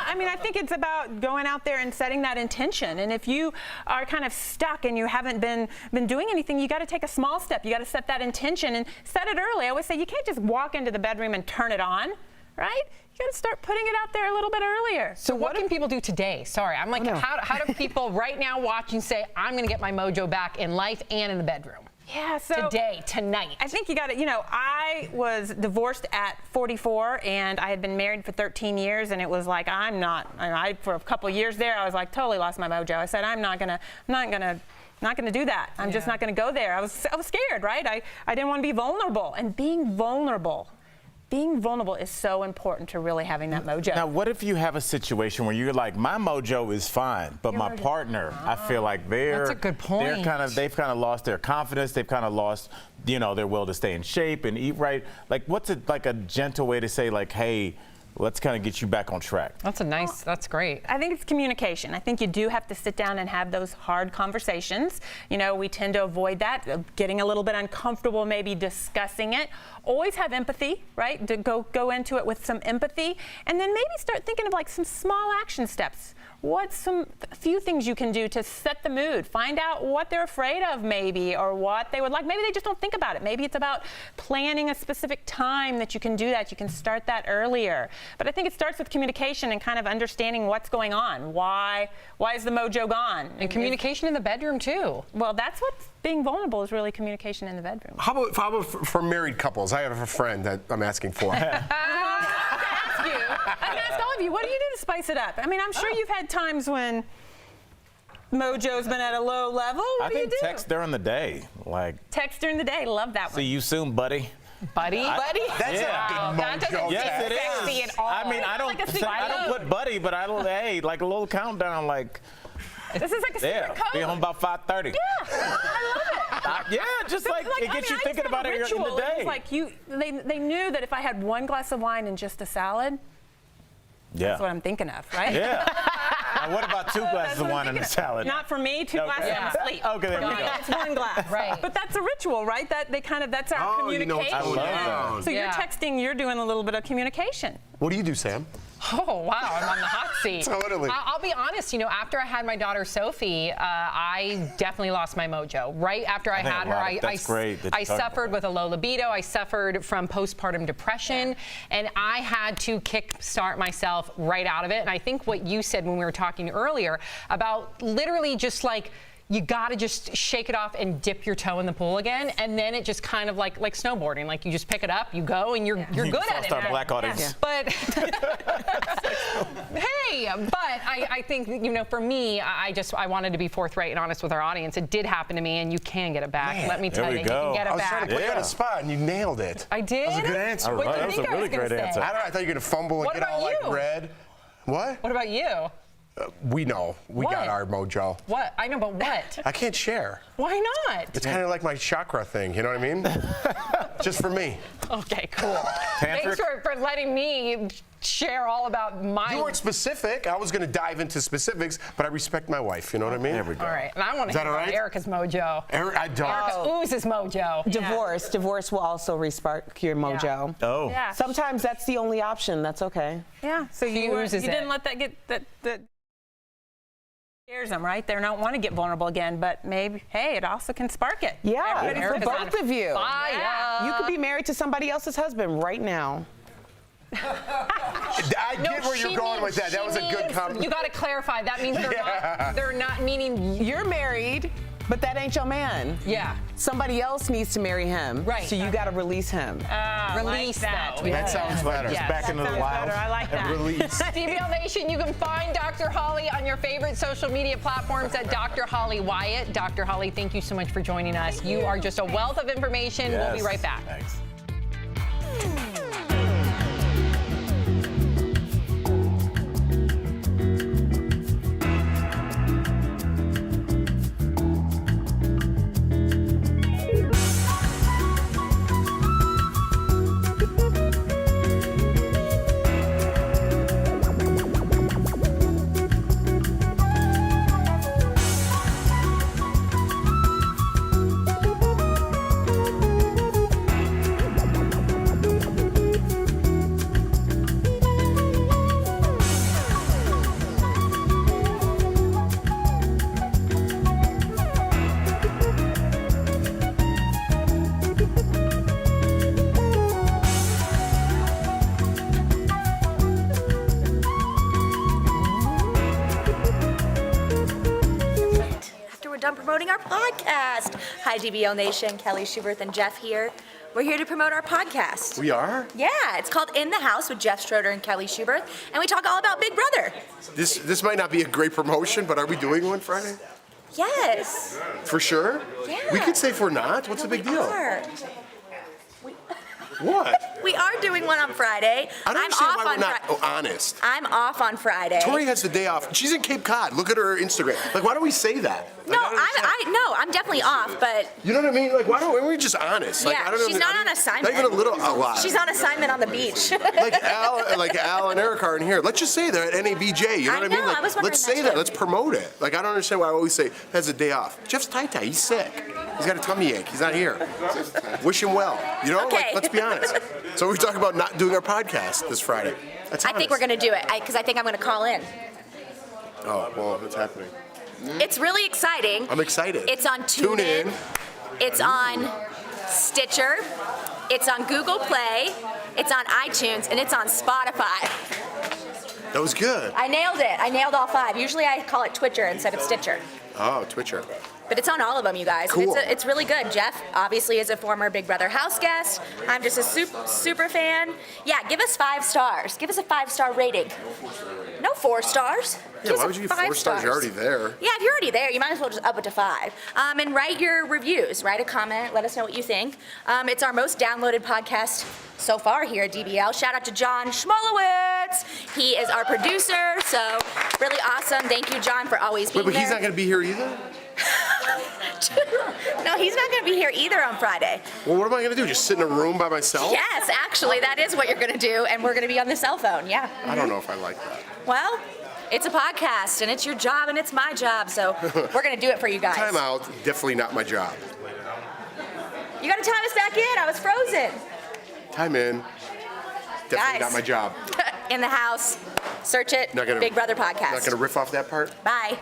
I mean, I think it's about going out there and setting that intention. And if you are kind of stuck and you haven't been doing anything, you got to take a small step. You got to set that intention and set it early. I always say you can't just walk into the bedroom and turn it on, right? You got to start putting it out there a little bit earlier. So what can people do today? Sorry, I'm like, how do people right now watching say, I'm going to get my mojo back in life and in the bedroom? Yeah, so today, tonight. I think you got to, I was divorced at 44 and I had been married for 13 years and it was like, for a couple years there, I was like totally lost my mojo. I said, I'm not gonna do that. I'm just not gonna go there. I was scared, right? I didn't want to be vulnerable, and being vulnerable is so important to really having that mojo. Now, what if you have a situation where you're like, my mojo is fine, but my partner, I feel like that's a good point. They've kind of lost their confidence. They've kind of lost, their will to stay in shape and eat right. Like, what's a gentle way to say, like, hey, let's kind of get you back on track? That's great. I think it's communication. I think you do have to sit down and have those hard conversations. We tend to avoid that, getting a little bit uncomfortable, maybe discussing it. Always have empathy, right? To go into it with some empathy, and then maybe start thinking of like some small action steps. What's a few things you can do to set the mood? Find out what they're afraid of maybe, or what they would like. Maybe they just don't think about it. Maybe it's about planning a specific time that you can do that. You can start that earlier. But I think it starts with communication and kind of understanding what's going on. Why is the mojo gone? And communication in the bedroom too. Well, that's what's being vulnerable, is really communication in the bedroom. How about for married couples? I have a friend that I'm asking for. I'm going to ask all of you, what do you do to spice it up? I mean, I'm sure you've had times when mojo's been at a low level. What do you do? Text during the day. Text during the day. Love that one. See you soon, buddy. Buddy? That's a good mojo. Yes, it is. At all. I mean, I don't put buddy, but like a little countdown, like. This is like a secret code. Be home about 5:30. Yeah, I love it. Just it gets you thinking about it in the day. It's like they knew that if I had one glass of wine and just a salad, that's what I'm thinking of, right? Yeah. Now, what about 2 glasses of wine and a salad? Not for me. 2 glasses, I'm asleep. Okay, there we go. It's 1 glass. Right. But that's a ritual, right? That's our communication. I love that. So you're texting, you're doing a little bit of communication. What do you do, Sam? Oh, wow, I'm on the hot seat. Totally. I'll be honest, after I had my daughter Sophie, I definitely lost my mojo. Right after I had her, I suffered with a low libido. I suffered from postpartum depression, and I had to kickstart myself right out of it. And I think what you said when we were talking earlier about literally just like, you got to just shake it off and dip your toe in the pool again, and then it just kind of like snowboarding. Like you just pick it up, you go, and you're good at it. Start black audience. Yeah. But hey, I think for me, I wanted to be forthright and honest with our audience. It did happen to me, and you can get it back. Man, let me tell you, you can get it back. I was trying to put you on the spot, and you nailed it. I did. That was a good answer. What do you That was a really great answer. I don't know. I thought you were gonna fumble and get all like red. What? What about you? We know. We What? got our mojo. What? I know, but what? I can't share. Why not? It's kind of like my chakra thing, you know what I mean? Just for me. Okay, cool. Thanks for letting me share all about my... You weren't specific. I was going to dive into specifics, but I respect my wife, you know what I mean? There we All right, and I want Is to that hear all about right? Erica's mojo. I don't. Erica oozes mojo. Divorce will also respark your mojo. Oh. Yeah. Sometimes that's the only option. That's okay. Yeah. So She you oozes didn't it. let that get that scares them, right? They don't want to get vulnerable again, but maybe, hey, it also can spark it. Yeah, for Everybody's both of you. Fire. You could be married to somebody else's husband right now. I get where you're going with that. That was a good comment. You got to clarify. That means they're not meaning You're married, but that ain't your man. Yeah. Somebody else needs to marry him. Right. So you got to release him. Release that. That sounds better. Yes. Back into the wild. I like that. And release. DBL Nation, you can find Dr. Holly on your favorite social media platforms at Dr. Holly Wyatt. Dr. Holly, thank you so much for joining us. You are just a wealth of information. Yes. We'll be right back. Thanks. After we're done promoting our podcast. Hi, DBL Nation. Kelly Schubert and Jeff here. We're here to promote our podcast. We are? Yeah, it's called In the House with Jeff Schroeder and Kelly Schubert, and we talk all about Big Brother. This might not be a great promotion, but are we doing one Friday? Yes. For sure? Yeah. We could say if we're not. What's the big deal? Are. What? We are doing one on Friday. I don't I'm understand off why we're on not Friday. honest. I'm off on Friday. Tori has the day off. She's in Cape Cod. Look at her Instagram. Like, why don't we say that? Like, No, I don't understand. I'm definitely off, but You know what I mean? Like, why don't we just honest? Like, yeah, I don't know. she's not on assignment. Not even a little, a lot. She's on assignment on the beach. like Al and Eric aren't here. Let's just say they're at NABJ. You know I what I mean? know, Like, I was wondering let's that say that. too. Let's promote it. Like, I don't understand why I always say has a day off. Jeff's tight. He's sick. He's got a tummy ache. He's not here. Wish him well. You know? Okay. Like, let's be honest. So we're talking about not doing our podcast this Friday. That's I think honest. we're going to do it because I think I'm going to call in. Oh, well, what's happening? It's really exciting. I'm excited. It's on Tune in. It's on Stitcher. It's on Google Play. It's on iTunes, and it's on Spotify. That was good. I nailed it. I nailed all 5. Usually I call it Twitcher instead of Stitcher. Oh, Twitcher. But it's on all of them, you guys. Cool. It's really good. Jeff obviously is a former Big Brother house guest. I'm just a super fan. Yeah, give us 5 stars. Give us a 5-star rating. No 4 stars. Yeah, Give us why a would you give 5 4 stars? You're already there. Yeah, if you're already there, you might as well just up it to 5. And write your reviews. Write a comment. Let us know what you think. It's our most downloaded podcast so far here at DBL. Shout out to John Schmolowitz. He is our producer, so really awesome. Thank you, John, for always being Wait, but there. he's not going to be here either? No, he's not going to be here either on Friday. Well, what am I going to do? Just sit in a room by myself? Yes, actually, that is what you're going to do, and we're going to be on the cell phone. Yeah. I don't know if I like that. Well, it's a podcast, and it's your job, and it's my job, so we're going to do it for you guys. Time out. Definitely not my job. You got to time us back in. I was frozen. Time in. Definitely Guys. not my job. In the house. Search it. Not gonna, Big Brother Podcast. Not going to riff off that part? Bye.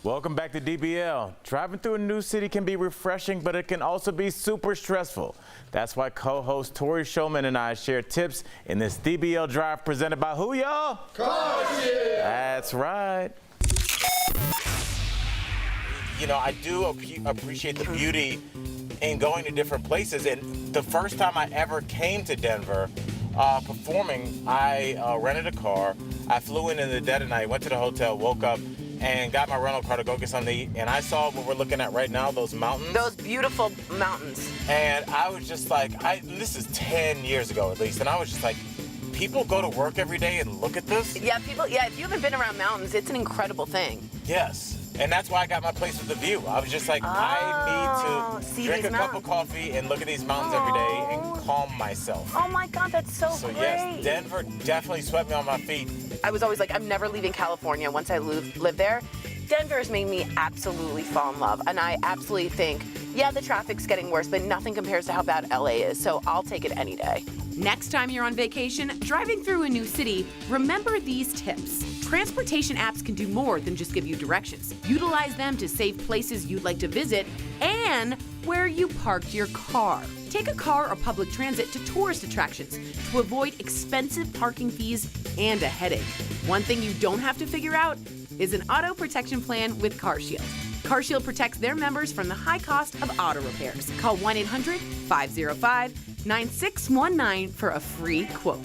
Welcome back to DBL. Driving through a new city can be refreshing, but it can also be super stressful. That's why co-host Tori Shulman and I share tips in this DBL Drive presented by who, y'all? CarShield. That's right. You know, I do appreciate the beauty in going to different places. And the first time I ever came to Denver performing, I rented a car. I flew in the dead of night, went to the hotel, woke up, and got my rental car to go get something to eat. And I saw what we're looking at right now, those mountains. Those beautiful mountains. And I was just like, this is 10 years ago at least, and I was just like, people go to work every day and look at this? Yeah, if you haven't been around mountains, it's an incredible thing. Yes. And that's why I got my place with the view. I was just like, I need to drink a cup of coffee and look at these mountains every day and calm myself. Oh my God, that's so great. Yes, Denver definitely swept me on my feet. I was always like, I'm never leaving California once I live there. Denver has made me absolutely fall in love. And I absolutely think, yeah, the traffic's getting worse, but nothing compares to how bad LA is. So I'll take it any day. Next time you're on vacation, driving through a new city, remember these tips. Transportation apps can do more than just give you directions. Utilize them to save places you'd like to visit and where you parked your car. Take a car or public transit to tourist attractions to avoid expensive parking fees and a headache. One thing you don't have to figure out is an auto protection plan with CarShield. CarShield protects their members from the high cost of auto repairs. Call 1-800-505-9619 for a free quote.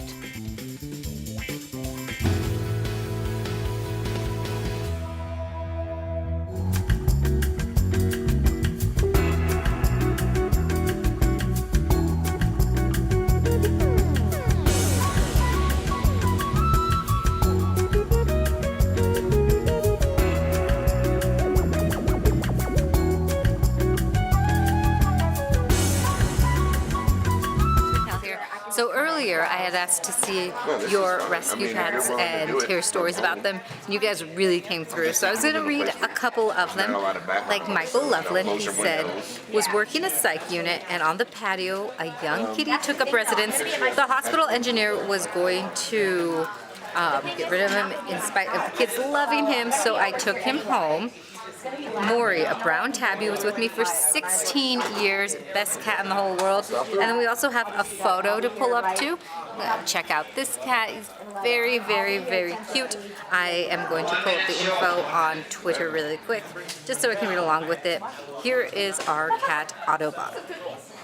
So earlier I had asked to see your rescue pets and hear stories about them. You guys really came through. So I was going to read a couple of them. Like Michael Loveland, he said, was working a psych unit and on the patio a young kitty took up residence. The hospital engineer was going to get rid of him in spite of the kids loving him, so I took him home. Maury, a brown tabby, was with me for 16 years, best cat in the whole world. And then we also have a photo to pull up to. Check out this cat. He's very, very, very cute. I am going to pull up the info on Twitter really quick, just so I can read along with it. Here is our cat, Autobot,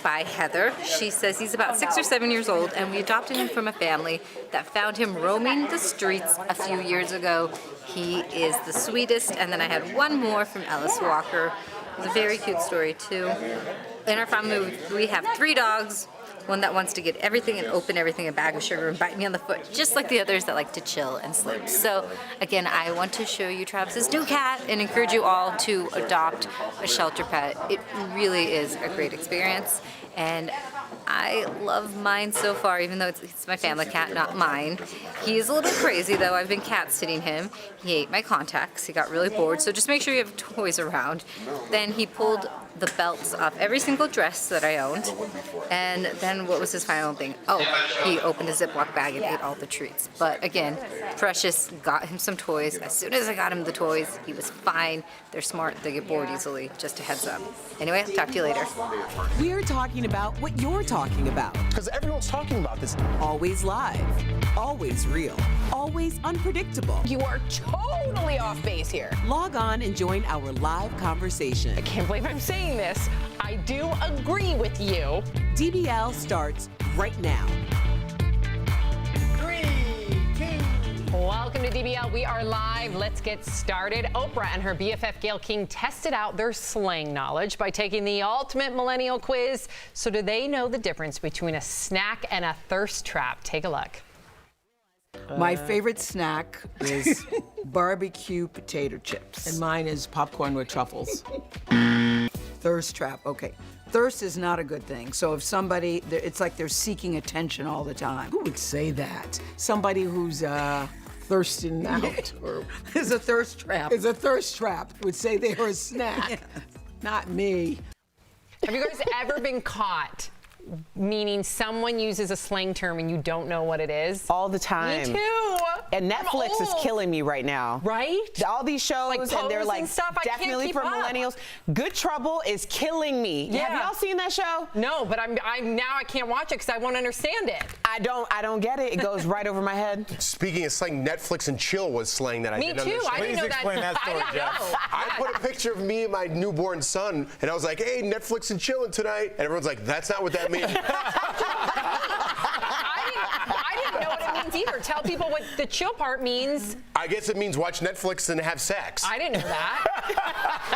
by Heather. She says he's about 6 or 7 years old, and we adopted him from a family that found him roaming the streets a few years ago. He is the sweetest. And then I had one more from Ellis Walker. It's a very cute story too. In our family, we have 3 dogs. One that wants to get everything and open everything, a bag of sugar, and bite me on the foot, just like the others that like to chill and sleep. So again, I want to show you Travis's new cat and encourage you all to adopt a shelter pet. It really is a great experience. And I love mine so far, even though it's my family cat, not mine. He is a little crazy, though. I've been cat sitting him. He ate my contacts. He got really bored, so just make sure you have toys around. Then he pulled the belts off every single dress that I owned. And then what was his final thing? Oh, he opened a Ziploc bag and ate all the treats. But again, Precious got him some toys. As soon as I got him the toys, he was fine. They're smart. They get bored easily. Just a heads up. Anyway, I'll talk to you later. We're talking about what you're talking about. Because everyone's talking about this. Always live, always real, always unpredictable. You are totally off base here. Log on and join our live conversation. I can't believe I'm saying this. I do agree with you. DBL starts right now. 3, 2. Welcome to DBL. We are live. Let's get started. Oprah and her BFF Gayle King tested out their slang knowledge by taking the ultimate millennial quiz. So do they know the difference between a snack and a thirst trap? Take a look. My favorite snack is barbecue potato chips. And mine is popcorn with truffles. Thirst trap, okay. Thirst is not a good thing. So if somebody, it's like they're seeking attention all the time. Who would say that? Somebody who's thirsting out. Or is a thirst trap. Is a thirst trap would say they were a snack. Yeah. Not me. Have you guys ever been caught? Meaning someone uses a slang term and you don't know what it is? All the time. Me too. and Netflix is killing me right now. Right? All these shows, Like and they're Pose like and stuff, I can't definitely keep for up. millennials. Good Trouble is killing me. Yeah. Have y'all seen that show? No, but I'm now I can't watch it because I won't understand it. I don't get it. It goes right over my head. Speaking of slang, Netflix and chill was slang that I Me didn't too. understand. I didn't know Please explain that story, I didn't Jeff. know. I put a picture of me and my newborn son, and I was like, hey, Netflix and chilling tonight. And everyone's like, that's not what that means. I didn't know what it means either. Tell people what the chill part means. I guess it means watch Netflix and have sex. I didn't know that.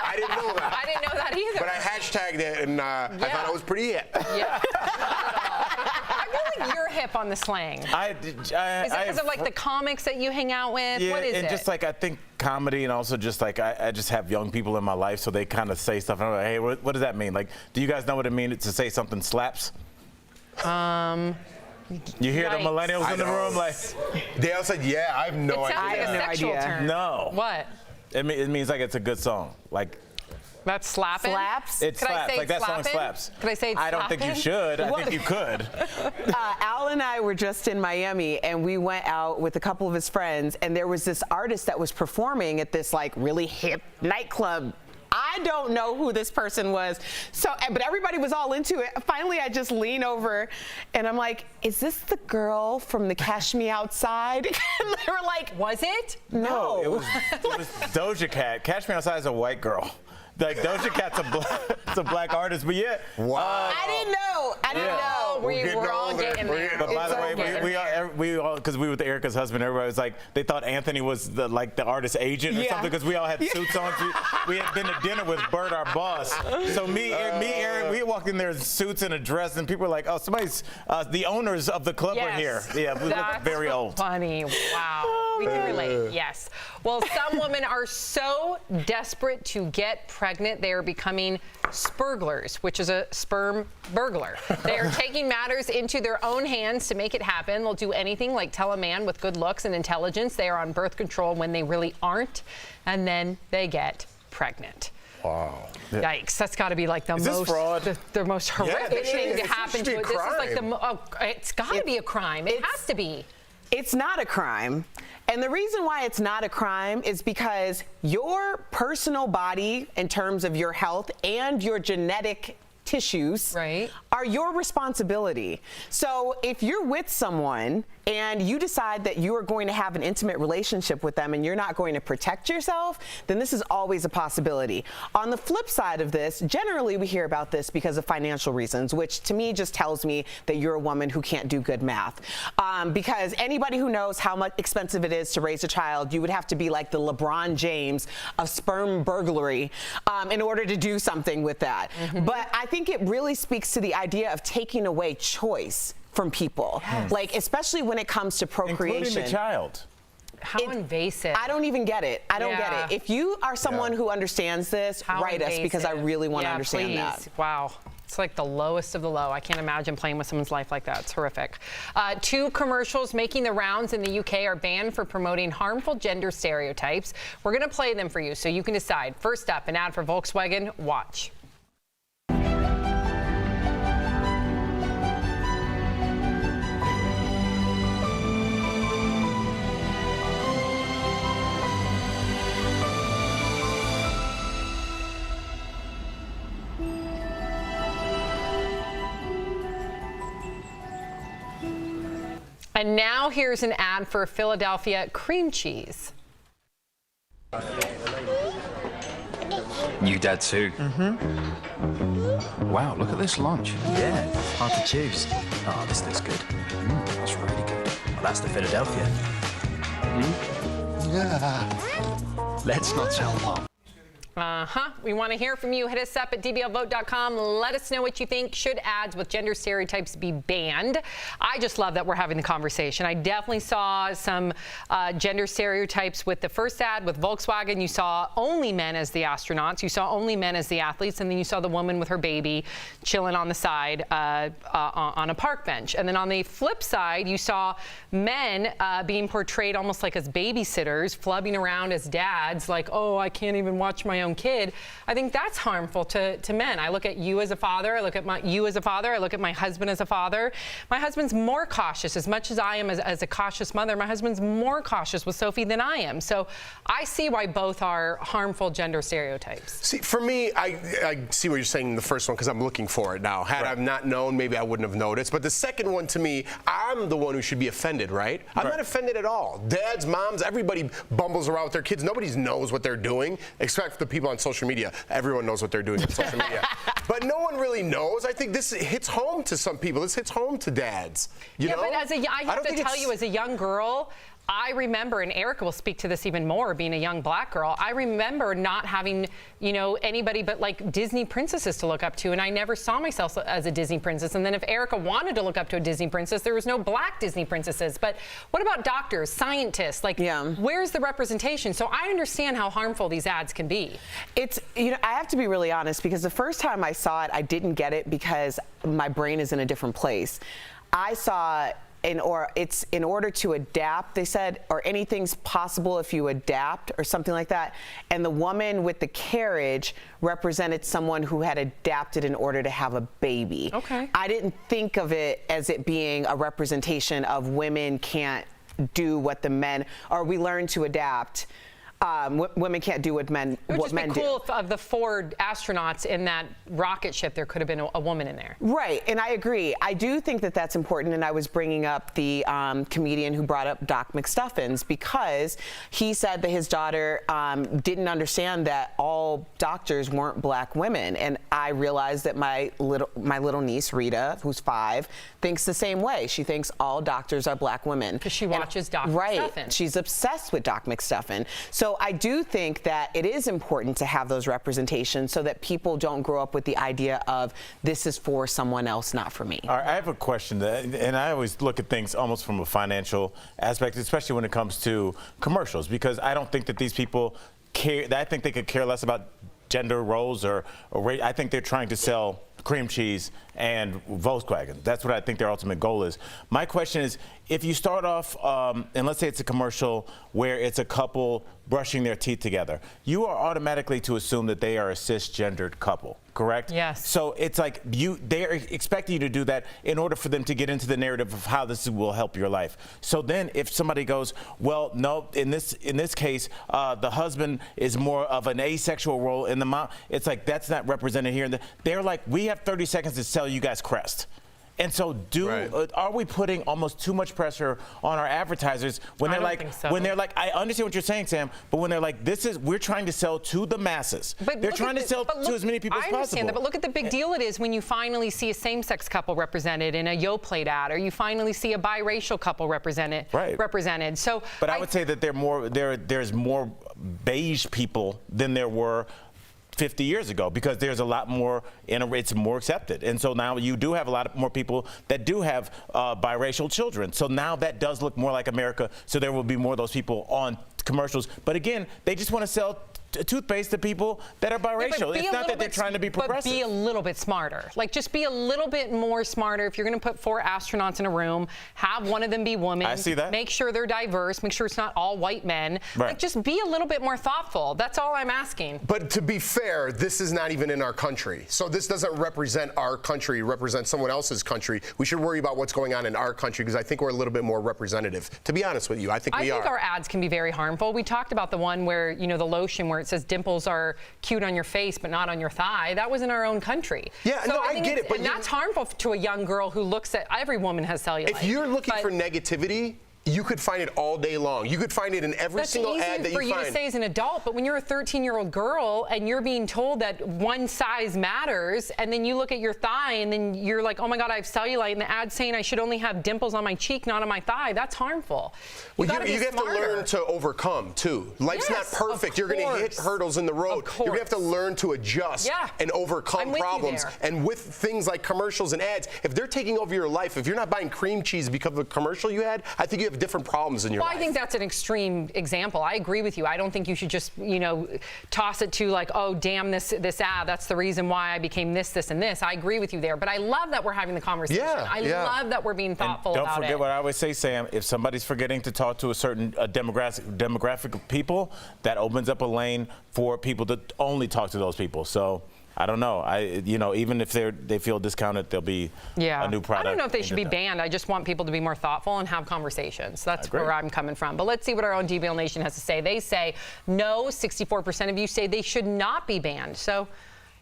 I didn't know that. I didn't know that either. But I hashtagged it, and I thought I was pretty hip. Yeah. I feel like you're hip on the slang. Is it because of like the comics that you hang out with? Yeah, What is and it? just like I think comedy, and also just like I just have young people in my life, so they kind of say stuff, and I'm like, hey, what does that mean? Like, do you guys know what it means to say something slaps? You hear the millennials in the room like they all said, yeah, I have no idea. It sounds like a sexual term. No. What? It means like it's a good song. Like that's slapping. Slaps. It Could I slaps. say like that slapping? song slaps. Could I say it's I don't think you slapping? should. I think you could. Al and I were just in Miami, and we went out with a couple of his friends, and there was this artist that was performing at this like really hip nightclub. I don't know who this person was. But everybody was all into it. Finally, I just lean over and I'm like, is this the girl from the Cash Me Outside? And they were like, was it? No. It was Doja Cat. Cash Me Outside is a white girl. Like Doja Cat's a black artist, but yeah. Wow. I didn't know. I didn't know. We're all getting there. But by the way, we all because we were with Erica's husband, everybody was like, they thought Anthony was the artist's agent or something because we all had suits on. We had been to dinner with Bert, our boss. So me, Aaron, we walked in there in suits and a dress, and people were like, oh, somebody's the owners of the club were here. Yeah, we looked very old. Funny. Wow. We can relate. Yes. Well, some women are so desperate to get pregnant, they are becoming spurglers, which is a sperm burglar. They are taking matters into their own hands to make it happen. They'll do anything like tell a man with good looks and intelligence they are on birth control when they really aren't, and then they get pregnant. Wow. Yikes. That's got to be like the most horrific thing to happen to it. This is like it's got to be a crime. It has to be. It's not a crime. And the reason why it's not a crime is because your personal body, in terms of your health and your genetic tissues, are your responsibility. So if you're with someone and you decide that you are going to have an intimate relationship with them and you're not going to protect yourself, then this is always a possibility. On the flip side of this, generally we hear about this because of financial reasons, which to me just tells me that you're a woman who can't do good math. Because anybody who knows how much expensive it is to raise a child, you would have to be like the LeBron James of sperm burglary in order to do something with that. But I think it really speaks to the idea of taking away choice from people, like especially when it comes to procreation. Including the child. How invasive. I don't even get it. I don't get it. If you are someone who understands this, write us because I really want to understand that. Wow. It's like the lowest of the low. I can't imagine playing with someone's life like that. It's horrific. 2 commercials making the rounds in the UK are banned for promoting harmful gender stereotypes. We're going to play them for you so you can decide. First up, an ad for Volkswagen. Watch. And now here's an ad for Philadelphia cream cheese. New dad too. Wow, look at this lunch. Yeah, hard to choose. Oh, this looks good. That's really good. Well, that's the Philadelphia. Yeah. Let's not tell Mom. We want to hear from you. Hit us up at dblvote.com. Let us know what you think. Should ads with gender stereotypes be banned? I just love that we're having the conversation. I definitely saw some gender stereotypes with the first ad with Volkswagen. You saw only men as the astronauts. You saw only men as the athletes. And then you saw the woman with her baby chilling on the side on a park bench. And then on the flip side, you saw men being portrayed almost like as babysitters, flubbing around as dads, like, oh, I can't even watch my my own kid, I think that's harmful to men. I look at you as a father. I look at you as a father. I look at my husband as a father. My husband's more cautious. As much as I am as a cautious mother, my husband's more cautious with Sophie than I am. So I see why both are harmful gender stereotypes. See, for me, I see what you're saying in the first one because I'm looking for it now. Had I not known, maybe I wouldn't have noticed. But the second one, to me, I'm the one who should be offended, right? I'm not offended at all. Dads, moms, everybody bumbles around with their kids. Nobody knows what they're doing, except for the people on social media. Everyone knows what they're doing on social media. But no one really knows. I think this hits home to some people. This hits home to dads. You know? But I have to tell you, as a young girl, I remember, and Erica will speak to this even more, being a young black girl, I remember not having, anybody but like Disney princesses to look up to, and I never saw myself as a Disney princess. And then if Erica wanted to look up to a Disney princess, there was no black Disney princesses. But what about doctors, scientists? Like, where's the representation? So I understand how harmful these ads can be. It's, I have to be really honest, because the first time I saw it, I didn't get it because my brain is in a different place. I saw in order to adapt, they said, or anything's possible if you adapt or something like that. And the woman with the carriage represented someone who had adapted in order to have a baby. Okay. I didn't think of it as it being a representation of women can't do what the men, or we learn to adapt. Women can't do what men do. It would just be cool if of the 4 astronauts in that rocket ship, there could have been a woman in there. Right, and I agree. I do think that that's important, and I was bringing up the comedian who brought up Doc McStuffins because he said that his daughter didn't understand that all doctors weren't black women, and I realized that my little niece, Rita, who's 5, thinks the same way. She thinks all doctors are black women. Because she watches Doc McStuffin. Right, she's obsessed with Doc McStuffin. So I do think that it is important to have those representations so that people don't grow up with the idea of this is for someone else, not for me. All right, I have a question, and I always look at things almost from a financial aspect, especially when it comes to commercials, because I don't think that these people care. I think they could care less about gender roles or race. I think they're trying to sell cream cheese and Volkswagen. That's what I think their ultimate goal is. My question is, if you start off, and let's say it's a commercial where it's a couple brushing their teeth together, you are automatically to assume that they are a cisgendered couple, correct? Yes. So it's like they're expecting you to do that in order for them to get into the narrative of how this will help your life. So then if somebody goes, well, no, in this case, the husband is more of an asexual role in the mom, it's like that's not represented here. They're like, we have 30 seconds to sell you guys Crest. And so are we putting almost too much pressure on our advertisers when they're like, I understand what you're saying, Sam, but when they're like, we're trying to sell to the masses. They're trying to sell to as many people as possible. I understand that, but look at the big deal it is when you finally see a same-sex couple represented in a Yoplait ad, or you finally see a biracial couple represented. So, but I would say that there's more beige people than there were 50 years ago, because there's a lot more, it's more accepted. And so now you do have a lot more people that do have biracial children. So now that does look more like America. So there will be more of those people on commercials. But again, they just want to sell toothpaste to people that are biracial. It's not that they're trying to be progressive. But be a little bit smarter. Like, just be a little bit more smarter. If you're going to put 4 astronauts in a room, have one of them be women. I see that. Make sure they're diverse. Make sure it's not all white men. Like, just be a little bit more thoughtful. That's all I'm asking. But to be fair, this is not even in our country. So this doesn't represent our country. It represents someone else's country. We should worry about what's going on in our country, because I think we're a little bit more representative. To be honest with you, I think we are. I think our ads can be very harmful. We talked about the one where, the lotion where it says dimples are cute on your face but not on your thigh. That was in our own country. Yeah, so no, I get it. But that's harmful to a young girl who looks at, every woman has cellulite. If you're looking for negativity, you could find it all day long. You could find it in every single ad that you find. That's easy for you to say as an adult, but when you're a 13-year-old girl and you're being told that one size matters, and then you look at your thigh and then you're like, oh my God, I have cellulite, and the ad's saying I should only have dimples on my cheek, not on my thigh, that's harmful. You have to learn to overcome, too. Life's not perfect. You're going to hit hurdles in the road. You're going to have to learn to adjust and overcome problems. And with things like commercials and ads, if they're taking over your life, if you're not buying cream cheese because of a commercial you had, I think you have have different problems in your life. I think that's an extreme example. I agree with you. I don't think you should just, toss it to like, oh, damn, this ad, that's the reason why I became this, and this. I agree with you there. But I love that we're having the conversation. I love that we're being thoughtful about it. Don't forget what I always say, Sam. If somebody's forgetting to talk to a certain demographic of people, that opens up a lane for people to only talk to those people. So I don't know. Even if they feel discounted, there'll be a new product. I don't know if they should be banned. I just want people to be more thoughtful and have conversations. That's where I'm coming from. But let's see what our own DBL Nation has to say. They say no. 64% of you say they should not be banned. So.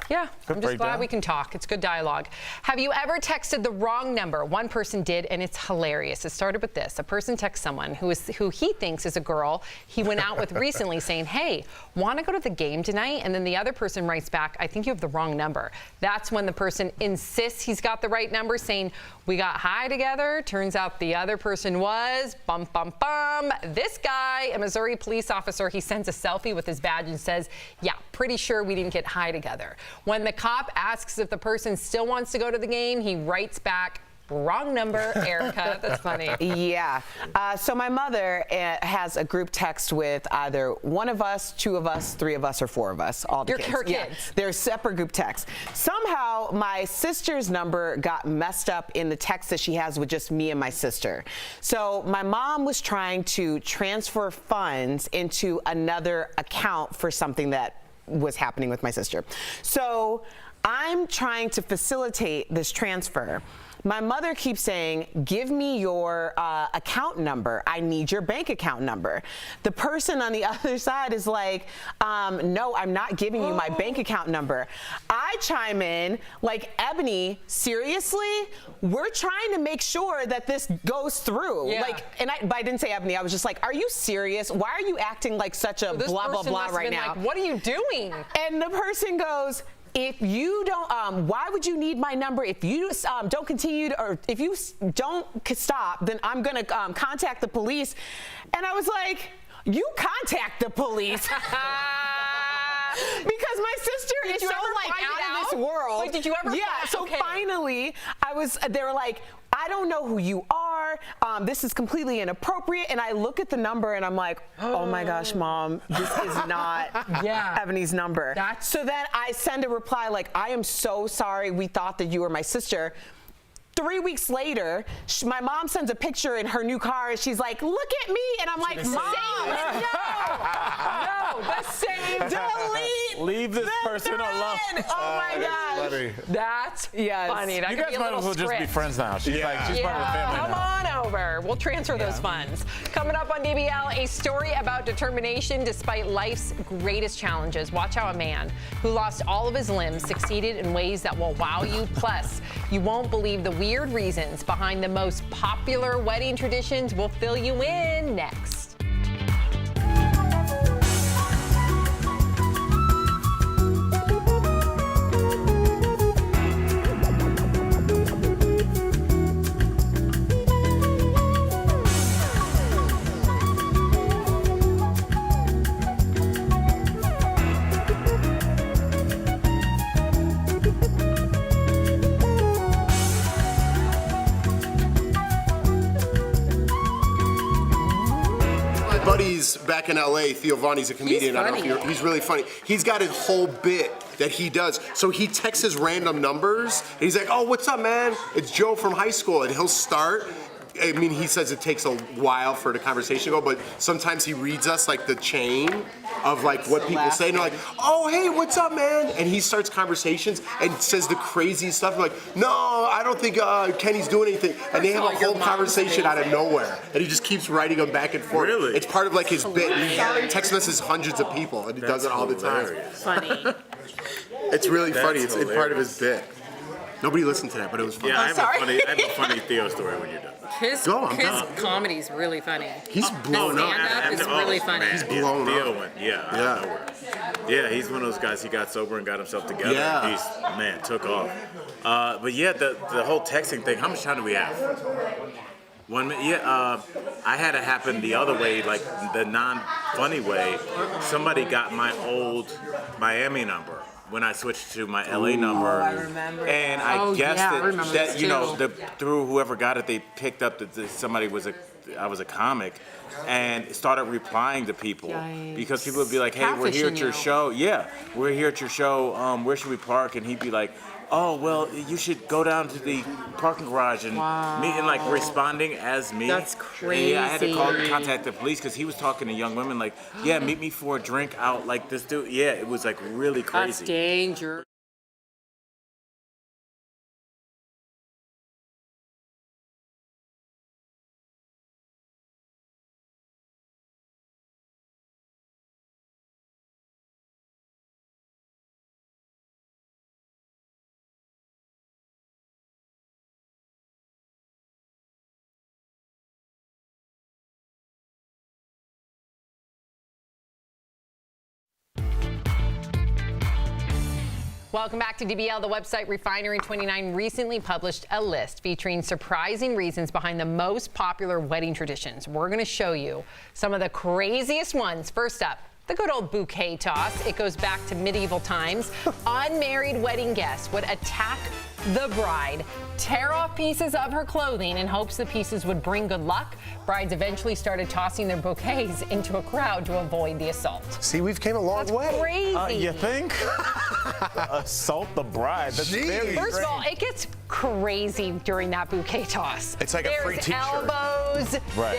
Yeah, I'm just glad we can talk. It's good dialogue. Have you ever texted the wrong number? One person did, and it's hilarious. It started with this. A person texts someone who he thinks is a girl he went out with recently saying, hey, want to go to the game tonight? And then the other person writes back, I think you have the wrong number. That's when the person insists he's got the right number, saying, we got high together. Turns out the other person was, bum, bum, bum, this guy, a Missouri police officer. He sends a selfie with his badge and says, yeah, pretty sure we didn't get high together. When the cop asks if the person still wants to go to the game, he writes back, wrong number, Erica. That's funny. Yeah. So my mother has a group text with either one of us, two of us, three of us, or four of us. All the kids. Her kids. Yeah. They're separate group texts. Somehow my sister's number got messed up in the text that she has with just me and my sister. So my mom was trying to transfer funds into another account for something that was happening with my sister. So I'm trying to facilitate this transfer. My mother keeps saying, give me your account number. I need your bank account number. The person on the other side is like, no, I'm not giving you my bank account number. I chime in like, Ebony, seriously? We're trying to make sure that this goes through. Yeah. But I didn't say Ebony. I was just like, are you serious? Why are you acting like such a blah, blah, blah right now? Like, what are you doing? And the person goes, if you don't, why would you need my number? If you don't continue to, or if you don't stop, then I'm going to contact the police. And I was like, you contact the police. Because my sister is so like out of this world. Like, did you ever? Yeah. So finally, they were like, I don't know who you are. This is completely inappropriate. And I look at the number and I'm like, oh my gosh, Mom, this is not Ebony's number. So then I send a reply like, I am so sorry. We thought that you were my sister. 3 weeks later, my mom sends a picture in her new car and she's like, look at me. And I'm like, Mom, no, the same. Delete. Leave this person alone. Oh my gosh. That's funny. That you guys might as well just be friends now. She's part of the family Come now. on over. We'll transfer those funds. Coming up on DBL, a story about determination despite life's greatest challenges. Watch how a man who lost all of his limbs succeeded in ways that will wow you. Plus, you won't believe the weird reasons behind the most popular wedding traditions. We'll fill you in next. Buddies back in LA, Theo Vonni's a comedian. I don't know if he's really funny. He's got a whole bit that he does. So he texts his random numbers, and he's like, oh, what's up, man? It's Joe from high school. And he'll start. I mean, he says it takes a while for the conversation to go, but sometimes he reads us like the chain of like what people say, and they're like, oh, hey, what's up, man? And he starts conversations and says the craziest stuff. Like, no, I don't think Kenny's doing anything. And they have a whole conversation out of nowhere. And he just keeps writing them back and forth. Really? It's part of like his bit. He text messages hundreds of people, and he does it all the time. Funny. It's really funny. It's hilarious. part of his bit. Nobody listened to that, but it was funny. Yeah, I have a funny Theo story when you're done. His comedy's really funny. He's blown up. Stand-up is really funny. He's blown Theo up. went, out of nowhere. Yeah, he's one of those guys. He got sober and got himself together. Yeah. He's took off. But yeah, the whole texting thing. How much time do we have? 1 minute. Yeah. I had it happen the other way, like the non-funny way. Somebody got my old Miami number when I switched to my LA number. I remember. And I guessed that through whoever got it, they picked up that somebody was I was a comic, and started replying to people because people would be like, "Hey, we're here at your show. Yeah, we're here at your show. Where should we park?" And he'd be like, "Oh, well, you should go down to the parking garage and meet," and like responding as me. That's crazy. Yeah, I had to contact the police because he was talking to young women like, "Yeah, meet me for a drink out like this dude." Yeah, it was like really crazy. That's dangerous. Welcome back to DBL. The website Refinery29 recently published a list featuring surprising reasons behind the most popular wedding traditions. We're going to show you some of the craziest ones. First up, the good old bouquet toss. It goes back to medieval times. Unmarried wedding guests would attack the bride, tear off pieces of her clothing in hopes the pieces would bring good luck. Brides eventually started tossing their bouquets into a crowd to avoid the assault. See, we've came a long way. Crazy. You think? Assault the bride. That's very First of all, it gets crazy during that bouquet toss. It's like a free There's t-shirt. elbows. Right,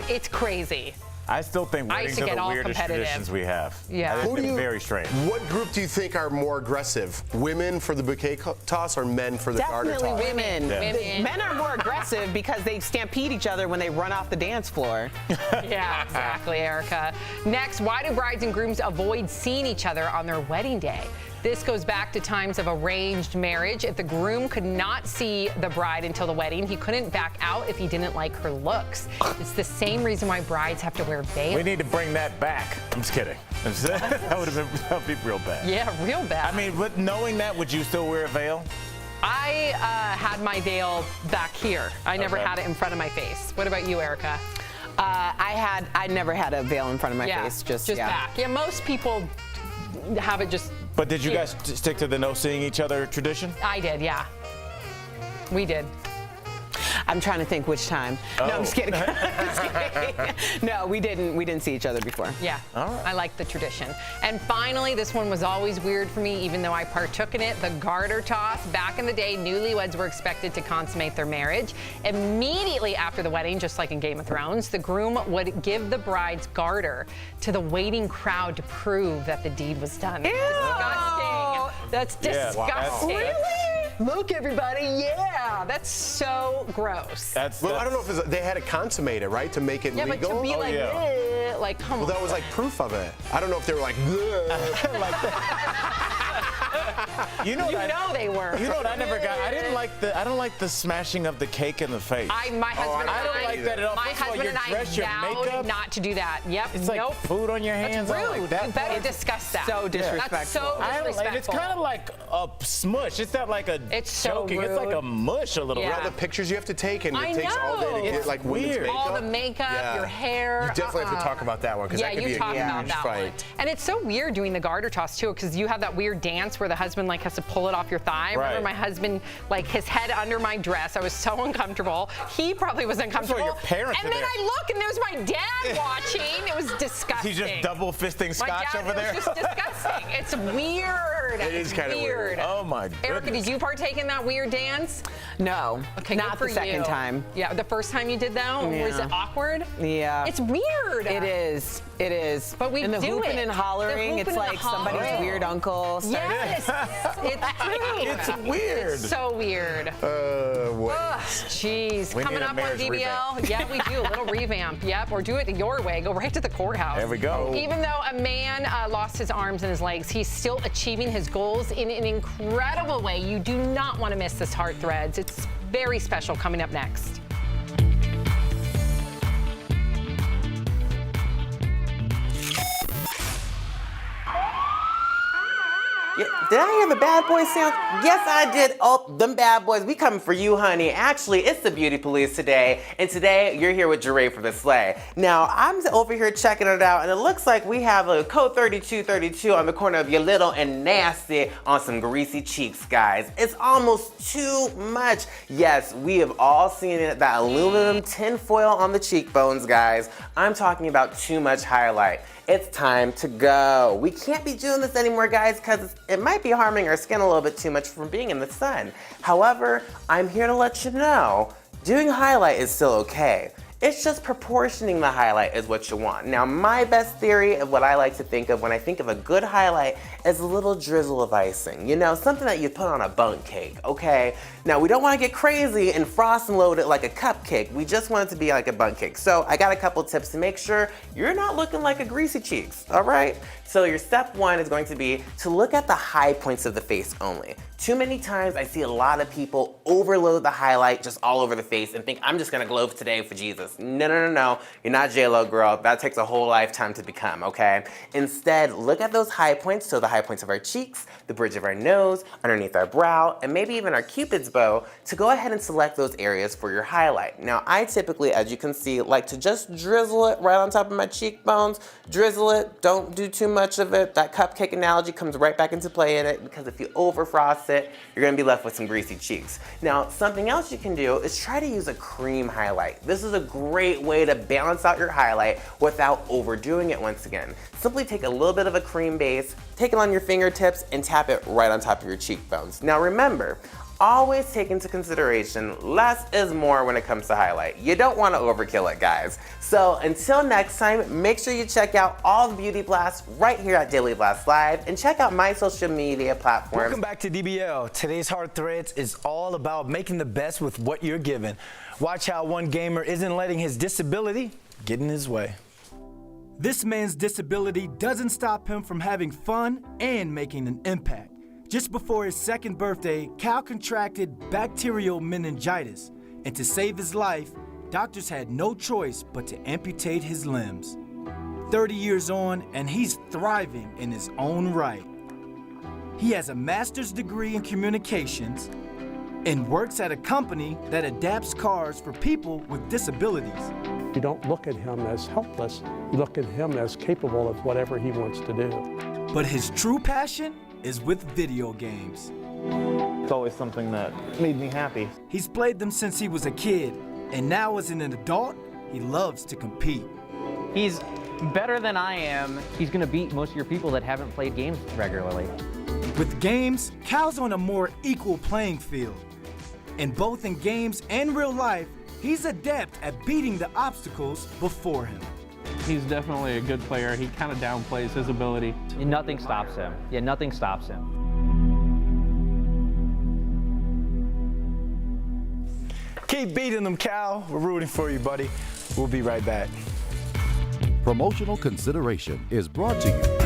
It's crazy. I still think I used weddings to are get the all weirdest competitive. traditions we have. Yeah. I think it's very strange. What group do you think are more aggressive? Women for the bouquet toss or men for the garter toss? Definitely women. Yeah. Women. Men are more aggressive because they stampede each other when they run off the dance floor. Yeah, exactly, Erica. Next, why do brides and grooms avoid seeing each other on their wedding day? This goes back to times of arranged marriage. If the groom could not see the bride until the wedding, he couldn't back out if he didn't like her looks. It's the same reason why brides have to wear veils. We need to bring that back. I'm just kidding. That would be real bad. Yeah, real bad. I mean, but knowing that, would you still wear a veil? I had my veil back here. I never had it in front of my face. What about you, Erica? I never had a veil in front of my face. Just back. Yeah, most people have it just. But did you guys stick to the no seeing each other tradition? I did, yeah. We did. I'm trying to think which time. No, I'm just kidding. Just kidding. No, we didn't see each other before. Yeah, all right. I like the tradition. And finally, this one was always weird for me, even though I partook in it, the garter toss. Back in the day, newlyweds were expected to consummate their marriage. Immediately after the wedding, just like in Game of Thrones, the groom would give the bride's garter to the waiting crowd to prove that the deed was done. Ew. Disgusting. That's disgusting. Wow. Really? Look, everybody, yeah, that's so gross. Well, I don't know if they had to consummate it, right, to make it Yeah, legal. but to be like come on. Well, that was like proof of it. I don't know if they were like, like You know they were. You know what I never got? I don't like the smashing of the cake in the face. My husband I don't like that at all. My First of all, husband your and I dress, your vowed makeup. not to do that. Yep. It's like food on your hands. That's I don't rude. like that You better part. discuss that. So disrespectful. That's so disrespectful. It's kind of like a smush. It's not like a It's so choking. It's like rude. a mush a little Yeah. bit. all the pictures you have to take, and I it takes all day to know. get like women's weird. makeup. All the makeup, Yeah. your hair. You definitely have to talk about that one because Yeah, that could you be a talk about huge that fight. one. And it's so weird doing the garter toss too, because you have that weird dance where the husband like has to pull it off your thigh. I remember Right. my husband, like his head under my dress. I was so uncomfortable. He probably was uncomfortable. your parents and are then there. I look and there's my dad watching. It was disgusting. He's just double fisting My scotch dad, over there. It was just disgusting. It's weird. It is kind of weird. Oh my goodness. Erica, did you partake in that weird dance? No, Okay, not good for the second you. time. Yeah, the first time you did that, was Yeah. it awkward? Yeah. It's weird. It is. It is. But we and the do hooping it. and The hollering, it's hooping and like the somebody's hollering. weird uncle. Yes, it's true. It's weird. It's so weird. What? Ugh, jeez. We Coming need a up on marriage DBL. revamp. Yeah, we do. A little revamp. Yep. Or do it your way. Go right to the courthouse. There we go. Even though a man lost his arms and his legs, he's still achieving his goals in an incredible way. You do not want to miss this Heart Threads. It's very special coming up next. Yeah, did I hear the bad boy sound? Yes, I did. Oh, them bad boys, we coming for you, honey. Actually, it's the beauty police today, and today you're here with Jeray for the sleigh. Now, I'm over here checking it out, and it looks like we have a code 3232 on the corner of your little and nasty on some greasy cheeks, guys. It's almost too much. Yes, we have all seen it, that aluminum tin foil on the cheekbones, guys. I'm talking about too much highlight. It's time to go. We can't be doing this anymore, guys, because it might be harming our skin a little bit too much from being in the sun. However, I'm here to let you know, doing highlight is still okay. It's just proportioning the highlight is what you want. Now, my best theory of what I like to think of when I think of a good highlight is a little drizzle of icing. You know, something that you put on a bundt cake, okay? Now, we don't want to get crazy and frost and load it like a cupcake. We just want it to be like a bundt cake. So I got a couple tips to make sure you're not looking like a greasy cheeks, all right? So your step one is going to be to look at the high points of the face only. Too many times I see a lot of people overload the highlight just all over the face and think, I'm just gonna glow today for Jesus. No, no, no, no. You're not J-Lo, girl. That takes a whole lifetime to become, okay? Instead, look at those high points, so the high points of our cheeks, the bridge of our nose, underneath our brow, and maybe even our Cupid's bow, to go ahead and select those areas for your highlight. Now, I typically, as you can see, like to just drizzle it right on top of my cheekbones. Drizzle it, don't do too much of it. That cupcake analogy comes right back into play in it, because if you overfrost it, you're gonna be left with some greasy cheeks. Now, something else you can do is try to use a cream highlight. This is a great way to balance out your highlight without overdoing it once again. Simply take a little bit of a cream base, take it on your fingertips, and tap it right on top of your cheekbones. Now remember, always take into consideration less is more when it comes to highlight. You don't want to overkill it, guys. So until next time, make sure you check out all the beauty blasts right here at Daily Blast Live, and check out my social media platforms. Welcome back to DBL. Today's Hard Threads is all about making the best with what you're given. Watch how one gamer isn't letting his disability get in his way. This man's disability doesn't stop him from having fun and making an impact. Just before his second birthday, Cal contracted bacterial meningitis, and to save his life, doctors had no choice but to amputate his limbs. 30 years on, and he's thriving in his own right. He has a master's degree in communications and works at a company that adapts cars for people with disabilities. You don't look at him as helpless, you look at him as capable of whatever he wants to do. But his true passion is with video games. It's always something that made me happy. He's played them since he was a kid, and now as an adult, he loves to compete. He's better than I am. He's gonna beat most of your people that haven't played games regularly. With games, Cal's on a more equal playing field. And both in games and real life, he's adept at beating the obstacles before him. He's definitely a good player. He kind of downplays his ability. And nothing stops him. Yeah, nothing stops him. Keep beating them, Cal. We're rooting for you, buddy. We'll be right back. Promotional consideration is brought to you.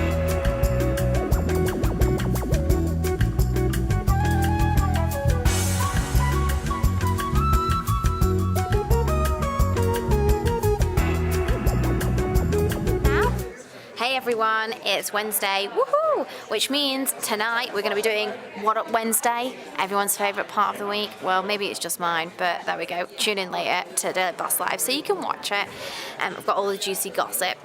Hey everyone, it's Wednesday, woohoo! Which means tonight we're going to be doing What Up Wednesday, everyone's favourite part of the week. Well, maybe it's just mine, but there we go. Tune in later to the Boss Live so you can watch it. I've got all the juicy gossip.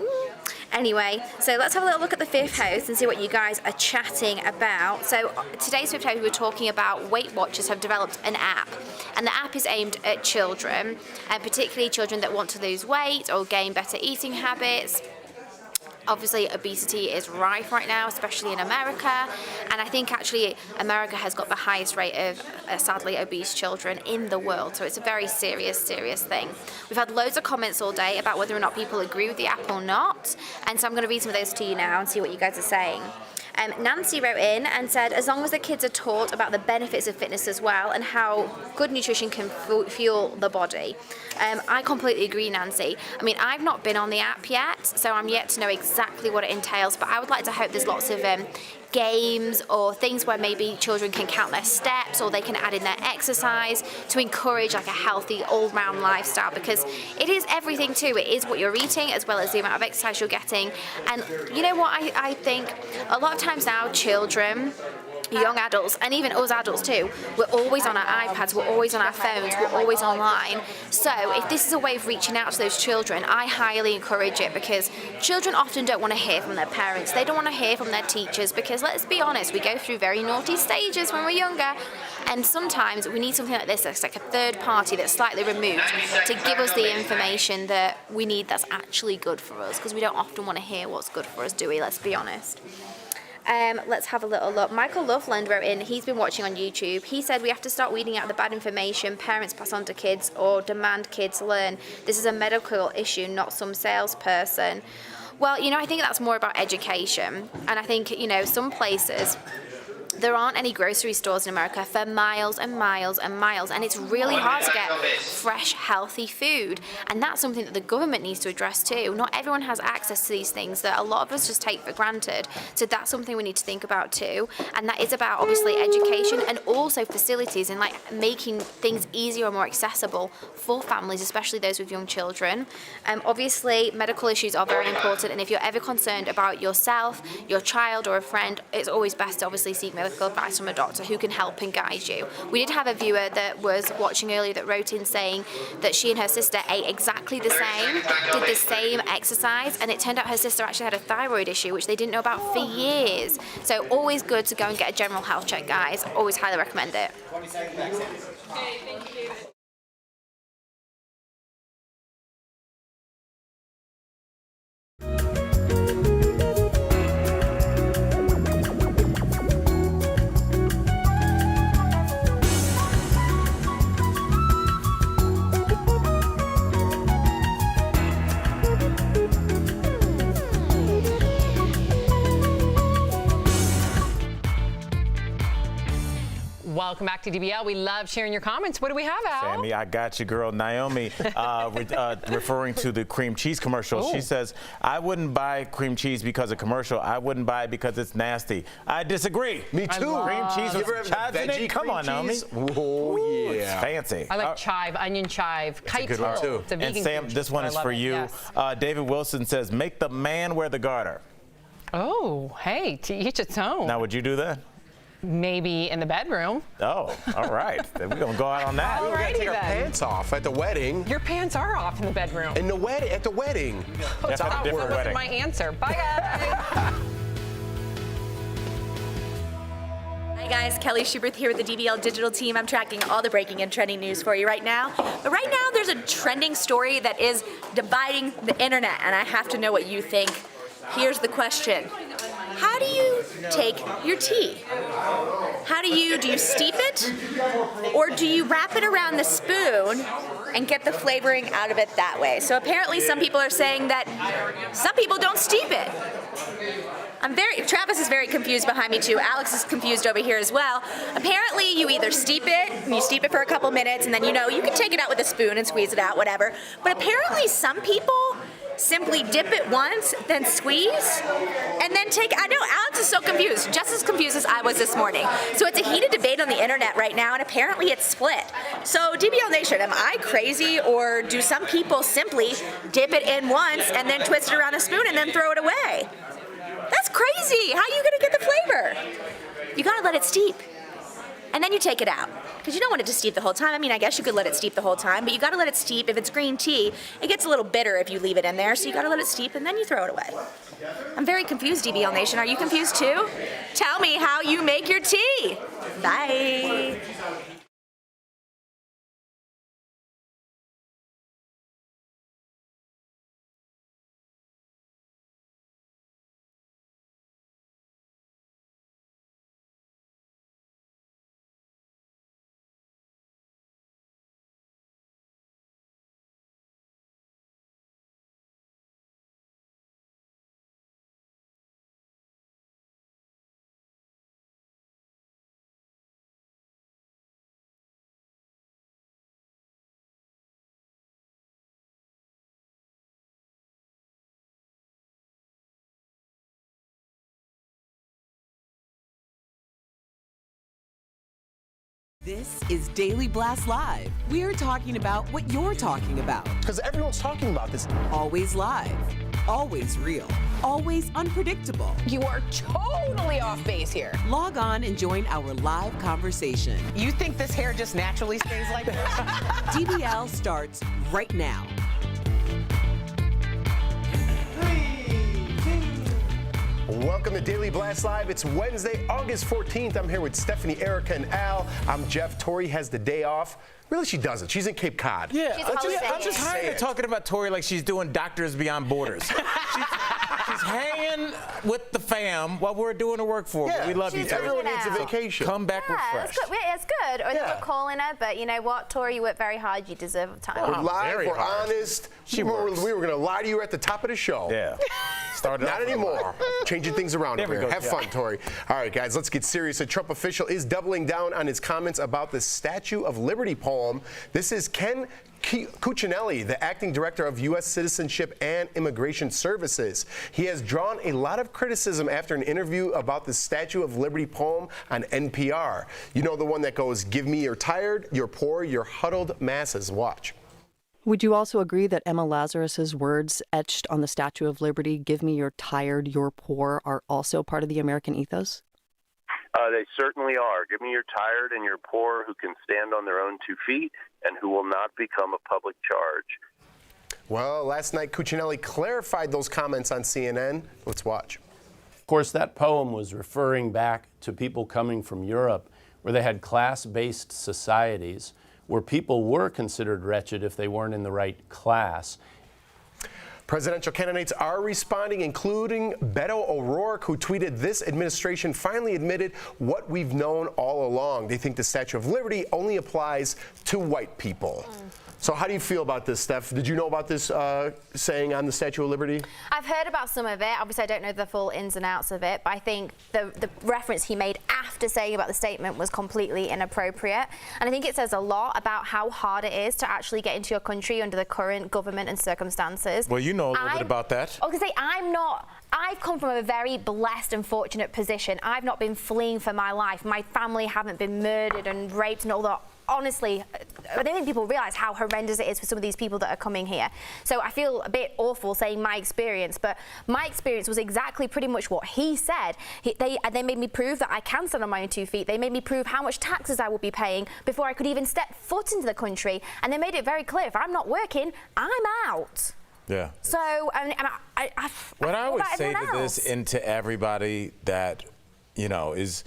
Anyway, so let's have a little look at the fifth host and see what you guys are chatting about. So today's fifth host, we were talking about Weight Watchers have developed an app, and the app is aimed at children, and particularly children that want to lose weight or gain better eating habits. Obviously, obesity is rife right now, especially in America, and I think actually America has got the highest rate of sadly obese children in the world, so it's a very serious thing. We've had loads of comments all day about whether or not people agree with the app or not, and so I'm going to read some of those to you now and see what you guys are saying. Nancy wrote in and said, as long as the kids are taught about the benefits of fitness as well and how good nutrition can fuel the body. I completely agree, Nancy. I mean, I've not been on the app yet, so I'm yet to know exactly what it entails, but I would like to hope there's lots of games or things where maybe children can count their steps or they can add in their exercise to encourage like a healthy all-round lifestyle, because it is everything too. It is what you're eating as well as the amount of exercise you're getting. And you know what, I think a lot of times now children, young adults, and even us adults too, we're always on our iPads, we're always on our phones, we're always online. So if this is a way of reaching out to those children, I highly encourage it, because children often don't want to hear from their parents. They don't want to hear from their teachers, because let's be honest, we go through very naughty stages when we're younger, and sometimes we need something like this that's like a third party that's slightly removed to give us the information that we need that's actually good for us, because we don't often want to hear what's good for us, do we? Let's be honest. Let's have a little look. Michael Loveland wrote in, he's been watching on YouTube. He said we have to start weeding out the bad information parents pass on to kids or demand kids learn. This is a medical issue, not some salesperson. Well, you know, I think that's more about education. And I think, you know, some places, there aren't any grocery stores in America for miles and miles and miles, and it's really hard to get fresh, healthy food, and that's something that the government needs to address too. Not everyone has access to these things that a lot of us just take for granted, so that's something we need to think about too, and that is about obviously education and also facilities and like making things easier and more accessible for families, especially those with young children. Obviously, medical issues are very important, and if you're ever concerned about yourself, your child, or a friend, it's always best to obviously seek medical advice from a doctor who can help and guide you. We did have a viewer that was watching earlier that wrote in saying that she and her sister ate exactly the same, did the same exercise, and it turned out her sister actually had a thyroid issue, which they didn't know about for years. So always good to go and get a general health check, guys. Always highly recommend it. Okay, thank you. Welcome back to DBL. We love sharing your comments. What do we have, Al? Sammy, I got you, girl. Naomi, referring to the cream cheese commercial, she says, I wouldn't buy cream cheese because of commercial. I wouldn't buy it because it's nasty. I disagree. Me too. Cream cheese with chives in it? Come on, Naomi. Oh, yeah. It's fancy. I like chive, onion chive, kite Good one, too. It's a vegan and Sam, cream cheese, this one but is I love for it. you. Yes. David Wilson says, make the man wear the garter. Oh, hey, to each its own. Now, would you do that? Maybe in the bedroom. Oh, all right. Then we're going to go out on that. We gotta Alrighty take our then. pants off at the wedding. Your pants are off in the bedroom. At the wedding. That's a different That wasn't wedding. my answer. Bye, guys. Hi guys, Kelly Schubert here with the DBL Digital team. I'm tracking all the breaking and trending news for you right now. But right now there's a trending story that is dividing the internet, and I have to know what you think. Here's the question. How do you take your tea? Do you steep it? Or do you wrap it around the spoon and get the flavoring out of it that way? So apparently some people are saying that some people don't steep it. Travis is very confused behind me too. Alex is confused over here as well. Apparently you either steep it for a couple minutes, and then you can take it out with a spoon and squeeze it out, whatever. But apparently some people simply dip it once, then squeeze, and then take. I know Alex is so confused, just as confused as I was this morning. So it's a heated debate on the internet right now, and apparently it's split. So DBL Nation, am I crazy, or do some people simply dip it in once and then twist it around a spoon and then throw it away? That's crazy. How are you gonna get the flavor? You gotta let it steep. And then you take it out, because you don't want it to steep the whole time. I mean, I guess you could let it steep the whole time, but you gotta let it steep. If it's green tea, it gets a little bitter if you leave it in there, so you gotta let it steep and then you throw it away. I'm very confused, DBL Nation. Are you confused too? Tell me how you make your tea. Bye. This is Daily Blast Live. We're talking about what you're talking about. Because everyone's talking about this. Always live, always real, always unpredictable. You are totally off base here. Log on and join our live conversation. You think this hair just naturally stays like this? DBL starts right now. Welcome to Daily Blast Live. It's Wednesday, August 14th. I'm here with Stephanie, Erica, and Al. I'm Jeff. Tori has the day off. Really, she doesn't. She's in Cape Cod. Yeah, I'm just tired of talking about Tori like she's doing Doctors Beyond Borders. she's hanging with the fam while we're doing the work for her. Yeah, We love you, Tori. Everyone needs a vacation. Come back refreshed. It's good. Or they were calling her, but you know what, Tori, you work very hard. You deserve time. We're live, we're honest. We were going to lie to you at the top of the show. Yeah. Started Not anymore. Changing things around There we over here. go, Have yeah. fun, Tori. All right, guys, let's get serious. A Trump official is doubling down on his comments about the Statue of Liberty poem. This is Ken Cuccinelli, the acting director of U.S. Citizenship and Immigration Services. He has drawn a lot of criticism after an interview about the Statue of Liberty poem on NPR. You know, the one that goes, "Give me your tired, your poor, your huddled masses." Watch. Would you also agree that Emma Lazarus's words etched on the Statue of Liberty, "Give me your tired, your poor," are also part of the American ethos? They certainly are. Give me your tired and your poor who can stand on their own 2 feet and who will not become a public charge. Well, last night, Cuccinelli clarified those comments on CNN. Let's watch. Of course, that poem was referring back to people coming from Europe, where they had class-based societies, where people were considered wretched if they weren't in the right class. Presidential candidates are responding, including Beto O'Rourke, who tweeted, "This administration finally admitted what we've known all along. They think the Statue of Liberty only applies to white people." So how do you feel about this, Steph? Did you know about this saying on the Statue of Liberty? I've heard about some of it. Obviously, I don't know the full ins and outs of it, but I think the reference he made after saying about the statement was completely inappropriate. And I think it says a lot about how hard it is to actually get into your country under the current government and circumstances. Well, you know a little bit about that. I was going to say, I've come from a very blessed and fortunate position. I've not been fleeing for my life. My family haven't been murdered and raped and all that. Honestly, I don't think people realise how horrendous it is for some of these people that are coming here. So I feel a bit awful saying my experience, but my experience was exactly pretty much what he said. They made me prove that I can stand on my own 2 feet. They made me prove how much taxes I would be paying before I could even step foot into the country. And they made it very clear, if I'm not working, I'm out. Yeah. So, What I would say everyone to this and to everybody that, you know, is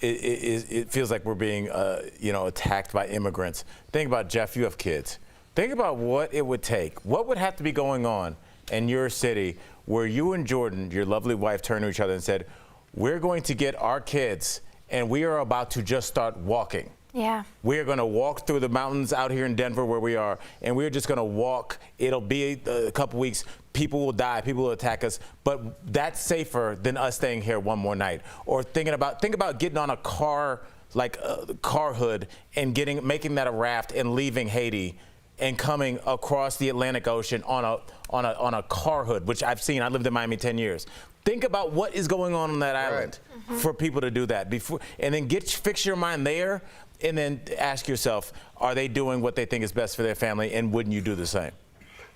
it feels like we're being, attacked by immigrants. Think about, Jeff, you have kids. Think about what it would take. What would have to be going on in your city where you and Jordan, your lovely wife, turned to each other and said, "We're going to get our kids and we are about to just start walking." Yeah. We're going to walk through the mountains out here in Denver where we are, and we're just going to walk. It'll be a couple weeks. People will die. People will attack us. But that's safer than us staying here one more night. Or think about getting on a car, like a car hood, and making that a raft and leaving Haiti and coming across the Atlantic Ocean on a car hood, which I've seen. I lived in Miami 10 years. Think about what is going on that island for people to do that before, and then fix your mind there. And then ask yourself, are they doing what they think is best for their family, and wouldn't you do the same?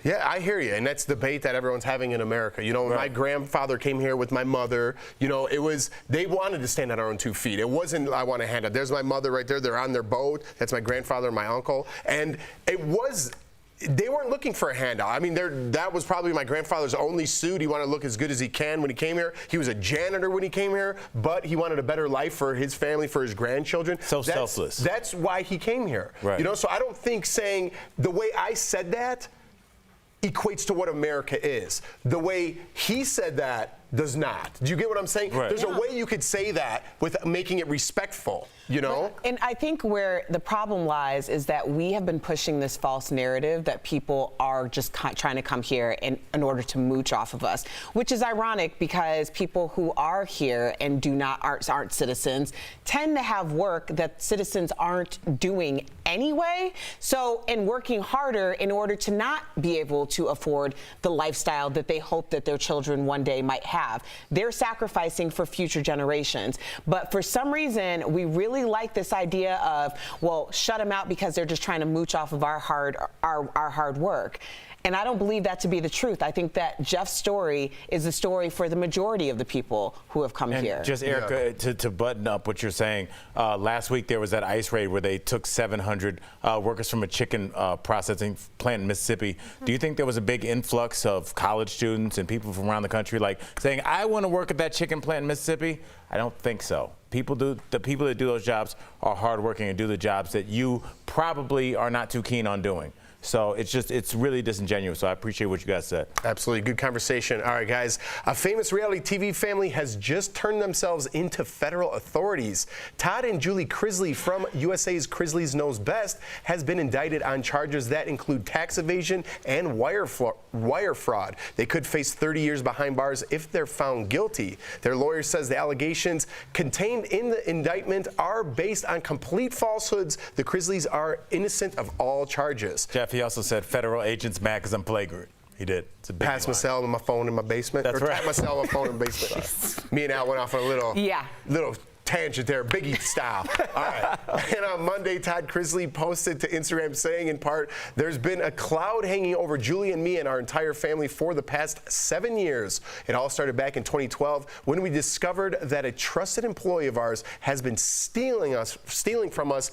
Yeah, I hear you, and that's the debate that everyone's having in America. You know, when my grandfather came here with my mother, you know, they wanted to stand on our own 2 feet. It wasn't, I want a handout. There's my mother right there. They're on their boat. That's my grandfather and my uncle. And they weren't looking for a handout. I mean, that was probably my grandfather's only suit. He wanted to look as good as he can when he came here. He was a janitor when he came here, but he wanted a better life for his family, for his grandchildren. So selfless. That's why he came here. Right. You know, so I don't think saying the way I said that equates to what America is. The way he said that does not. Do you get what I'm saying? Right. There's a way you could say that with making it respectful, you know? And I think where the problem lies is that we have been pushing this false narrative that people are just trying to come here in order to mooch off of us, which is ironic because people who are here and aren't citizens tend to have work that citizens aren't doing anyway. So, and working harder in order to not be able to afford the lifestyle that they hope that their children one day might have. have. They're sacrificing for future generations. But for some reason, we really like this idea of, well, shut them out because they're just trying to mooch off of our hard work. And I don't believe that to be the truth. I think that Jeff's story is the story for the majority of the people who have come here. Just, Erica, to button up what you're saying, last week there was that ICE raid where they took 700 workers from a chicken processing plant in Mississippi. Do you think there was a big influx of college students and people from around the country like saying, I want to work at that chicken plant in Mississippi? I don't think so. The people that do those jobs are hardworking and do the jobs that you probably are not too keen on doing. So it's really disingenuous. So I appreciate what you guys said. Absolutely. Good conversation. All right, guys. A famous reality TV family has just turned themselves into federal authorities. Todd and Julie Crisley from USA's Crisley's Knows Best has been indicted on charges that include tax evasion and wire fraud. They could face 30 years behind bars if they're found guilty. Their lawyer says the allegations contained in the indictment are based on complete falsehoods. The Crisleys are innocent of all charges. Jeff, he also said federal agents mad because I'm flagrant. He did. It's a big Pass my cell and my phone in my basement. That's right. Tap my cell and my phone in the basement. Me and Al went off on a little tangent there, Biggie style. All right. And on Monday, Todd Crisley posted to Instagram saying, in part, there's been a cloud hanging over Julie and me and our entire family for the past 7 years. It all started back in 2012 when we discovered that a trusted employee of ours has been stealing from us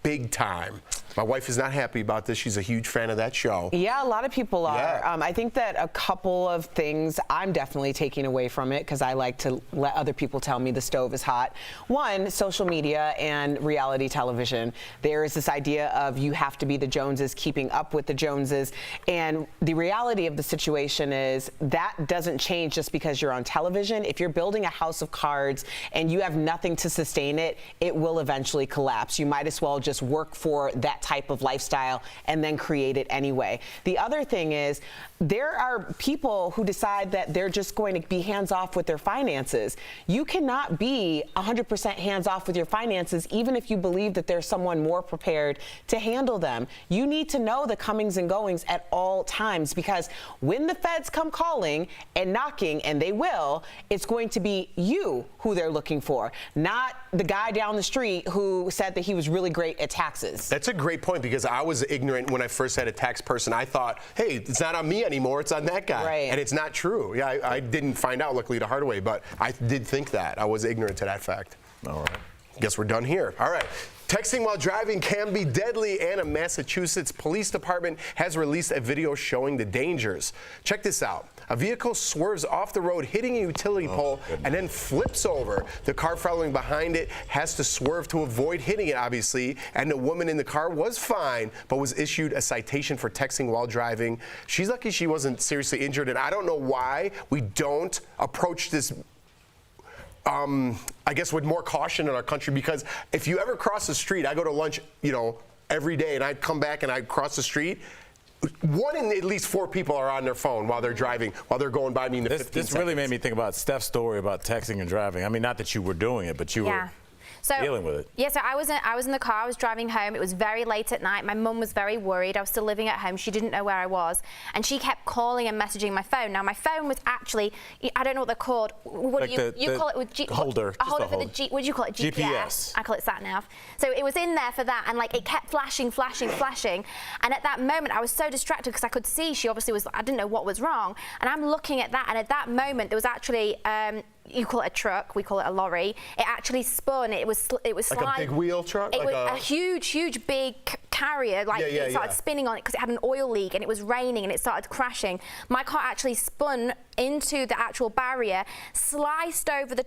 big time. My wife is not happy about this. She's a huge fan of that show. Yeah, a lot of people are. Yeah. I think that a couple of things I'm definitely taking away from it because I like to let other people tell me the stove is hot. One, social media and reality television. There is this idea of you have to be the Joneses, keeping up with the Joneses. And the reality of the situation is that doesn't change just because you're on television. If you're building a house of cards and you have nothing to sustain it, it will eventually collapse. You might as well just work for that type of lifestyle and then create it anyway. The other thing is there are people who decide that they're just going to be hands-off with their finances. You cannot be 100% hands-off with your finances even if you believe that there's someone more prepared to handle them. You need to know the comings and goings at all times because when the feds come calling and knocking, and they will, it's going to be you who they're looking for, not the guy down the street who said that he was really great at taxes. That's a great point because I was ignorant when I first had a tax person. I thought, hey, it's not on me anymore, it's on that guy. Right. And it's not true. Yeah, I didn't find out, luckily, the hard way, but I did think that. I was ignorant to that fact. All right. Guess we're done here. All right. Texting while driving can be deadly, and a Massachusetts police department has released a video showing the dangers. Check this out. A vehicle swerves off the road, hitting a utility pole, and then flips over. The car following behind it has to swerve to avoid hitting it, obviously, and the woman in the car was fine, but was issued a citation for texting while driving. She's lucky she wasn't seriously injured, and I don't know why we don't approach this I guess with more caution in our country, because if you ever cross the street, I go to lunch, every day, and I come back and I cross the street, one in at least 4 people are on their phone while they're driving, while they're going by me in the 15 seconds. This really made me think about Steph's story about texting and driving. I mean, not that you were doing it, but you were dealing with it. Yeah, so I was in the car, I was driving home. It was very late at night. My mum was very worried. I was still living at home. She didn't know where I was. And she kept calling and messaging my phone. Now, my phone was actually, I don't know what they're called. What like do you call it? With holder. A holder for the G, what do you call it? GPS. I call it sat nav. So it was in there for that, and it kept flashing. And at that moment, I was so distracted because I could see she obviously was, I didn't know what was wrong. And I'm looking at that, and at that moment, there was actually, you call it a truck, we call it a lorry. It actually spun. It was sliding. Like a big wheel truck? It was a huge big carrier. It started spinning on it because it had an oil leak and it was raining and it started crashing. My car actually spun into the actual barrier, sliced over the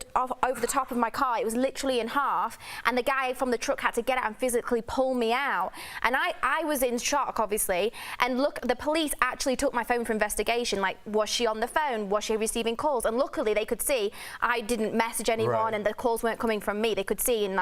top of my car. It was literally in half, and the guy from the truck had to get out and physically pull me out. And I was in shock, obviously. And look, the police actually took my phone for investigation. Like, was she on the phone? Was she receiving calls? And luckily, they could see I didn't message anyone, and the calls weren't coming from me. They could see, and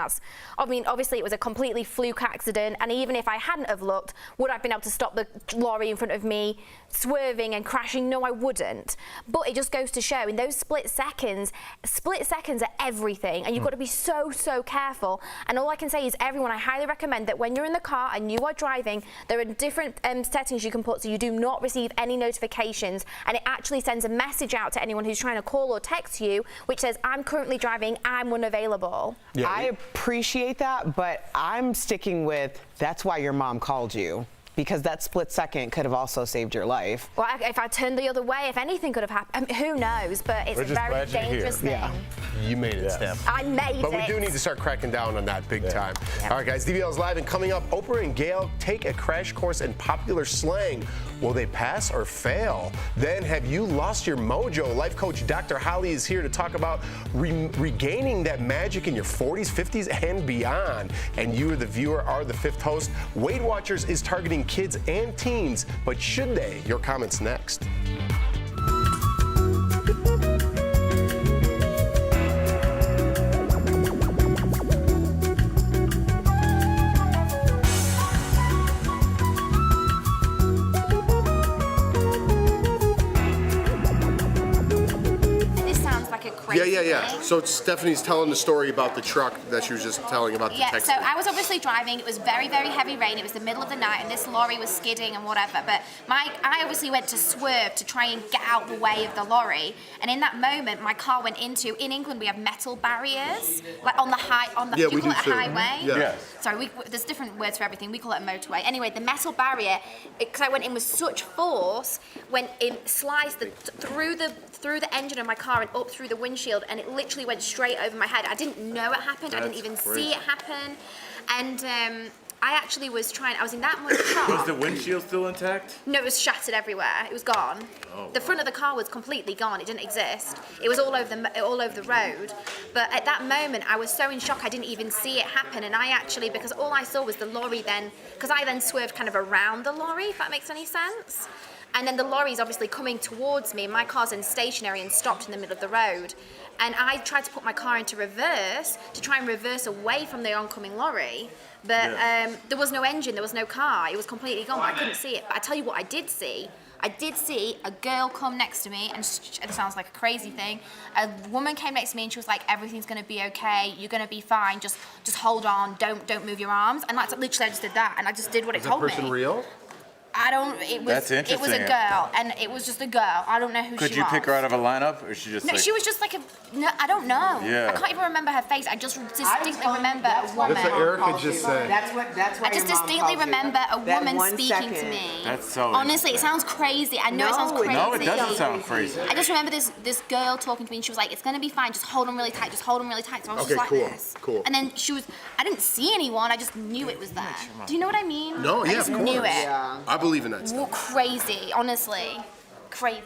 obviously, it was a completely fluke accident. And even if I I hadn't have looked, would I have been able to stop the lorry in front of me swerving and crashing? No, I wouldn't. But it just goes to show in those split seconds are everything, and you've got to be so careful. And all I can say is, everyone, I highly recommend that when you're in the car and you are driving, there are different settings you can put so you do not receive any notifications, and it actually sends a message out to anyone who's trying to call or text you, which says, I'm currently driving, I'm unavailable. Yeah, I appreciate that, but I'm sticking with that's why your mom called you. Because that split second could have also saved your life. Well, if I turned the other way, if anything could have happened, who knows? But it's a very dangerous thing. Yeah. You made it, Steph. I made it. But we do need to start cracking down on that big time. Yeah. All right, guys, DBL is live, and coming up, Oprah and Gail take a crash course in popular slang. Will they pass or fail? Then, have you lost your mojo? Life coach Dr. Holly is here to talk about regaining that magic in your 40s, 50s, and beyond. And you, the viewer, are the fifth host. Weight Watchers is targeting kids and teens, but should they? Your comments next. Yeah. So Stephanie's telling the story about the truck that she was just telling about the text. So I was obviously driving. It was very, very heavy rain. It was the middle of the night, and this lorry was skidding and whatever. But I obviously went to swerve to try and get out the way of the lorry. And in that moment, my car went into. In England, we have metal barriers, like on the Yeah, do you call it a highway? Yeah. Yes. Sorry, there's different words for everything. We call it a motorway. Anyway, the metal barrier, because I went in with such force, went in, sliced through the engine of my car and up through the windshield, and it literally went straight over my head. I didn't know it happened. I didn't even see it happen. And I actually was I was in that much shock. Was the windshield still intact? No, it was shattered everywhere. It was gone. Oh, the front of the car was completely gone. It didn't exist. It was all over the road. But at that moment, I was so in shock, I didn't even see it happen. And I actually, because all I saw was the lorry then, because I then swerved kind of around the lorry, if that makes any sense. And then the lorry's obviously coming towards me, and my car's in stationary and stopped in the middle of the road. And I tried to put my car into reverse to try and reverse away from the oncoming lorry. But there was no engine, there was no car. It was completely gone. I couldn't see it. But I tell you what I did see. I did see a girl come next to me, and it sounds like a crazy thing. A woman came next to me, and she was like, "Everything's gonna be okay. You're gonna be fine. Just hold on. Don't move your arms." And like literally, I just did that, and I just did what it told me. Is that person real? That's interesting. It was a girl, and it was just a girl. I don't know who she was. Could you pick her out of a lineup, or she just? No, she was just like no, I don't know. Yeah. I can't even remember her face. I just distinctly remember a woman. That's what Erica just said. That's why I just distinctly remember a woman speaking to me. That's so. Honestly, it sounds crazy. I know it sounds crazy. No, it doesn't sound crazy. I just remember this girl talking to me, and she was like, "It's gonna be fine. Just hold on really tight. Just hold on really tight." So I was just like this. Cool. And then I didn't see anyone. I just knew it was there. Do you know what I mean? No, yeah, I just of course. knew it. Yeah. I believe in that stuff. Crazy, honestly, crazy.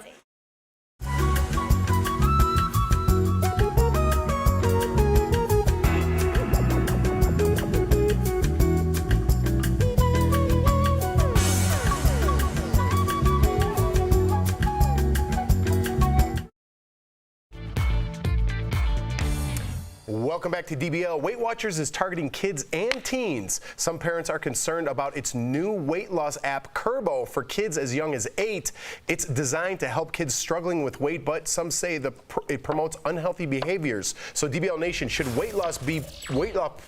Welcome back to DBL. Weight Watchers is targeting kids and teens. Some parents are concerned about its new weight loss app, Curbo, for kids as young as 8. It's designed to help kids struggling with weight, but some say it promotes unhealthy behaviors. So DBL Nation, should weight loss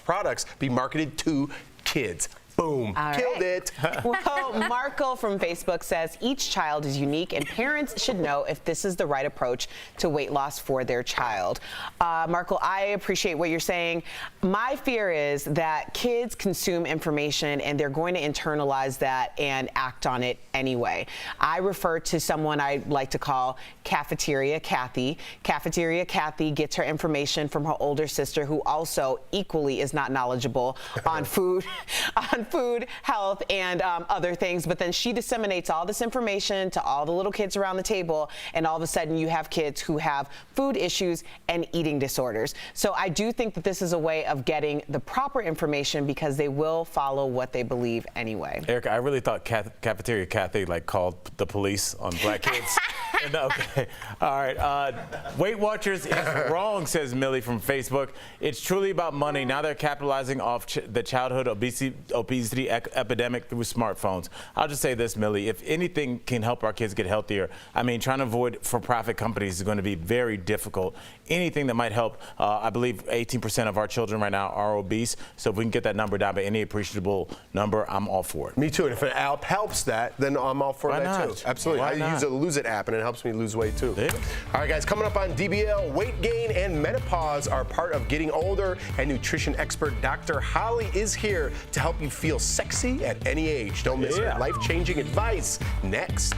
products be marketed to kids? Boom. All Killed right. it. Well, Marco from Facebook says each child is unique and parents should know if this is the right approach to weight loss for their child. Marco, I appreciate what you're saying. My fear is that kids consume information and they're going to internalize that and act on it anyway. I refer to someone I like to call Cafeteria Kathy. Cafeteria Kathy gets her information from her older sister, who also equally is not knowledgeable on food, health, and other things, but then she disseminates all this information to all the little kids around the table, and all of a sudden you have kids who have food issues and eating disorders. So I do think that this is a way of getting the proper information because they will follow what they believe anyway. Erica, I really thought Cafeteria Kathy called the police on black kids Okay. All right. Weight Watchers is wrong, says Millie from Facebook. It's truly about money. Now they're capitalizing off the childhood obesity epidemic through smartphones. I'll just say this, Millie. If anything can help our kids get healthier, I mean, trying to avoid for-profit companies is going to be very difficult. Anything that might help, I believe 18% of our children right now are obese. So if we can get that number down by any appreciable number, I'm all for it. Me too. And if an app helps that, then I'm all for that too. Absolutely. I use a Lose It app, and it helps me lose weight too. Yeah. All right, guys, coming up on DBL, weight gain and menopause are part of getting older, and nutrition expert Dr. Holly is here to help you feel sexy at any age. Don't miss her life-changing advice next.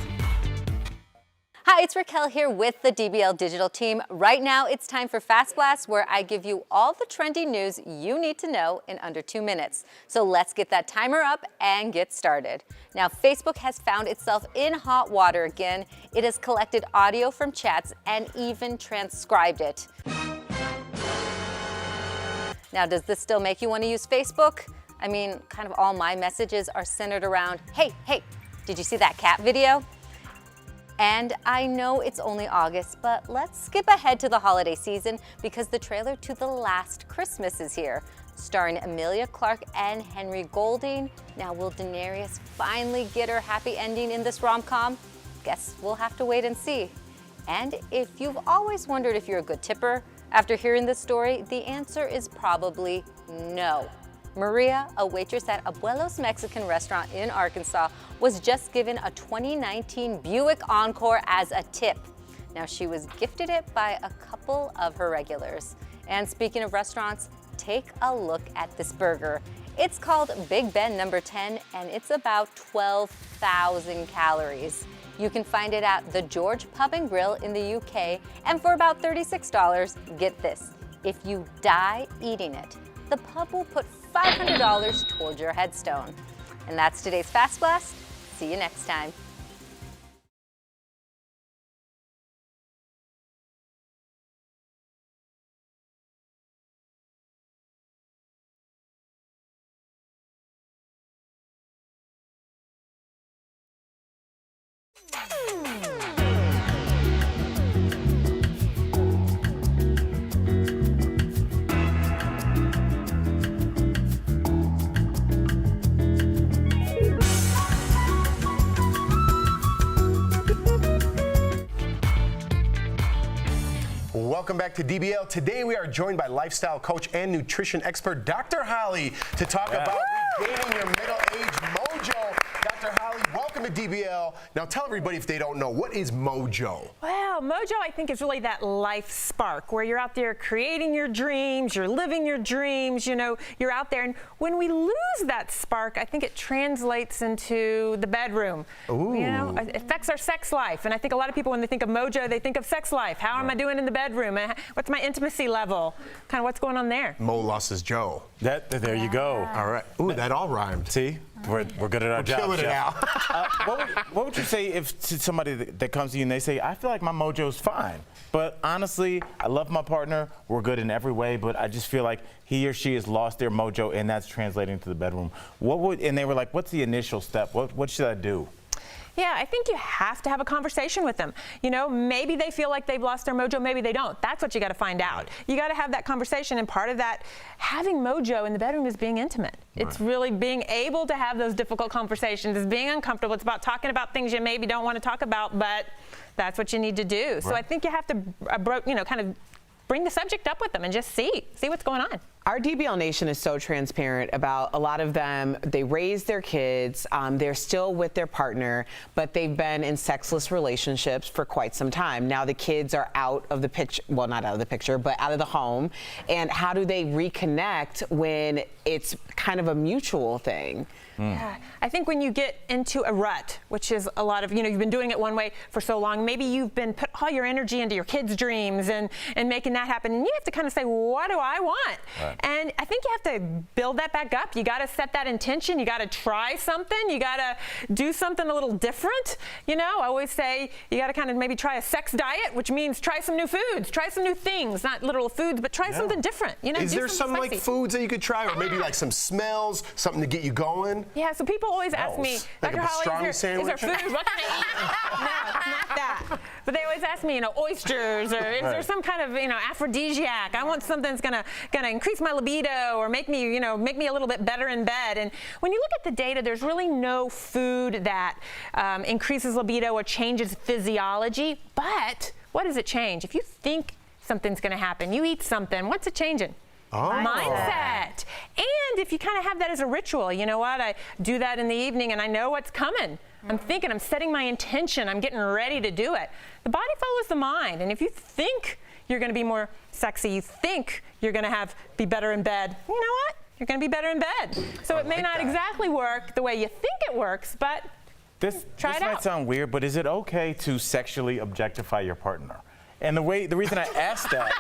Hi, it's Raquel here with the DBL Digital team. Right now, it's time for Fast Blast, where I give you all the trendy news you need to know in under 2 minutes. So let's get that timer up and get started. Now, Facebook has found itself in hot water again. It has collected audio from chats and even transcribed it. Now, does this still make you want to use Facebook? I mean, kind of all my messages are centered around, hey, did you see that cat video? And I know it's only August, but let's skip ahead to the holiday season because the trailer to The Last Christmas is here. Starring Emilia Clarke and Henry Golding. Now, will Daenerys finally get her happy ending in this rom-com? Guess we'll have to wait and see. And if you've always wondered if you're a good tipper, after hearing this story, the answer is probably no. Maria, a waitress at Abuelo's Mexican restaurant in Arkansas, was just given a 2019 Buick Encore as a tip. Now, she was gifted it by a couple of her regulars. And speaking of restaurants, take a look at this burger. It's called Big Ben No. 10, and it's about 12,000 calories. You can find it at the George Pub and Grill in the UK, and for about $36, get this, if you die eating it, the pub will put $500 towards your headstone. And that's today's Fast Blast. See you next time. Welcome back to DBL. Today we are joined by lifestyle coach and nutrition expert Dr. Holly to talk about regaining your middle-age mojo. Dr. Holly, welcome to DBL. Now tell everybody if they don't know, what is mojo? Well, mojo I think is really that life spark where you're out there creating your dreams, you're living your dreams, you know, you're out there. And when we lose that spark, I think it translates into the bedroom. Ooh. You know, it affects our sex life. And I think a lot of people, when they think of mojo, they think of sex life. How am I doing in the bedroom? What's my intimacy level? Kind of what's going on there? Mo lost his Joe. There you go. All right. Ooh, that all rhymed. See? We're good at our job. Killing it now. What would you say if to somebody that comes to you and they say, I feel like my mojo's fine, but honestly, I love my partner, we're good in every way, but I just feel like he or she has lost their mojo and that's translating to the bedroom. And they were like, what's the initial step? What should I do? Yeah, I think you have to have a conversation with them. You know, maybe they feel like they've lost their mojo, maybe they don't. That's what you got to find out. You got to have that conversation, and part of that, having mojo in the bedroom is being intimate. It's really being able to have those difficult conversations. It's being uncomfortable. It's about talking about things you maybe don't want to talk about, but that's what you need to do. So I think you have to, kind of bring the subject up with them and just see what's going on. Our DBL Nation is so transparent about a lot of them. They raise their kids. They're still with their partner, but they've been in sexless relationships for quite some time. Now the kids are out of the picture. Well, not out of the picture, but out of the home. And how do they reconnect when it's kind of a mutual thing? Yeah, I think when you get into a rut, which is a lot of, you've been doing it one way for so long, maybe you've been put all your energy into your kids' dreams and making that happen. And you have to kind of say, what do I want? Right. And I think you have to build that back up. You got to set that intention. You got to try something. You got to do something a little different. I always say you got to kind of maybe try a sex diet, which means try some new foods, try some new things, not literal foods, but try something different. Is there some like foods that you could try, or maybe like some smells, something to get you going? Yeah, so people always ask me, like Dr. Holly, is there food? What can I eat? No, it's not that. But they always ask me, oysters, or is there some kind of, aphrodisiac? I want something that's gonna increase my libido or make me, make me a little bit better in bed. And when you look at the data, there's really no food that increases libido or changes physiology. But what does it change? If you think something's gonna happen, you eat something, what's it changing? Mindset. And if you kind of have that as a ritual, you know what? I do that in the evening and I know what's coming. I'm thinking, I'm setting my intention, I'm getting ready to do it. The body follows the mind. And if you think you're going to be more sexy, you think you're going to be better in bed, you know what? You're going to be better in bed. So it may not exactly work the way you think it works, but try it out. This might sound weird, but is it okay to sexually objectify your partner? And the reason I asked that,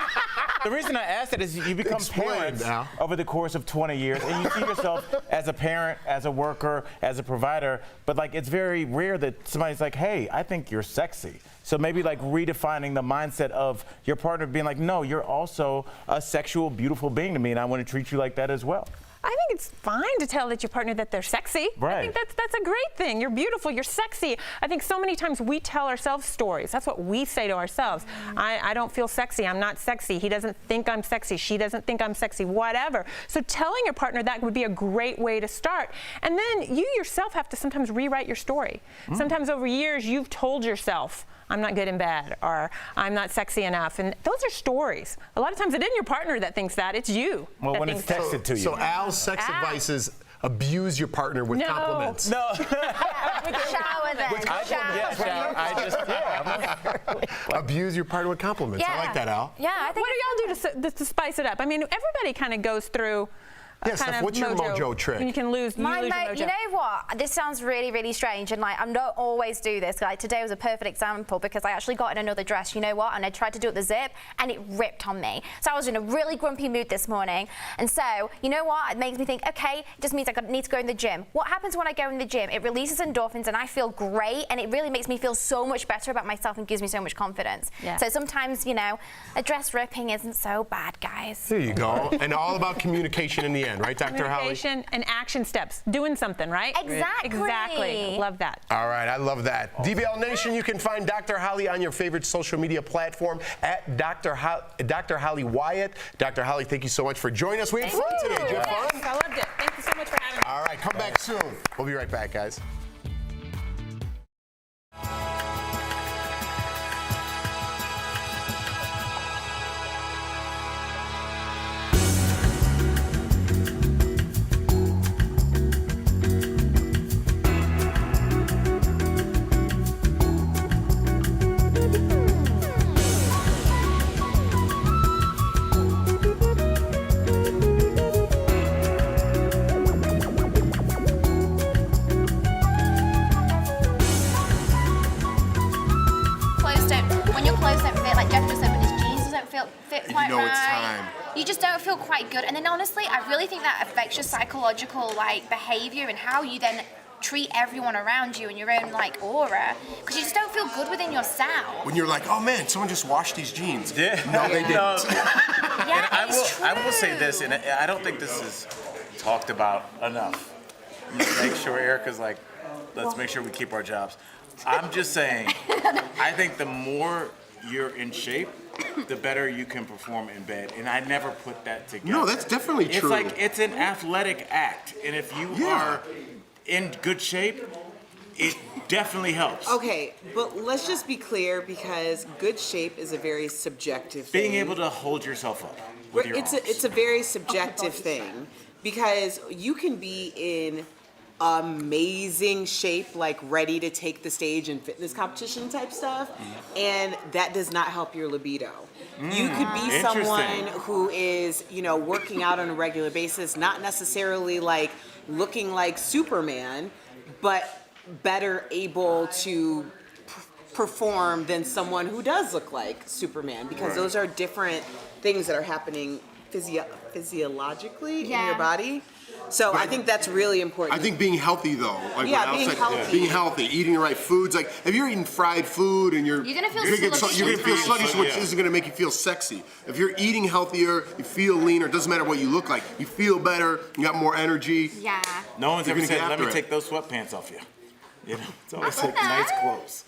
is you become parents over the course of 20 years, and you see yourself as a parent, as a worker, as a provider, but it's very rare that somebody's like, hey, I think you're sexy. So maybe redefining the mindset of your partner being like, no, you're also a sexual, beautiful being to me, and I want to treat you like that as well. I think it's fine to tell your partner that they're sexy. Right. I think that's a great thing. You're beautiful, you're sexy. I think so many times we tell ourselves stories. That's what we say to ourselves. I don't feel sexy, I'm not sexy. He doesn't think I'm sexy, she doesn't think I'm sexy, whatever. So telling your partner that would be a great way to start. And then you yourself have to sometimes rewrite your story. Sometimes over years you've told yourself, I'm not good in bed, or I'm not sexy enough. And those are stories. A lot of times it isn't your partner that thinks that, it's you. Well, when it's texted to you. So Al's sex advice is abuse your partner with compliments. No. Shower them. Abuse your partner with compliments. I like that, Al. Yeah, I think. What do y'all do to spice it up? I mean, everybody kind of goes through Steph, what's your mojo trick? You can lose your mojo. You know what? This sounds really, really strange, and I don't always do this. Today was a perfect example because I actually got in another dress. You know what? And I tried to do it the zip, and it ripped on me. So I was in a really grumpy mood this morning, and so you know what? It makes me think, okay, it just means I need to go in the gym. What happens when I go in the gym? It releases endorphins, and I feel great, and it really makes me feel so much better about myself and gives me so much confidence. Yeah. So sometimes, a dress ripping isn't so bad, guys. There you go. And all about communication in the end, right, Dr. Holly? Communication and action steps. Doing something, right? Exactly. Love that. All right, I love that. DBL Nation, you can find Dr. Holly on your favorite social media platform at Dr. Holly Wyatt. Dr. Holly, thank you so much for joining us. We had fun today. Did you have fun? I loved it. Thank you so much for having me. All right, come back soon. We'll be right back, guys. You just don't feel quite good. And then honestly, I really think that affects your psychological behavior and how you then treat everyone around you and your own aura, because you just don't feel good within yourself. When you're like, oh man, someone just washed these jeans. Yeah. No, they didn't. And I will say this, and I don't think this is talked about enough. Make sure Erica's let's make sure we keep our jobs. I'm just saying, I think the more you're in shape, the better you can perform in bed. And I never put that together. No, that's definitely true. It's an athletic act. And if you are in good shape, it definitely helps. Okay, but let's just be clear, because good shape is a very subjective thing. Being able to hold yourself up with your arms. It's a very subjective thing, because you can be in amazing shape, ready to take the stage in fitness competition type stuff, and that does not help your libido. You could be someone who is, working out on a regular basis, not necessarily looking like Superman, but better able to perform than someone who does look like Superman, because those are different things that are happening physiologically in your body. So I think that's really important. I think being healthy, though. Being healthy, eating the right foods. If you're eating fried food and you're gonna feel sluggish, which isn't gonna make you feel sexy. If you're eating healthier, you feel leaner. It doesn't matter what you look like. You feel better. You got more energy. Yeah. No one's ever said, "Let me take those sweatpants off you." It's always nice clothes.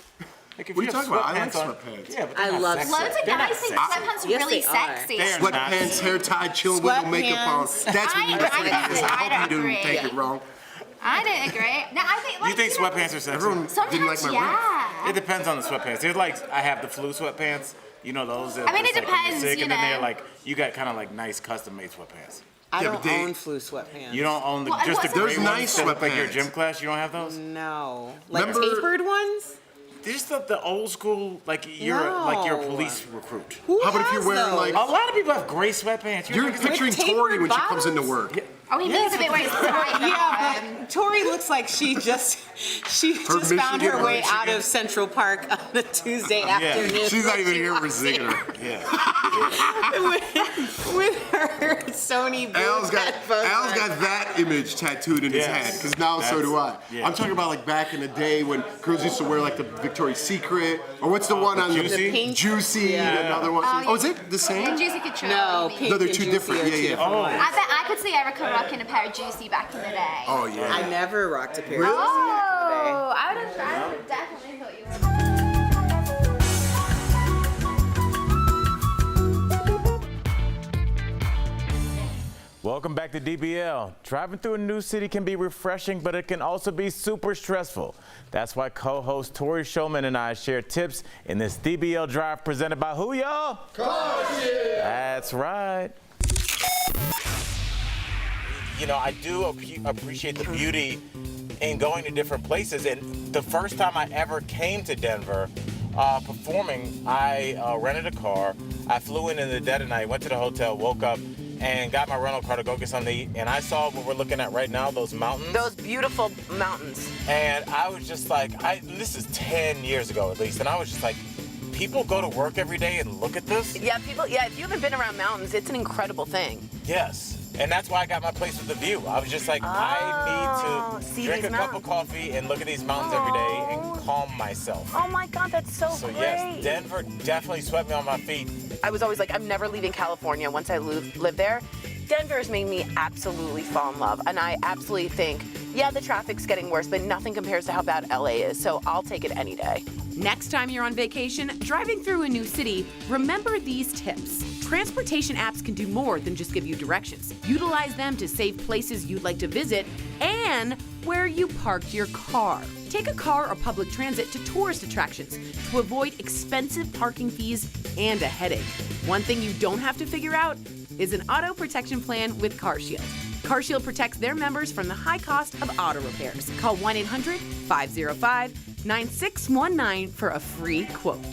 Like, if What are you have talking about? I like sweatpants on- sweatpants. Yeah, but they're I not love sexy. Loads of They're not guys think sexy. sweatpants are Yes, really they are. sexy. They are Sweatpants, hair tied, chilling with no makeup on. Sweatpants. That's what you think it is. I hope you don't didn't take agree. it wrong. I didn't agree. No, I think like You think know, sweatpants are sexy? Everyone didn't like sometimes my yeah. It depends on the sweatpants. There's like, I have the flu sweatpants. You know those? That I mean, it's it like when you're depends, sick, you and then they're know. like, you got kind of like nice custom-made sweatpants. I Yeah, don't but they- own flu sweatpants. You don't own the Well, just the what's gray There's ones nice that look like your sweatpants. gym class. You don't have those? No. Like Remember- tapered ones? There's the old school, like you're a police recruit. Who How about if has you're wearing those? like A lot of people have gray sweatpants. you're Like, picturing tapered Tori when she comes into bottoms? work. Oh, he means a bit where it's tight. Yeah, but Tori looks like she just found her Michigan way Michigan. out of Central Park on a Tuesday afternoon. She's not even here. We're walks singing in her. Yeah. with her Sony Al's Bluetooth got headphones on. that image tattooed in his Yes. head because now so do I. yeah. I'm talking about like back in the day when girls used to wear like the Victoria's Secret or what's the one on Juicy? The pink? Juicy, Yeah. another one. Oh, Oh, is it the same? And Juicy Couture. No, you mean. pink No, they're and two Juicy different. are Yeah, two yeah. different ones. I bet I could see Erica rocking a pair of Juicy back in the day. Oh yeah. I never rocked a pair of Oh, Juicy I would have definitely thought you would. Welcome back to DBL. Driving through a new city can be refreshing, but it can also be super stressful. That's why co-host Tori Showman and I share tips in this DBL Drive presented by who, y'all? CarShield. That's right. You know, I do appreciate the beauty in going to different places. And the first time I ever came to Denver performing, I rented a car. I flew in the dead of night, went to the hotel, woke up, and got my rental car to go get something to eat. And I saw what we're looking at right now, those mountains. Those beautiful mountains. And I was just like, this is 10 years ago at least, and I was just like, people go to work every day and look at this? Yeah, if you haven't been around mountains, it's an incredible thing. Yes. And that's why I got my place with the view. I was just like, I need to drink a cup of coffee and look at these mountains every day and calm myself. Oh my God, that's so So great. yes, Denver definitely swept me on my feet. I was always like, I'm never leaving California once I live there. Denver's made me absolutely fall in love. And I absolutely think, yeah, the traffic's getting worse, but nothing compares to how bad LA is. So I'll take it any day. Next time you're on vacation, driving through a new city, remember these tips. Transportation apps can do more than just give you directions. Utilize them to save places you'd like to visit and where you parked your car. Take a car or public transit to tourist attractions to avoid expensive parking fees and a headache. One thing you don't have to figure out is an auto protection plan with CarShield. CarShield protects their members from the high cost of auto repairs. Call 1-800-505-9619 for a free quote.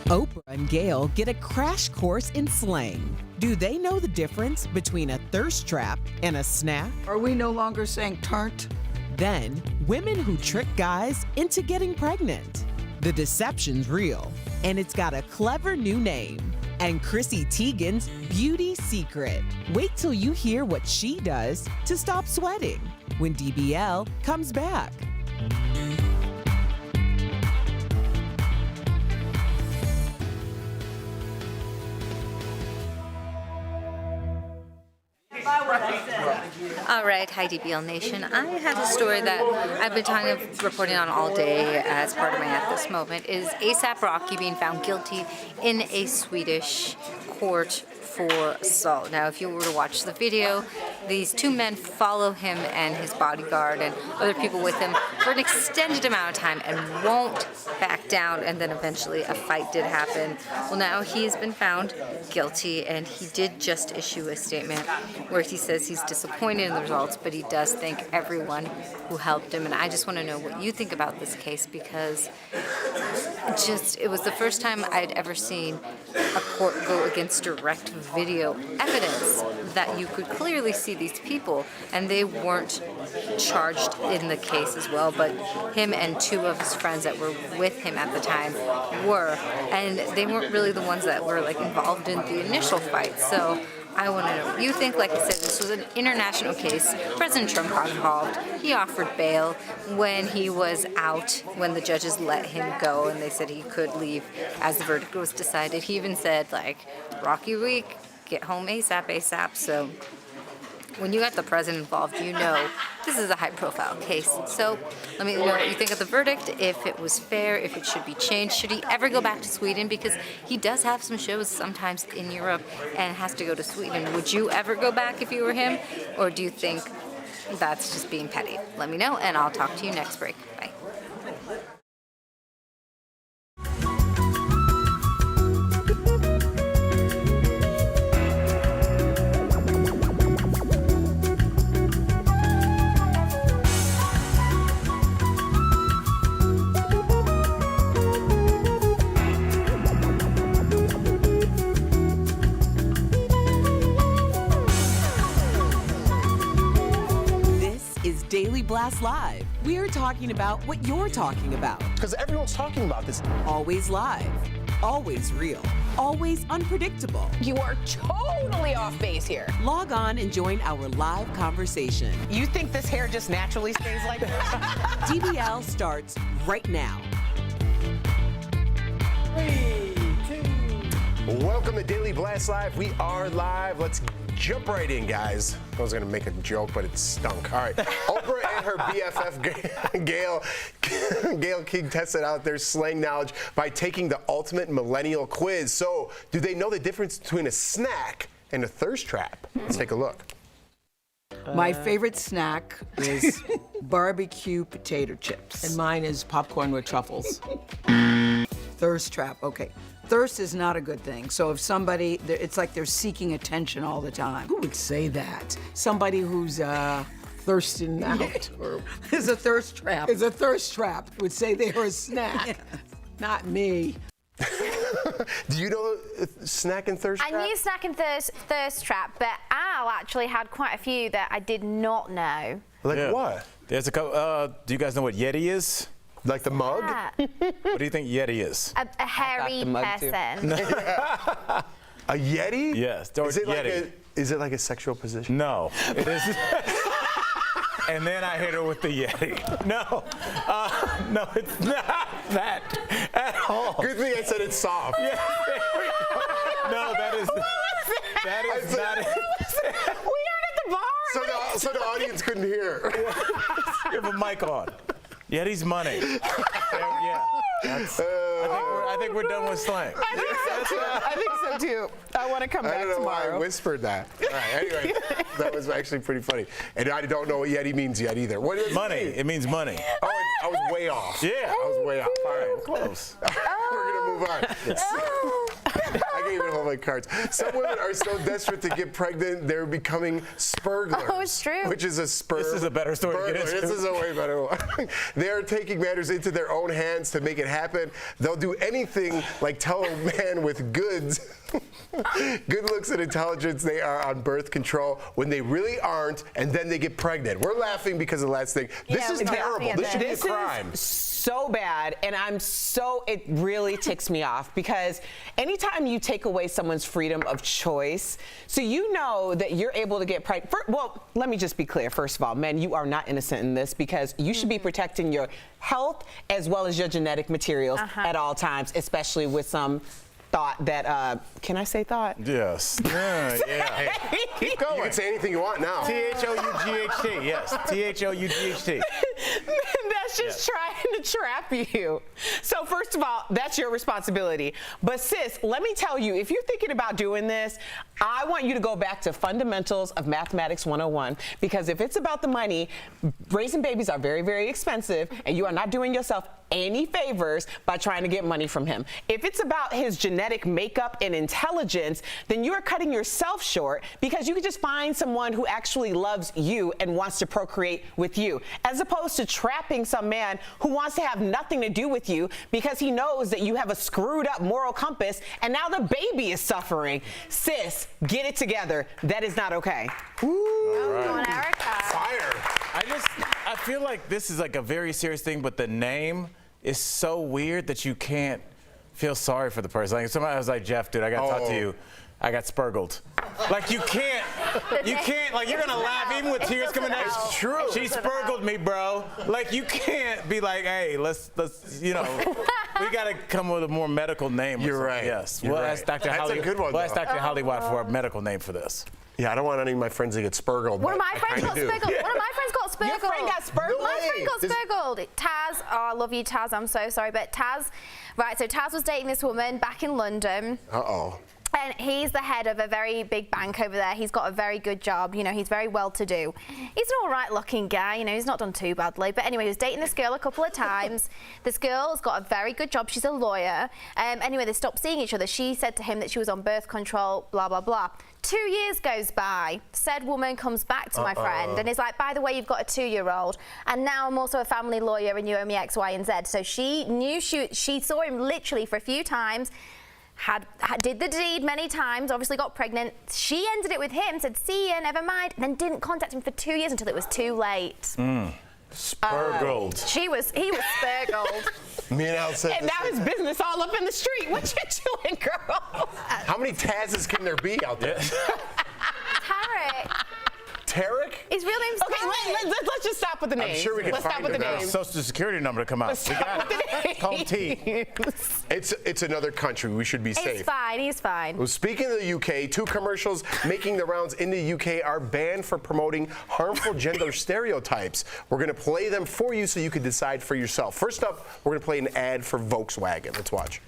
Oprah and Gail get a crash course in slang. Do they know the difference between a thirst trap and a snack? Are we no longer saying turnt? Then, women who trick guys into getting pregnant. The deception's real, and it's got a clever new name. And Chrissy Teigen's beauty secret. Wait till you hear what she does to stop sweating when DBL comes back. All right, hi DBL Nation. I have a story that I've been reporting on all day as part of my At This Moment is ASAP Rocky being found guilty in a Swedish court for assault. Now, if you were to watch the video, these two men follow him and his bodyguard and other people with him for an extended amount of time and won't back down, and then eventually a fight did happen. Well, now he's been found guilty, and he did just issue a statement where he says he's disappointed in the results, but he does thank everyone who helped him. And I just want to know what you think about this case, because it was the first time I'd ever seen a court go against direct video evidence that you could clearly see these people, and they weren't charged in the case as well, but him and two of his friends that were with him at the time were, and they weren't really the ones that were like involved in the initial fight. So I want to know what you think. Like I said, this was an international case. President Trump got involved. He offered bail when he was out, when the judges let him go, and they said he could leave as the verdict was decided. He even said, like, Rocky Week, get home ASAP, ASAP. So when you got the president involved, you know this is a high-profile case. So let me know what you think of the verdict, if it was fair, if it should be changed. Should he ever go back to Sweden? Because he does have some shows sometimes in Europe and has to go to Sweden. Would you ever go back if you were him? Or do you think that's just being petty? Let me know, and I'll talk to you next break. Bye. Daily Blast Live. We're talking about what you're talking about. Because everyone's talking about this. Always live, always real, always unpredictable. You are totally off base here. Log on and join our live conversation. You think this hair just naturally stays like this? DBL starts right now. 3, 2. Welcome to Daily Blast Live. We are live. Let's jump right in, guys. I was gonna make a joke, but it stunk. All right. Oprah and her BFF Gail King tested out their slang knowledge by taking the ultimate millennial quiz. So, do they know the difference between a snack and a thirst trap? Let's take a look. My favorite snack is barbecue potato chips. And mine is popcorn with truffles. Thirst trap, okay. Thirst is not a good thing. So if somebody, it's like they're seeking attention all the time. Who would say that? Somebody who's thirsting out. Or is a thirst trap. Is a thirst trap. Would say they are a snack. Yeah. Not me. Do you know snack and thirst trap? I knew snack and thirst trap, but Al actually had quite a few that I did not know. Like what? There's a couple. Do you guys know what Yeti is? Like the mug? What do you think Yeti is? A hairy person. A Yeti? Yes. Is it like a sexual position? No, it isn't. And then I hit her with the Yeti. No, no, it's not that at all. Good thing I said it's soft. Yeah, no, that is not it. We aren't at the bar. So the audience couldn't hear. You have a mic on. Yeti's money. Yeah. I think we're done with slang. I think so too. I want to come back I don't know tomorrow. why I whispered that. All right, anyway, that was actually pretty funny. And I don't know what Yeti means yet either. What is money? It means money. Oh, I was way off. Yeah. I was way off. All right, close. We're going to move on. Yes. I can't even hold my cards. Some women are so desperate to get pregnant, they're becoming spurglers. Oh, it's true. Which is a sperm. This is a better story to get into. This is a way better one. They are taking matters into their own hands to make it happen. They'll do anything like tell a man with good looks and intelligence they are on birth control when they really aren't, and then they get pregnant. We're laughing because of the last thing. This is terrible. This should be a crime. Is so bad, and it really ticks me off because anytime you take away someone's freedom of choice, so you know that you're able to get pregnant. Well, let me just be clear. First of all, men, you are not innocent in this because you should be protecting your health as well as your genetic materials at all times, especially with some thought that, can I say thought? Yes. Yeah. Hey, keep going. You can say anything you want now. THOUGHT, yes. THOUGHT. That's just trying to trap you. So first of all, that's your responsibility. But sis, let me tell you, if you're thinking about doing this, I want you to go back to fundamentals of mathematics 101, because if it's about the money, raising babies are very, very expensive, and you are not doing yourself any favors by trying to get money from him. If it's about his genetic makeup and intelligence, then you are cutting yourself short because you could just find someone who actually loves you and wants to procreate with you, as opposed to trapping some man who wants to have nothing to do with you because he knows that you have a screwed up moral compass and now the baby is suffering. Sis, get it together. That is not okay. Ooh, right. Come on, Erica. Fire. I feel like this is like a very serious thing, but the name is so weird that you can't feel sorry for the person. Like somebody was like, Jeff, dude, I gotta talk to you. I got spurgled. Like you can't, like you're gonna laugh even with tears coming out. It's true. She spurgled me, bro. Like you can't be like, hey, let's, we gotta come with a more medical name. You're right. Yes. You're We'll right. ask Dr. That's Holly. a good one, We'll ask though. Dr. Hollywood for a medical name for this. Yeah, I don't want any of my friends to get spurgled. One of but my I friends kinda got do. spurgled. One of my friends got spurgled. Your friend got spurgled? My friend got spurgled. Taz, oh, I love you, Taz. I'm so sorry, but Taz, right? So Taz was dating this woman back in London. Uh-oh. And he's the head of a very big bank over there. He's got a very good job. You know, he's very well-to-do. He's an all-right-looking guy. You know, he's not done too badly. But anyway, he was dating this girl a couple of times. This girl's got a very good job. She's a lawyer. Anyway, they stopped seeing each other. She said to him that she was on birth control, blah, blah, blah. 2 years goes by. Said woman comes back to my friend and is like, by the way, you've got a 2-year-old. And now I'm also a family lawyer and you owe me X, Y, and Z. So she knew she saw him literally for a few times. Did the deed many times, obviously got pregnant. She ended it with him, said, see ya, never mind, and then didn't contact him for 2 years until it was too late. Spurgled. He was spurgled. Me and Al said And now his business all up in the street. What you doing, girl? How many Tazes can there be out there? Tarek. Tarek? His real name's Okay, Tarek. let's just stop with the names. I'm sure we can Let's find stop with the it now. names. Social Security number to come out. Let's We stop got with the it. Call T. It's another country. We should be safe. He's fine, he's fine. Well, speaking of the UK, 2 commercials making the rounds in the UK are banned for promoting harmful gender stereotypes. We're going to play them for you so you can decide for yourself. First up, we're going to play an ad for Volkswagen. Let's watch.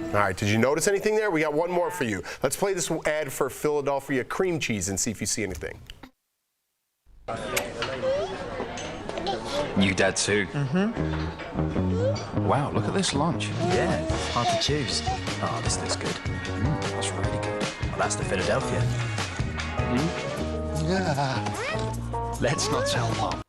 All right, did you notice anything there? We got one more for you. Let's play this ad for Philadelphia cream cheese and see if you see anything. New dad too. Wow, look at this lunch. Yeah, hard to choose. Oh, this looks good. That's really good. Well, that's the Philadelphia. Yeah. Let's not tell Mom.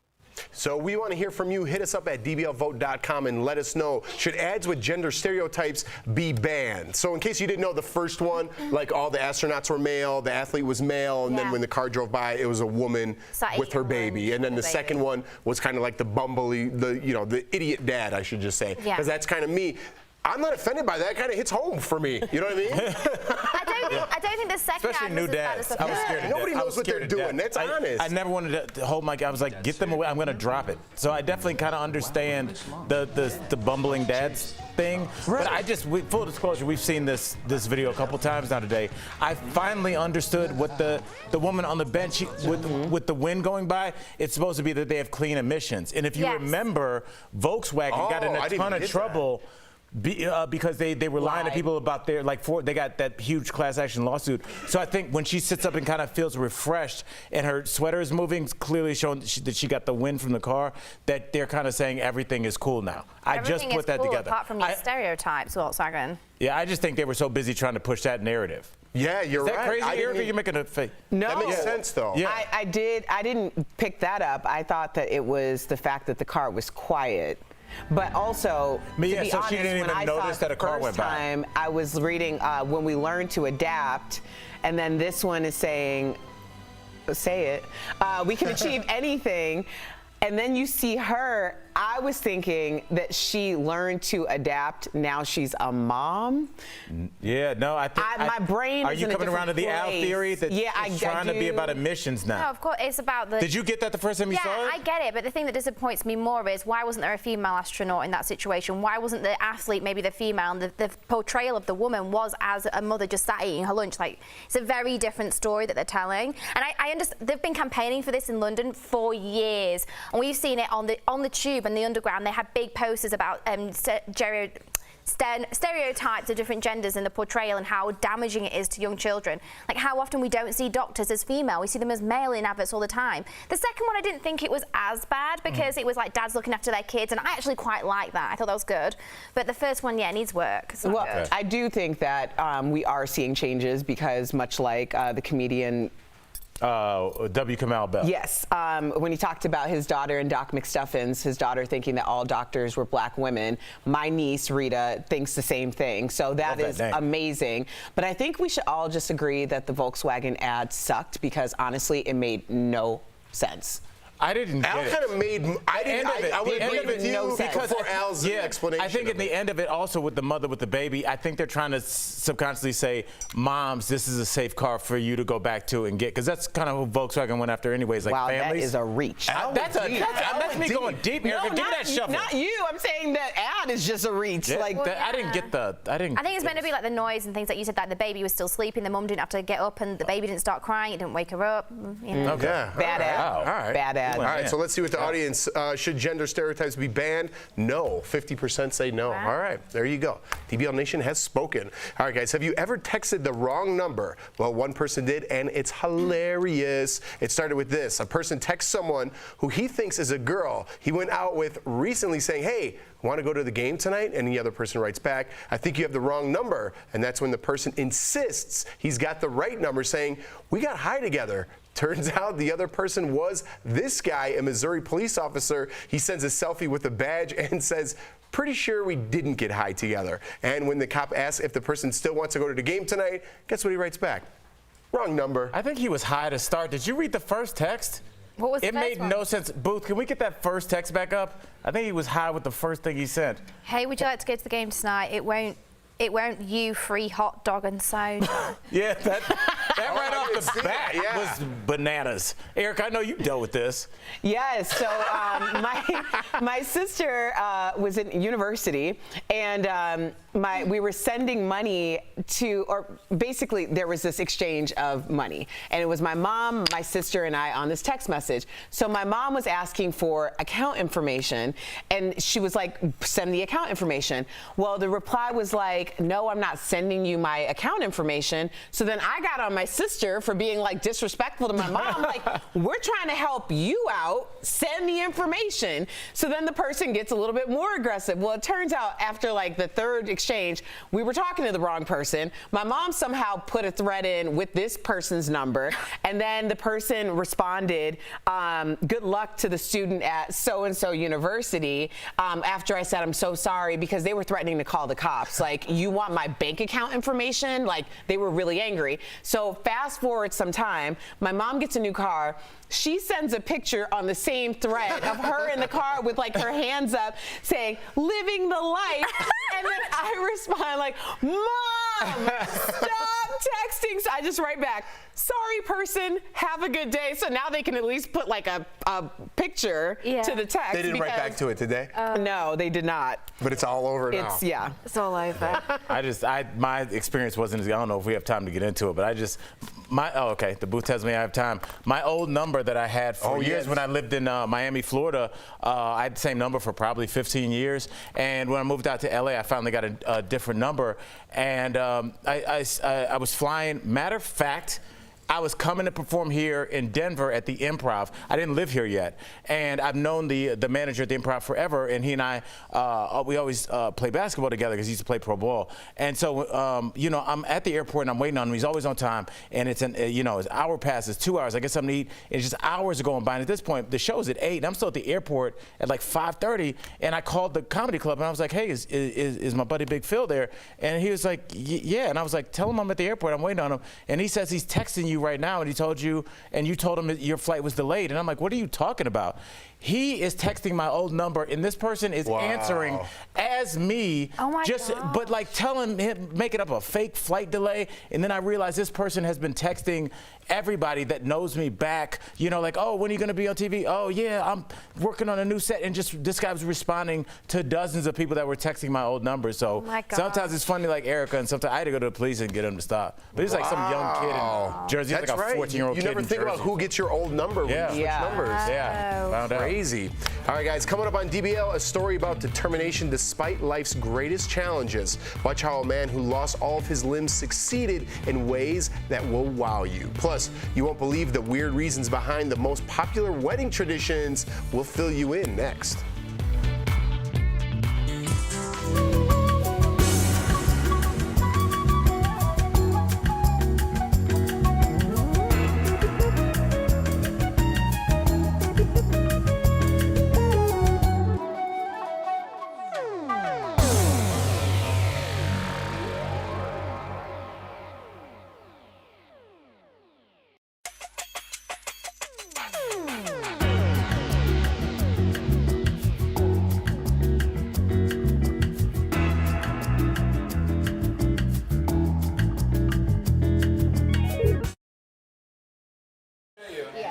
So we want to hear from you. Hit us up at dblvote.com and let us know, should ads with gender stereotypes be banned? So in case you didn't know, the first one, like all the astronauts were male, the athlete was male, and then when the car drove by, it was a woman with her baby. And then the second one was kind of like the bumbly, the idiot dad, I should just say. Because that's kind of me. I'm not offended by that. It kind of hits home for me. You know what I mean? I don't think the second Especially ad new was as bad as dads. the I was first. scared of Nobody death. I knows was what they're scared of doing. death. That's honest. I never wanted to hold my. I was like, get them away. I'm going to drop it. So I definitely kind of understand the bumbling dads thing. But I just, full disclosure, we've seen this video a couple times now today. I finally understood what the woman on the bench with the wind going by. It's supposed to be that they have clean emissions. And if you remember, Volkswagen got in a ton of trouble. Because they were lying to people about their they got that huge class action lawsuit. So I think when she sits up and kind of feels refreshed and her sweater is moving, clearly showing that she got the wind from the car, that they're kind of saying everything is cool now. I just put that together. Apart from your stereotypes, Volkswagen. Yeah, I just think they were so busy trying to push that narrative. Yeah, you're right. Is that crazy, Erica? You're making a face. No. That makes sense, though. Yeah. I didn't pick that up. I thought that it was the fact that the car was quiet. But also, to be so honest, she didn't when even I notice saw that a car went by. first time, I was reading when we learn to adapt, and then this one is saying, we can achieve anything. And then you see her, I was thinking that she learned to adapt. Now she's a mom. Yeah, no, I think. My brain Are is you in a coming around to the different Al place. theory that it's trying to be about emissions now? No, of course, it's about the... Did you get that the first time you saw it? Yeah, I get it, but the thing that disappoints me more is why wasn't there a female astronaut in that situation? Why wasn't the athlete maybe the female? And the portrayal of the woman was as a mother just sat eating her lunch. Like, it's a very different story that they're telling. And I understand, they've been campaigning for this in London for years. And we've seen it on the tube and the underground. They have big posters about stereotypes of different genders in the portrayal and how damaging it is to young children. Like how often we don't see doctors as female, we see them as male in adverts all the time. The second one, I didn't think it was as bad because it was like dads looking after their kids, and I actually quite like that. I thought that was good. But the first one, yeah, needs work. It's not good. I do think that we are seeing changes because much like the comedian W. Kamau Bell. Yes, when he talked about his daughter and Doc McStuffins, his daughter thinking that all doctors were black women. My niece, Rita, thinks the same thing. So that is amazing. But I think we should all just agree that the Volkswagen ad sucked because honestly, it made no sense. I didn't get it. Al kind of made. I would agree with you because for Al's explanation. I think at the end of it, also with the mother with the baby, I think they're trying to subconsciously say, "Moms, this is a safe car for you to go back to and get," because that's kind of who Volkswagen went after, anyways. Like wow, families. that is a reach. That's me going deep, Erica. Give me that shovel. Not you. I'm saying that ad is just a reach. Yeah, like I didn't get the. I think it's meant to be like the noise and things like you said. Like the baby was still sleeping, the mum didn't have to get up, and the baby didn't start crying. It didn't wake her up. You know. Okay. Bad ad. All right. Bad ad. All right. So let's see what the audience should gender stereotypes be banned? No. 50% say no. Wow. All right. There you go. DBL Nation has spoken. All right, guys. Have you ever texted the wrong number? Well, one person did, and it's hilarious. It started with this. A person texts someone who he thinks is a girl he went out with recently saying, "Hey, want to go to the game tonight?" And the other person writes back, "I think you have the wrong number." And that's when the person insists he's got the right number, saying, "We got high together." Turns out the other person was this guy, a Missouri police officer. He sends a selfie with a badge and says, "Pretty sure we didn't get high together." And when the cop asks if the person still wants to go to the game tonight, guess what he writes back? Wrong number. I think he was high to start. Did you read the first text? What was the It first made one? no sense. Booth, can we get that first text back up? I think he was high with the first thing he sent. Hey, would you like to go to the game tonight? It won't you free hot dog and soda. Yeah, that right off the bat was bananas. Eric, I know you dealt with this. Yes. So my sister was in university, and we were sending money to, or basically there was this exchange of money, and it was my mom, my sister, and I on this text message. So my mom was asking for account information, and she was like, "Send the account information." Well, the reply was like, "No, I'm not sending you my account information." So then I got on my sister for being like disrespectful to my mom. Like, we're trying to help you out. Send the information. So then the person gets a little bit more aggressive. Well, it turns out after like the third exchange, we were talking to the wrong person. My mom somehow put a thread in with this person's number. And then the person responded, "Good luck to the student at so-and-so university," after I said, "I'm so sorry," because they were threatening to call the cops. Like, "You want my bank account information?" Like, they were really angry. So fast forward some time, my mom gets a new car. She sends a picture on the same thread of her in the car with like her hands up saying, "Living the life." And then I respond like, "Mom, stop texting." So I just write back, "Sorry, person, have a good day." So now they can at least put like a picture to the text. They didn't write back to it, did they? No, they did not. But it's all over now. It's all over. My experience wasn't, I don't know if we have time to get into it, but okay, the booth tells me I have time. My old number that I had for years when I lived in Miami, Florida, I had the same number for probably 15 years. And when I moved out to LA, I finally got a different number. And I was flying, matter of fact, I was coming to perform here in Denver at the Improv. I didn't live here yet, and I've known the manager at the Improv forever, and he and I, we always play basketball together because he used to play pro ball. And so, I'm at the airport and I'm waiting on him. He's always on time, and it's his hour passes, 2 hours. I get something to eat. And it's just hours are going by. And at this point, the show's at 8, and I'm still at the airport at like 5:30. And I called the comedy club, and I was like, "Hey, is my buddy Big Phil there?" And he was like, "Yeah." And I was like, "Tell him I'm at the airport. I'm waiting on him." And he says he's texting you right now, and he told you, and you told him your flight was delayed. And I'm like, "What are you talking about?" He is texting my old number, and this person is answering as me. Oh my God. But like telling him, making up a fake flight delay. And then I realized this person has been texting everybody that knows me back, like, "Oh, when are you going to be on TV? Oh, yeah, I'm working on a new set." And just this guy was responding to dozens of people that were texting my old number. So sometimes it's funny, like Erica, and sometimes I had to go to the police and get him to stop. But he's like some young kid in Jersey. He's like a 14-year-old kid. You never think about who gets your old number when you switch numbers. Yeah, found out. Crazy. All right, guys, coming up on DBL, a story about determination despite life's greatest challenges. Watch how a man who lost all of his limbs succeeded in ways that will wow you. Plus, you won't believe the weird reasons behind the most popular wedding traditions. We'll fill you in next.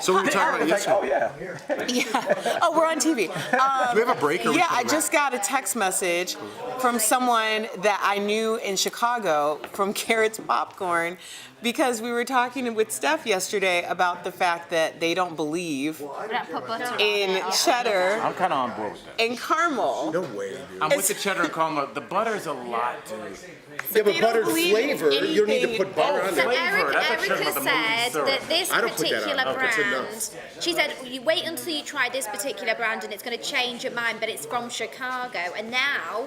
So we were talking about yesterday. Yeah. Oh, we're on TV. Do we have a break? Or Yeah, I just got a text message from someone that I knew in Chicago from Carrots Popcorn, because we were talking with Steph yesterday about the fact that they don't believe in cheddar I'm kind of on board with that. and caramel. No way, dude. I'm with the cheddar and caramel. The butter's a lot, dude. Yeah, but buttered believe flavor, you don't need to put butter on So it. Erica said that this I don't put that particular on. Okay, it's brand, enough. she said, you wait until you try this particular brand and it's going to change your mind, but it's from Chicago. And now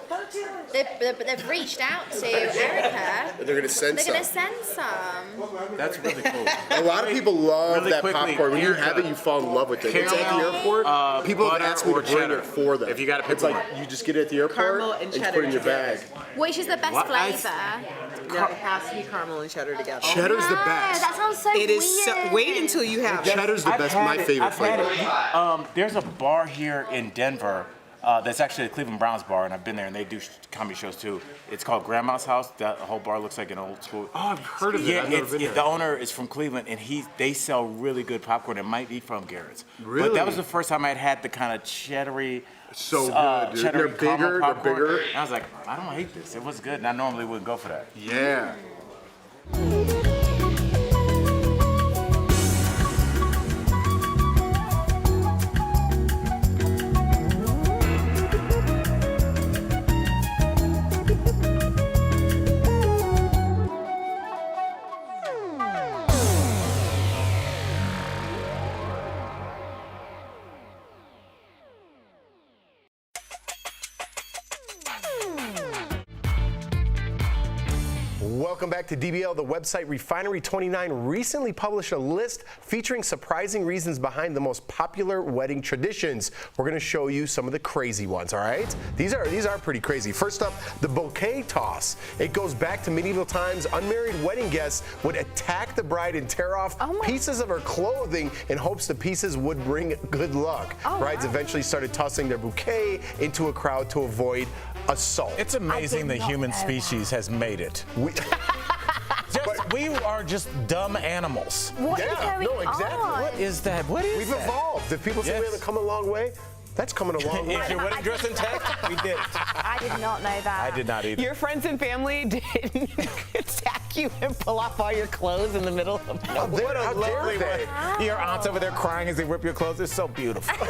they've reached out to Erica. They're going to send They're some. going to send some. That's really cool. A lot of people love Really that quickly, popcorn. When you Erica, have it, you fall in love with it. It's at the caramel, airport. People have butter asked me to or bring cheddar. it for them. If you gotta pick it's like one. you just get it at the airport Caramel and you cheddar put it in your bag. Which is the best What? flavor? No, it has to be caramel and cheddar together. Cheddar's the best. That sounds so It weird. is so, wait until you have it. Cheddar's the best. My favorite flavor. There's a bar here in Denver that's actually a Cleveland Browns bar, and I've been there, and they do comedy shows too. It's called Grandma's House. That whole bar looks like an old school. Oh, I've heard of it. Yeah, I've never been there. the owner is from Cleveland, and they sell really good popcorn. It might be from Garrett's. Really? But that was the first time I'd had the kind of cheddary. So good, dude. Cheddar They're bigger, they're bigger. And I was like, I don't hate this. It was good, and I normally wouldn't go for that. Yeah. Welcome back to DBL. The website Refinery29 recently published a list featuring surprising reasons behind the most popular wedding traditions. We're going to show you some of the crazy ones, all right? These are pretty crazy. First up, the bouquet toss. It goes back to medieval times. Unmarried wedding guests would attack the bride and tear off pieces of her clothing in hopes the pieces would bring good luck. Brides eventually started tossing their bouquet into a crowd to avoid assault. It's amazing the human species has made it. We are just dumb animals. What is going exactly. on? What is that? What is We've that? evolved. If people say we haven't come a long way, that's coming a long way. Is your wedding dress intact? We did. I did not know that. I did not either. Your friends and family didn't attack you and pull off all your clothes in the middle of nowhere. How lovely one. Your aunt's over there crying as they rip your clothes. It's so beautiful.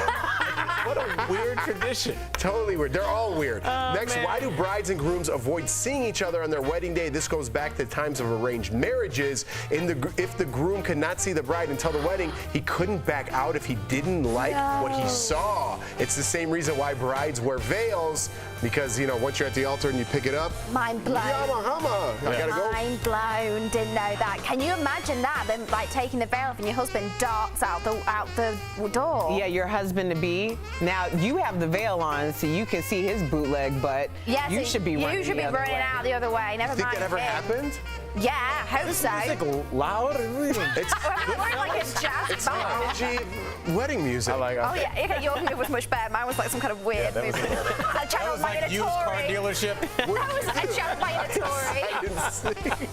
What a weird tradition. Totally weird. They're all weird. Next, man. why do brides and grooms avoid seeing each other on their wedding day? This goes back to times of arranged marriages. If the groom could not see the bride until the wedding, he couldn't back out if he didn't like what he saw. It's the same reason why brides wear veils, because, you know, once you're at the altar and you pick it up, Mind blown. yama hama, I gotta go. Mind blown. Didn't know that. Can you imagine that? Them like taking the veil off and your husband darts out the door. Yeah, your husband to be. Now you have the veil on, so you can see his bootleg, but Yes, you should be running. You should be the other running way. out the other way. Never Think mind. that ever him. happened? Yeah, I hope so. It's loud. It's We're like a jazz band. energy wedding music. I like it. Oh yeah, okay, your move was much better. Mine was like some kind of weird that was movement. I That channeled was my like inner used car Tory. dealership. That was a channeled my inner Tory.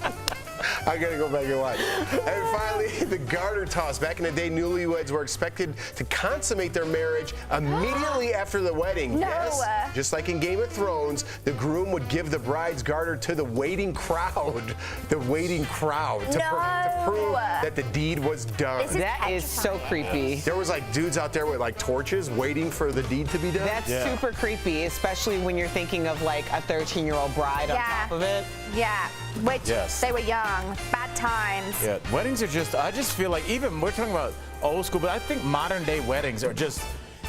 I gotta go back and watch. And finally, the garter toss. Back in the day, newlyweds were expected to consummate their marriage immediately after the wedding. No. Yes, just like in Game of Thrones, the groom would give the bride's garter to the waiting crowd. The waiting crowd to prove that the deed was done. That is so creepy. There was like dudes out there with like torches waiting for the deed to be done. That's super creepy, especially when you're thinking of like a 13-year-old bride on top of it. Yeah, which Yes. they were young, bad times. Yeah, weddings are just, I just feel like, even we're talking about old school, but I think modern day weddings are just,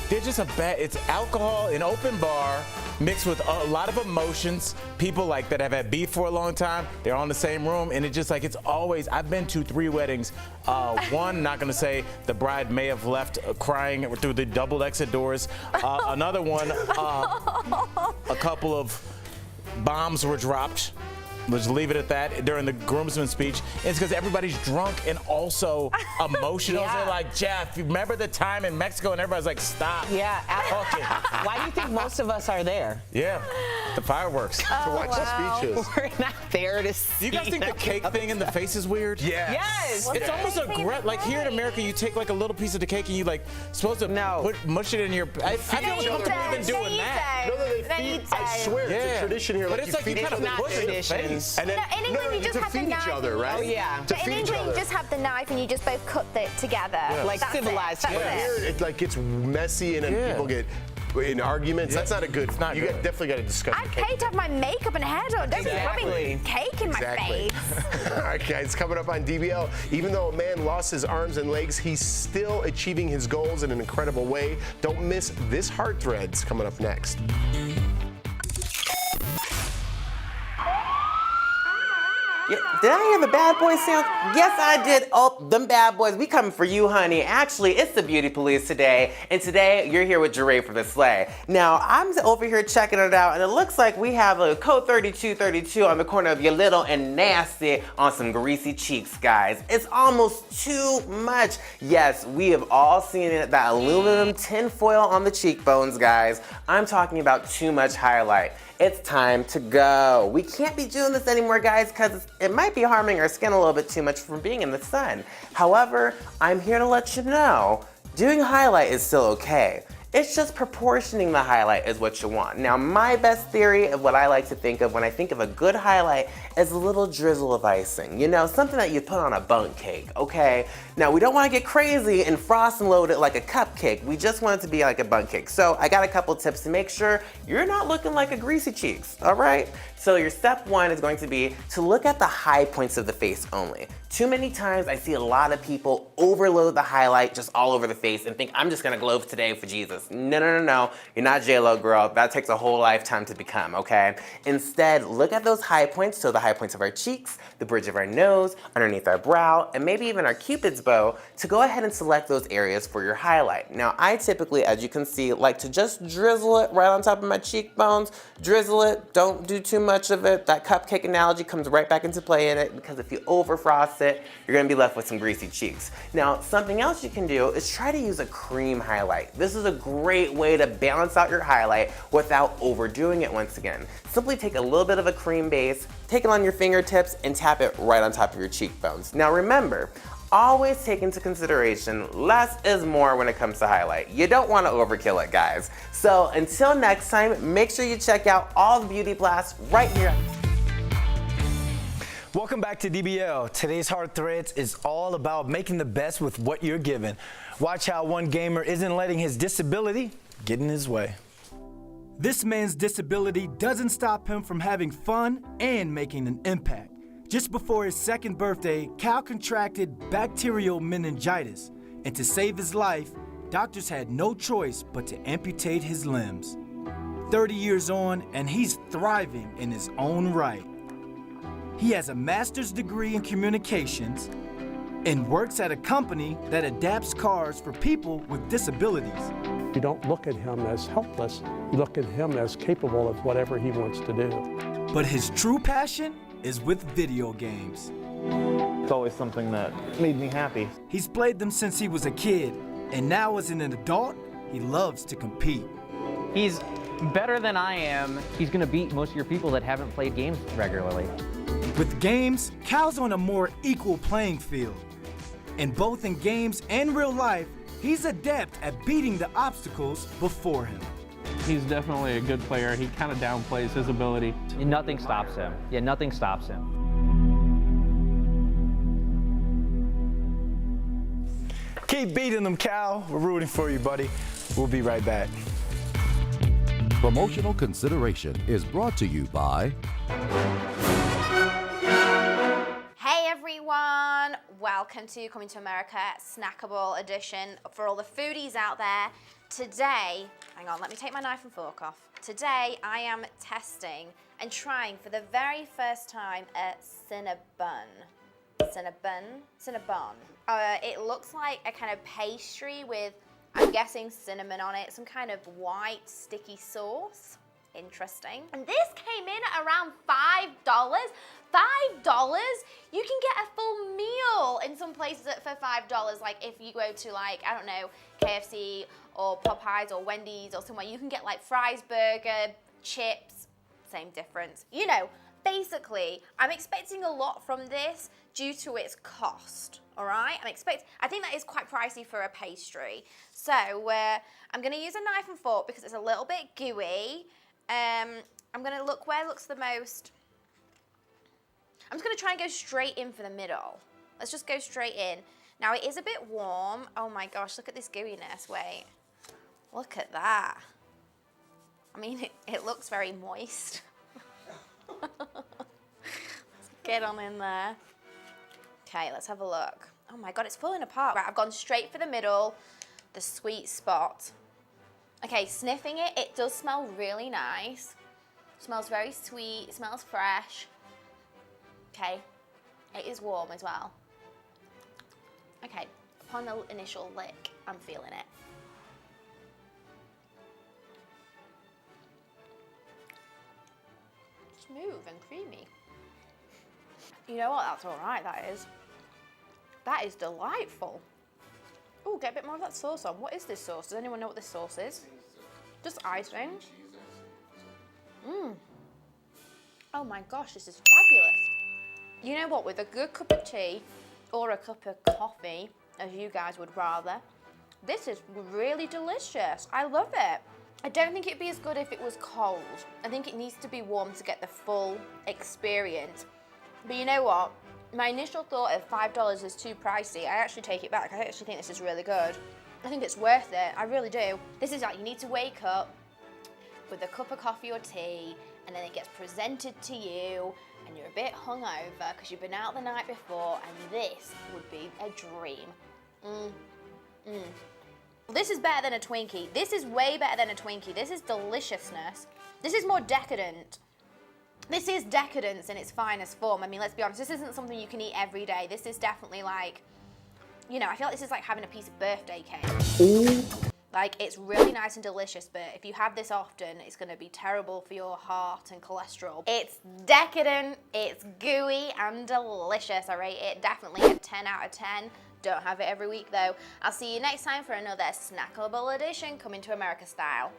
they're just it's alcohol, an open bar, mixed with a lot of emotions. People like that have had beef for a long time, they're all in the same room, and it's just like, it's always, I've been to 3 weddings. One, not gonna say the bride may have left crying through the double exit doors. Another one, a couple of bombs were dropped. Let's leave it at that during the groomsman speech. It's because everybody's drunk and also emotional. Yeah. They're like, Jeff, you remember the time in Mexico? And everybody's like, stop. Yeah. talking. Why do you think most of us are there? Yeah. the fireworks. To watch the speeches. We're not there to see. Do you guys think the cake thing in the face is weird? Yeah. Yes. It's almost like here in America, you take like a little piece of the cake and you like supposed to mush it in your. I feel uncomfortable even doing that. No, they feed. I swear, it's a tradition here. But like it's like you feed kind of each other push it in the tradition. face. And then, in England, you just to have the feed each knife. other, right? Oh, yeah. To But in feed each England, you other. just have the knife and you just both cut it together. Like That's civilized. It. That's Here, it. it like gets messy and then people get in arguments. That's not a good. It's not you good. Definitely got to discuss. I paid to have my makeup and hair done. Don't be rubbing cake in my face. All right, guys, coming up on DBL, even though a man lost his arms and legs, he's still achieving his goals in an incredible way. Don't miss this Heart Threads coming up next. Yeah, did I hear the bad boy sound? Yes, I did. Oh, them bad boys, we coming for you, honey. Actually, it's the beauty police today, and today you're here with Jeray for the sleigh. Now, I'm over here checking it out, and it looks like we have a code 3232 on the corner of your little and nasty on some greasy cheeks, guys. It's almost too much. Yes, we have all seen it, that aluminum tin foil on the cheekbones, guys. I'm talking about too much highlight. It's time to go. We can't be doing this anymore, guys, because it might be harming our skin a little bit too much from being in the sun. However, I'm here to let you know, doing highlight is still okay. It's just proportioning the highlight is what you want. Now, my best theory of what I like to think of when I think of a good highlight is a little drizzle of icing. You know, something that you put on a bundt cake, okay? Now, we don't want to get crazy and frost and load it like a cupcake. We just want it to be like a bundt cake. So I got a couple tips to make sure you're not looking like a greasy cheeks, all right? So your step one is going to be to look at the high points of the face only. Too many times I see a lot of people overload the highlight just all over the face and think, I'm just gonna glow today for Jesus. No, no, no, no. You're not J-Lo, girl. That takes a whole lifetime to become, okay? Instead, look at those high points, so the high points of our cheeks, the bridge of our nose, underneath our brow, and maybe even our Cupid's bow, to go ahead and select those areas for your highlight. Now, I typically, as you can see, like to just drizzle it right on top of my cheekbones. Drizzle it, don't do too much of it. That cupcake analogy comes right back into play in it, because if you overfrost it, you're gonna be left with some greasy cheeks. Now, something else you can do is try to use a cream highlight. This is a great way to balance out your highlight without overdoing it once again. Simply take a little bit of a cream base, take it on your fingertips, and tap it right on top of your cheekbones. Now remember, always take into consideration less is more when it comes to highlight. You don't want to overkill it, guys. So until next time, make sure you check out all the beauty blasts right here. Welcome back to DBL. Today's Heart Threads is all about making the best with what you're given. Watch how one gamer isn't letting his disability get in his way. This man's disability doesn't stop him from having fun and making an impact. Just before his second birthday, Cal contracted bacterial meningitis, and to save his life, doctors had no choice but to amputate his limbs. 30 years on, and he's thriving in his own right. He has a master's degree in communications and works at a company that adapts cars for people with disabilities. You don't look at him as helpless, you look at him as capable of whatever he wants to do. But his true passion is with video games. It's always something that made me happy. He's played them since he was a kid, and now as an adult, he loves to compete. He's better than I am. He's gonna beat most of your people that haven't played games regularly. With games, Cal's on a more equal playing field. And both in games and real life, he's adept at beating the obstacles before him. He's definitely a good player. He kind of downplays his ability. And nothing stops him. Yeah, nothing stops him. Keep beating them, Cal. We're rooting for you, buddy. We'll be right back. Promotional consideration is brought to you by... Hey everyone, welcome to Coming to America Snackable Edition. For all the foodies out there, today, hang on, let me take my knife and fork off. Today I am testing and trying for the very first time a Cinnabon. Cinnabon. It looks like a kind of pastry with, I'm guessing, cinnamon on it, some kind of white sticky sauce. Interesting. And this came in at around $5. $5? You can get a full meal in some places for $5. Like if you go to, like, I don't know, KFC or Popeyes or Wendy's or somewhere, you can get like fries, burger, chips same difference. You know, basically, I'm expecting a lot from this due to its cost, all right? I think that is quite pricey for a pastry. So I'm gonna use a knife and fork because it's a little bit gooey. I'm gonna look where it looks the most. I'm just gonna try and go straight in for the middle. Let's just go straight in. Now it is a bit warm. Oh my gosh, look at this gooiness, wait. Look at that. I mean, it looks very moist. Let's get on in there. Okay, let's have a look. Oh my God, it's falling apart. Right, I've gone straight for the middle, the sweet spot. Okay, sniffing it, it does smell really nice. Smells very sweet, smells fresh. Okay, it is warm as well. Okay, upon the initial lick, I'm feeling it. Smooth and creamy. You know what, that's all right, that is. That is delightful. Oh, get a bit more of that sauce on. What is this sauce? Does anyone know what this sauce is? Just icing. Mmm. Oh my gosh, this is fabulous. You know what, with a good cup of tea or a cup of coffee, as you guys would rather, this is really delicious. I love it. I don't think it'd be as good if it was cold. I think it needs to be warm to get the full experience. But you know what? My initial thought of $5 is too pricey. I actually take it back. I actually think this is really good. I think it's worth it. I really do. This is like you need to wake up with a cup of coffee or tea, and then it gets presented to you, and you're a bit hungover because you've been out the night before, and this would be a dream. This is better than a Twinkie. This is way better than a Twinkie. This is deliciousness. This is more decadent. This is decadence in its finest form. I mean, let's be honest, this isn't something you can eat every day. This is definitely like, you know, I feel like this is like having a piece of birthday cake. Ooh. Like, it's really nice and delicious, but if you have this often, it's gonna be terrible for your heart and cholesterol. It's decadent, it's gooey and delicious. I rate it definitely a 10 out of 10. Don't have it every week though. I'll see you next time for another snackable edition coming to America style.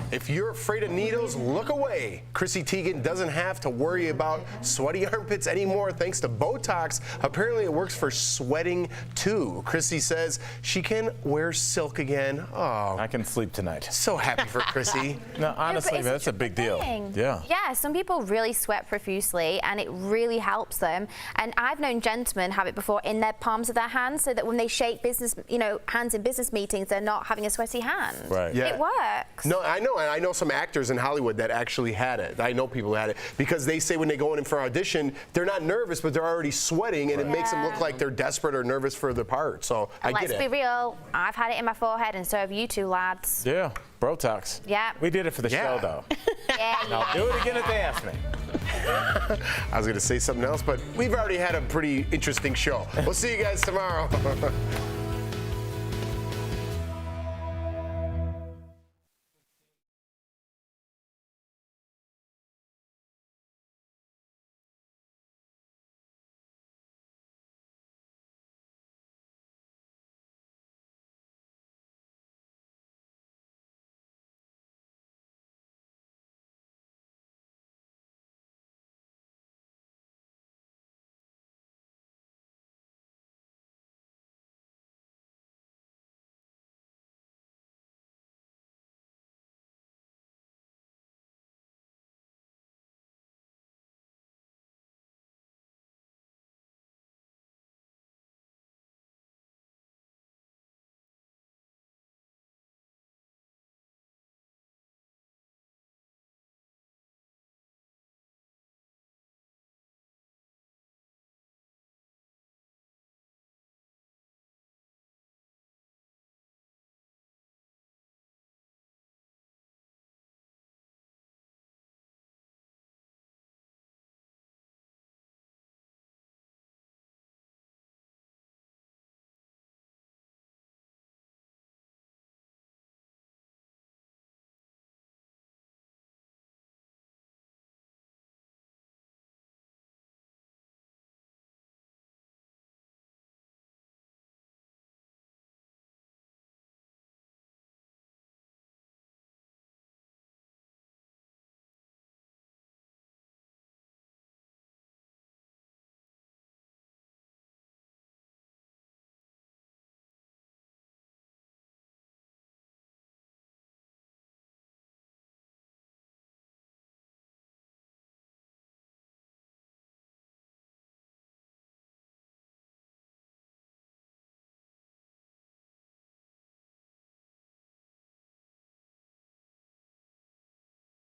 If you're afraid of needles, look away. Chrissy Teigen doesn't have to worry about sweaty armpits anymore thanks to Botox. Apparently it works for sweating too. Chrissy says she can wear silk again. Oh, I can sleep tonight. So happy for Chrissy. No, honestly, that's a big deal. Yeah. Yeah, some people really sweat profusely and it really helps them. And I've known gentlemen have it before in their palms of their hands so that when they shake business, you know, hands in business meetings, they're not having a sweaty hand. Right. Yeah. It works. No, I know. And I know some actors in Hollywood that actually had it. I know people who had it because they say when they go in for audition, they're not nervous, but they're already sweating, and it makes them look like they're desperate or nervous for the part. So I get it. Let's be real. I've had it in my forehead, and so have you two lads. Yeah, Botox. Yeah. We did it for the show, though. Yeah. I'll do it again if they ask me. I was going to say something else, but we've already had a pretty interesting show. We'll see you guys tomorrow.